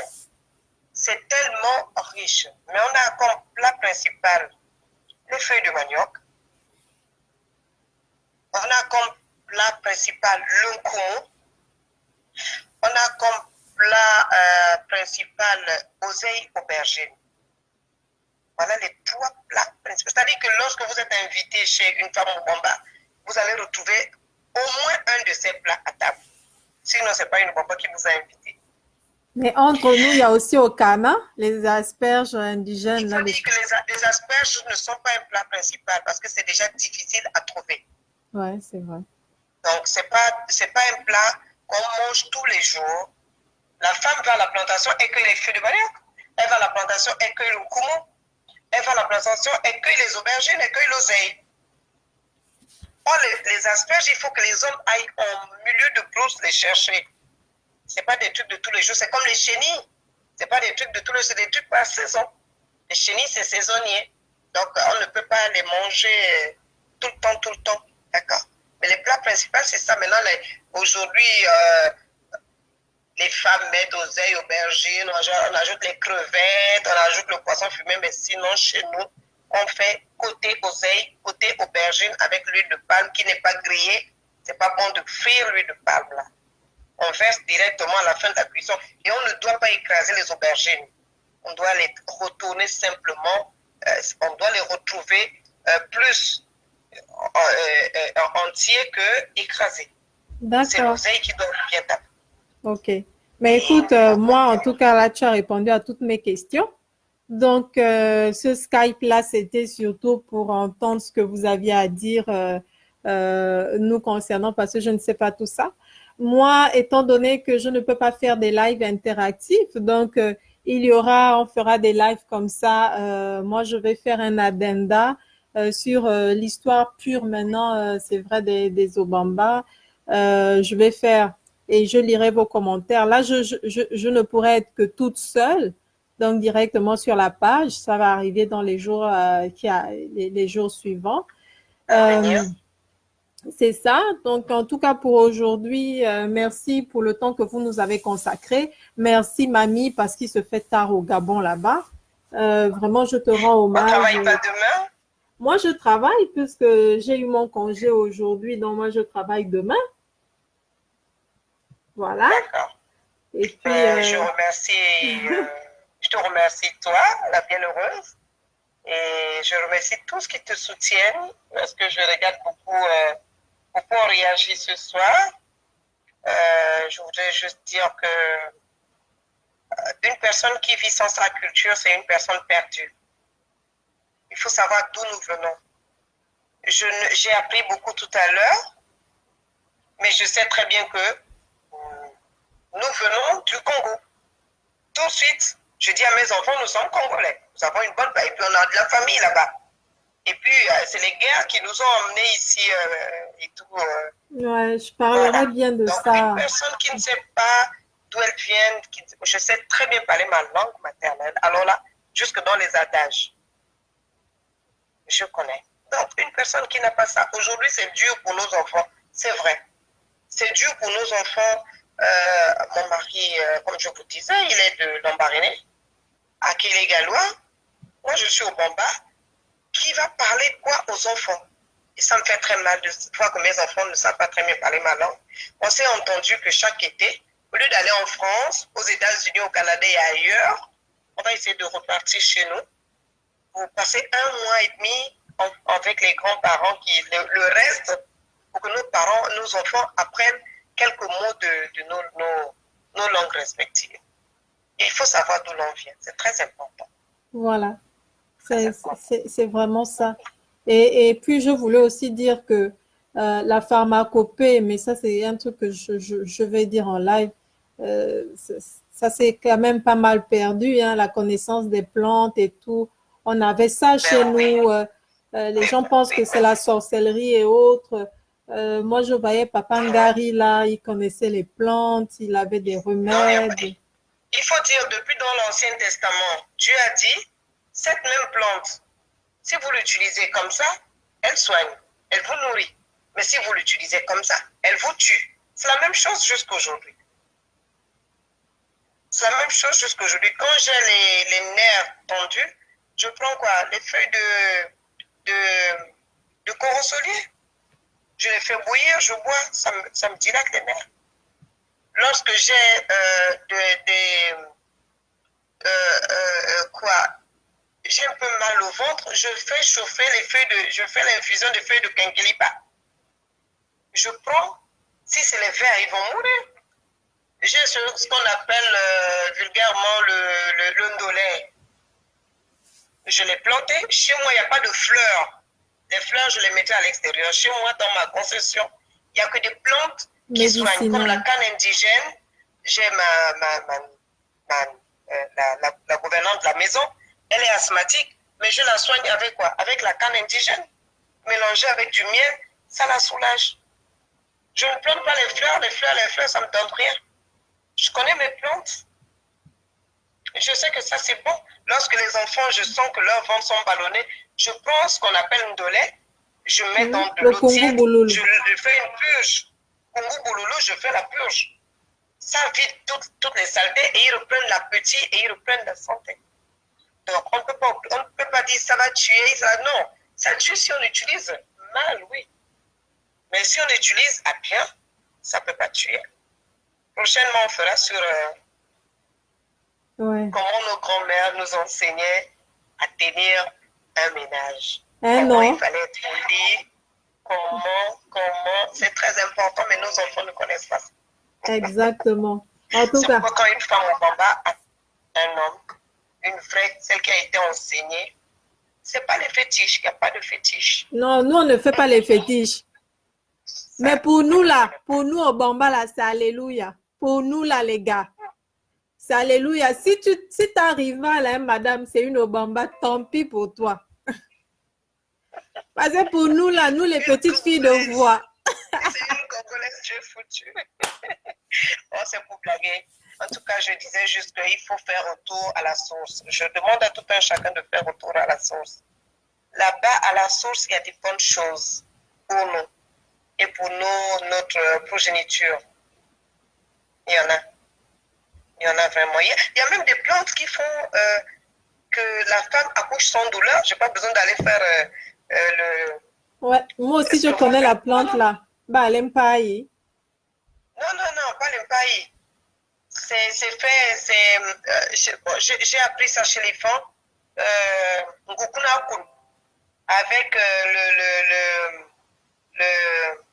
S3: C'est tellement riche. Mais on a comme plat principal les feuilles de manioc. On a comme plat principal le nkumu. On a comme plat principal oseille aubergine. Voilà les trois plats principaux. C'est-à-dire que lorsque vous êtes invité chez une femme au Bamba, vous allez retrouver au moins un de ces plats à table. Sinon, ce n'est pas une Bamba qui vous a invité.
S1: Mais entre nous, il y a aussi au Kana, les asperges indigènes.
S3: Il
S1: Là,
S3: faut dire que les asperges ne sont pas un plat principal parce que c'est déjà difficile à trouver.
S1: Ouais, c'est vrai.
S3: Donc, ce n'est pas un plat qu'on mange tous les jours. La femme va à la plantation et cueille les feuilles de manioc. Elle va à la plantation et cueille le nkumu. Elle va à la plantation et cueille les aubergines et cueille l'oseille. Or, les asperges, il faut que les hommes aillent au milieu de brousse les chercher. Ce n'est pas des trucs de tous les jours. C'est comme les chenilles. Ce n'est pas des trucs de tous les jours, c'est des trucs par saison. Les chenilles, c'est saisonnier. Donc, on ne peut pas les manger tout le temps. D'accord? Mais les plats principaux, c'est ça. Maintenant, aujourd'hui, les femmes mettent oseille, aubergine, on ajoute les crevettes, on ajoute le poisson fumé. Mais sinon, chez nous, on fait côté oseille, côté aubergine avec l'huile de palme qui n'est pas grillée. C'est pas bon de frire l'huile de palme là. On verse directement à la fin de la cuisson et on ne doit pas écraser les aubergines. On doit les retourner simplement, on doit les retrouver plus entiers que écrasés. C'est
S1: D'accord.
S3: l'oseille qui doit bien taper.
S1: Ok. Mais écoute, moi, en tout cas, là, tu as répondu à toutes mes questions. Donc, ce Skype-là, c'était surtout pour entendre ce que vous aviez à dire nous concernant, parce que je ne sais pas tout ça. Moi, étant donné que je ne peux pas faire des lives interactifs, donc on fera des lives comme ça. Moi, je vais faire un addenda sur l'histoire pure maintenant, c'est vrai, des Obamba. Je vais faire et je lirai vos commentaires. Là, je ne pourrai être que toute seule. Donc, directement sur la page, ça va arriver dans les jours, les jours suivants. C'est ça. Donc, en tout cas, pour aujourd'hui, merci pour le temps que vous nous avez consacré. Merci, mamie, parce qu'il se fait tard au Gabon là-bas. Vraiment, je te rends hommage.
S3: On travaille pas demain?
S1: Moi, je travaille puisque j'ai eu mon congé aujourd'hui. Donc, moi, je travaille demain. Voilà.
S3: D'accord.
S1: Et puis,
S3: je te remercie, toi, la bienheureuse. Et je remercie tous qui te soutiennent parce que je regarde beaucoup ont réagi ce soir. Je voudrais juste dire que une personne qui vit sans sa culture, c'est une personne perdue. Il faut savoir d'où nous venons. J'ai appris beaucoup tout à l'heure, mais je sais très bien que nous venons du Congo. Tout de suite, Je dis à mes enfants, nous sommes Congolais. Nous avons une bonne... Et puis, on a de la famille là-bas. Et puis, c'est les guerres qui nous ont emmenés ici et tout.
S1: Ouais, je parlerai
S3: Voilà.
S1: bien de
S3: Donc,
S1: ça.
S3: une personne qui ne sait pas d'où elle vient, je sais très bien parler ma langue maternelle. Alors là, jusque dans les adages, je connais. Donc, une personne qui n'a pas ça, aujourd'hui, c'est dur pour nos enfants. C'est vrai. C'est dur pour nos enfants. Mon mari, comme je vous disais, il est de Lambaréné, à Kélégallois. Moi, je suis au Bamba. Qui va parler quoi aux enfants? Et ça me fait très mal de voir que mes enfants ne savent pas très bien parler ma langue. On s'est entendu que chaque été, au lieu d'aller en France, aux États-Unis, au Canada et ailleurs, on va essayer de repartir chez nous pour passer 1 mois et demi avec les grands-parents, le reste, pour que nos parents, nos enfants apprennent quelques mots de nos langues respectives. Et il faut savoir d'où l'on vient, c'est très important.
S1: Voilà, c'est vraiment ça. Et puis, je voulais aussi dire que la pharmacopée, mais ça, c'est un truc que je vais dire en live, ça, c'est quand même pas mal perdu, hein, la connaissance des plantes et tout. On avait ça chez nous. Les gens pensent que c'est la sorcellerie et autres. Moi, je voyais Papa Ngari, là, il connaissait les plantes, il avait des remèdes.
S3: Il faut dire, depuis dans l'Ancien Testament, Dieu a dit, cette même plante, si vous l'utilisez comme ça, elle soigne, elle vous nourrit. Mais si vous l'utilisez comme ça, elle vous tue. C'est la même chose jusqu'aujourd'hui. C'est la même chose jusqu'aujourd'hui. Quand j'ai les nerfs tendus, je prends quoi? Les feuilles de corosolier. Je les fais bouillir, je bois, ça me dilate les nerfs. Lorsque j'ai j'ai un peu mal au ventre, je fais chauffer je fais l'infusion de feuilles de quinquilipa. Je prends, si c'est les vers, ils vont mourir. J'ai ce qu'on appelle vulgairement le ndolé. Je l'ai planté. Chez moi, il n'y a pas de fleurs. Les fleurs, je les mettais à l'extérieur. Chez moi, dans ma concession, il n'y a que des plantes qui soignent. Comme la canne indigène, j'ai la gouvernante de la maison. Elle est asthmatique, mais je la soigne avec quoi? Avec la canne indigène. Mélangée avec du miel, ça la soulage. Je ne plante pas les fleurs, ça ne me donne rien. Je connais mes plantes. Je sais que ça, c'est bon. Lorsque les enfants, je sens que leurs ventres sont ballonnés, je prends ce qu'on appelle un dolé, je mets dans de l'eau tiède, je fais une purge. Congo Bouloulou, je fais la purge. Ça vide toutes les saletés et ils reprennent l'appétit et ils reprennent la santé. Donc, on ne peut pas dire ça va tuer, non. Ça tue si on utilise mal, oui. Mais si on utilise à bien, ça ne peut pas tuer. Prochainement, on fera sur comment nos grands-mères nous enseignaient à tenir un ménage. Comment il fallait être poli, comment, c'est très important, mais nos enfants ne connaissent pas ça.
S1: Exactement. En tout cas.
S3: Pourquoi quand une femme au Bamba a un homme, une vraie, celle qui a été enseignée, c'est pas les fétiches, il n'y a pas de fétiches.
S1: Non, nous, on ne fait pas les fétiches. Mais pour nous, là, pour nous au Bamba, là, c'est alléluia. Pour nous, là, les gars, c'est alléluia. Si tu arrives là, madame, c'est une Obamba, tant pis pour toi. Parce que pour nous, là, nous, les petites filles de voix.
S3: C'est une Congolaise, Dieu foutu. Oh, c'est pour blaguer. En tout cas, je disais juste qu'il faut faire retour à la source. Je demande à tout un chacun de faire retour à la source. Là-bas, à la source, il y a des bonnes choses pour nous et pour notre progéniture. Il y en a. Il y en a vraiment. Il y a même des plantes qui font que la femme accouche sans douleur. Je n'ai pas besoin d'aller faire le...
S1: Ouais, moi aussi, je connais la plante là. Bah, l'empaille.
S3: Non, pas l'empaille. C'est fait, j'ai appris ça chez les femmes. Avec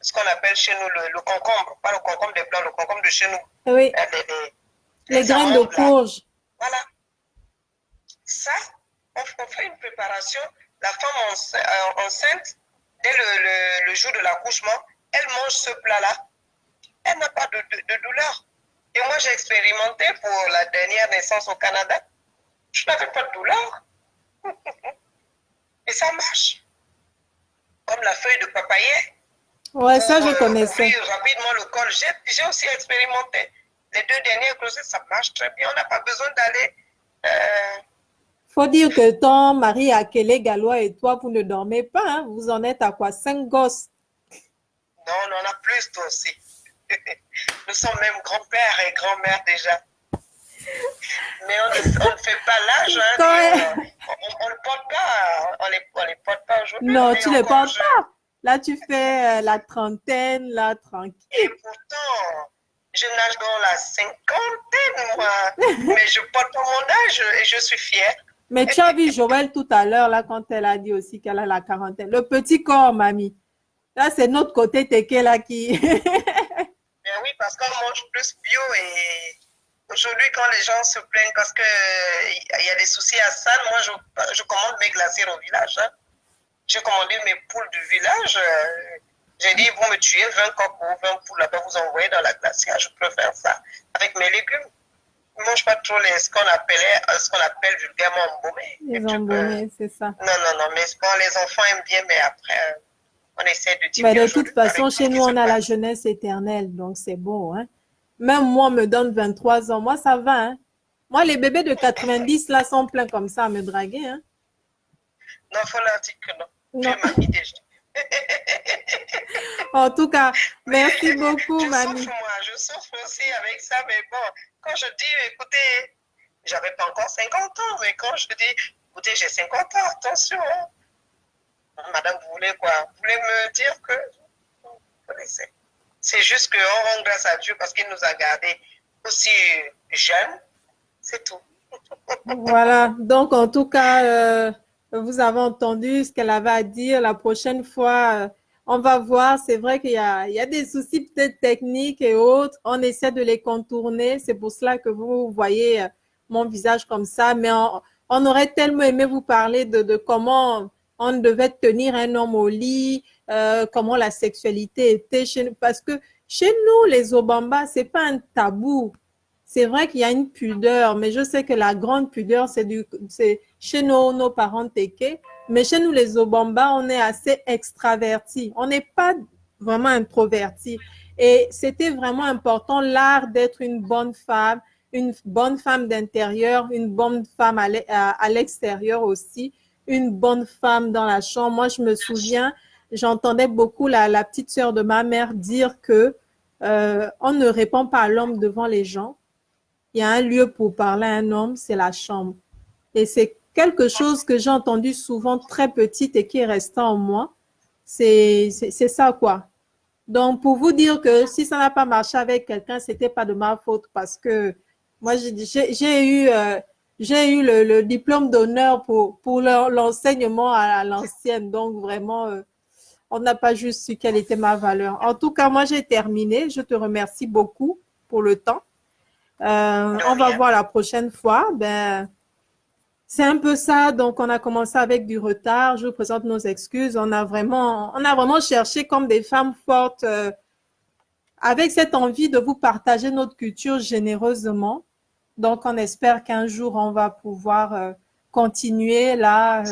S3: ce qu'on appelle chez nous le concombre. Pas le concombre des blancs, le concombre de chez nous.
S1: Oui. Les graines de courge.
S3: Voilà. Ça, on fait une préparation. La femme enceinte, dès le jour de l'accouchement, elle mange ce plat-là. Elle n'a pas de douleur. Et moi, j'ai expérimenté pour la dernière naissance au Canada. Je n'avais pas de douleur. Et ça marche. Comme la feuille de papayer.
S1: Ouais, ça, je connaissais.
S3: Ouvrir rapidement le col. J'ai aussi expérimenté. Les 2 dernières grossesses, ça marche très bien. On n'a pas besoin d'aller...
S1: Faut dire que ton mari Akele Galois et toi, vous ne dormez pas. Hein? Vous en êtes à quoi? 5 gosses?
S3: Non, on en a plus, toi aussi. Nous sommes même grand-père et grand-mère déjà. Mais on ne fait pas l'âge. Hein, on ne porte pas. On les porte pas aujourd'hui.
S1: Non, tu ne les portes pas. Là, tu fais la trentaine, là, tranquille.
S3: Et pourtant, je nage dans la 50aine, moi. Mais je porte pas mon âge et je suis fière.
S1: Mais tu as vu Joël tout à l'heure, là, quand elle a dit aussi qu'elle a la quarantaine. Le petit corps, mamie. Là, c'est notre côté Teke, là, qui...
S3: Bien oui, parce qu'on mange plus bio et aujourd'hui, quand les gens se plaignent parce qu'il y a des soucis à ça, moi, je commande mes glaciers au village. Hein. J'ai commandé mes poules du village. J'ai dit, vous me tuez 20 coques ou 20 poules là-bas, vous envoyez dans la glacière. Je peux faire ça avec mes légumes. Je ne mange pas trop ce qu'on appelle vulgairement embaumé.
S1: Les embaumés, c'est ça.
S3: Non, mais bon, les enfants aiment bien, mais après, on essaie de dire.
S1: Mais de toute façon, chez nous, on a la jeunesse éternelle, donc c'est beau. Hein? Même moi, on me donne 23 ans. Moi, ça va. Hein? Moi, les bébés de 90, là, sont pleins comme ça à me draguer. Hein?
S3: Non, il faut leur dire que non. Tu es mamie déjà.
S1: En tout cas, merci beaucoup, mamie.
S3: Je souffre aussi avec ça, mais bon, quand je dis, écoutez, j'avais pas encore 50 ans, mais quand je dis, écoutez, j'ai 50 ans, attention. Hein. Madame, vous voulez quoi? Vous voulez me dire que vous connaissez? C'est juste qu'on rend grâce à Dieu parce qu'il nous a gardés aussi jeunes, c'est tout.
S1: Voilà, donc en tout cas, vous avez entendu ce qu'elle avait à dire. La prochaine fois, on va voir. C'est vrai qu'il y a des soucis peut-être techniques et autres. On essaie de les contourner. C'est pour cela que vous voyez mon visage comme ça. Mais on aurait tellement aimé vous parler de comment on devait tenir un homme au lit, comment la sexualité était chez nous. Parce que chez nous, les Obamba, c'est pas un tabou. C'est vrai qu'il y a une pudeur, mais je sais que la grande pudeur, c'est chez nos parents Teke. Mais chez nous, les Obamba, on est assez extravertis. On n'est pas vraiment introvertis. Et c'était vraiment important, l'art d'être une bonne femme d'intérieur, une bonne femme à l'extérieur aussi, une bonne femme dans la chambre. Moi, je me souviens, j'entendais beaucoup la petite sœur de ma mère dire que on ne répond pas à l'homme devant les gens. Il y a un lieu pour parler à un homme, c'est la chambre. Et c'est quelque chose que j'ai entendu souvent très petite et qui est resté en moi. C'est ça, quoi. Donc, pour vous dire que si ça n'a pas marché avec quelqu'un, c'était pas de ma faute parce que moi, j'ai eu le diplôme d'honneur pour l'enseignement à l'ancienne. Donc, vraiment, on n'a pas juste su quelle était ma valeur. En tout cas, moi, j'ai terminé. Je te remercie beaucoup pour le temps. On va voir la prochaine fois. C'est un peu ça. Donc, on a commencé avec du retard. Je vous présente nos excuses. On a vraiment cherché comme des femmes fortes avec cette envie de vous partager notre culture généreusement. Donc, on espère qu'un jour, on va pouvoir continuer là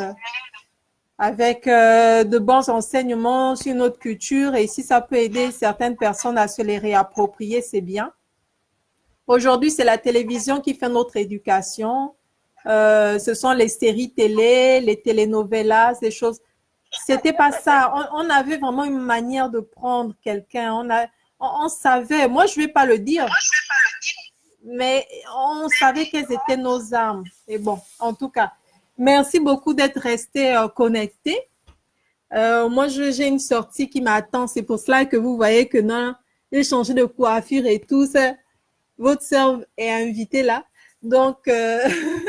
S1: avec de bons enseignements sur notre culture. Et si ça peut aider certaines personnes à se les réapproprier, c'est bien. Aujourd'hui, c'est la télévision qui fait notre éducation. Ce sont les séries télé, les telenovelas, ces choses. C'était pas ça. On avait vraiment une manière de prendre quelqu'un. On savait. Moi, je vais pas le dire. Mais on savait quelles étaient nos armes. Et bon, en tout cas, merci beaucoup d'être resté connecté. Moi, j'ai une sortie qui m'attend. C'est pour cela que vous voyez que non, j'ai changé de coiffure et tout ça. Votre sœur est invitée là. Donc, je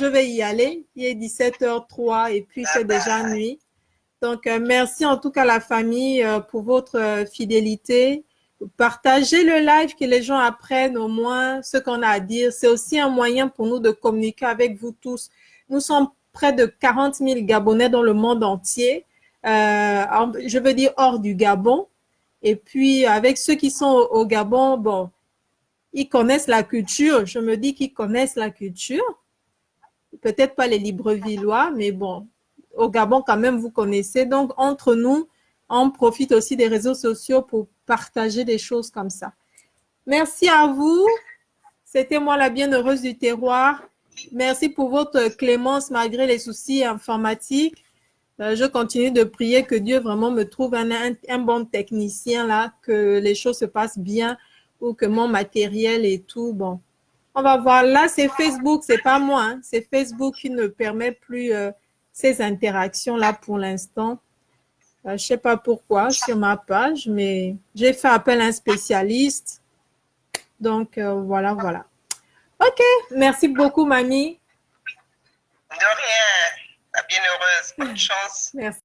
S1: vais y aller. Il est 17h03 et puis c'est déjà nuit. Donc, merci en tout cas la famille pour votre fidélité. Partagez le live, que les gens apprennent au moins ce qu'on a à dire. C'est aussi un moyen pour nous de communiquer avec vous tous. Nous sommes près de 40 000 Gabonais dans le monde entier. Je veux dire hors du Gabon. Et puis, avec ceux qui sont au Gabon, bon, ils connaissent la culture. Je me dis qu'ils connaissent la culture. Peut-être pas les Librevillois, mais bon, au Gabon quand même, vous connaissez. Donc, entre nous, on profite aussi des réseaux sociaux pour partager des choses comme ça. Merci à vous. C'était moi la bienheureuse du terroir. Merci pour votre clémence malgré les soucis informatiques. Je continue de prier que Dieu vraiment me trouve un bon technicien là, que les choses se passent bien ou que mon matériel et tout, bon. On va voir. Là, c'est Facebook, c'est pas moi. Hein. C'est Facebook qui ne permet plus ces interactions-là pour l'instant. Je ne sais pas pourquoi sur ma page, mais j'ai fait appel à un spécialiste. Donc, voilà. OK. Merci beaucoup, mamie.
S3: De rien. La bienheureuse. Bonne chance.
S1: Merci.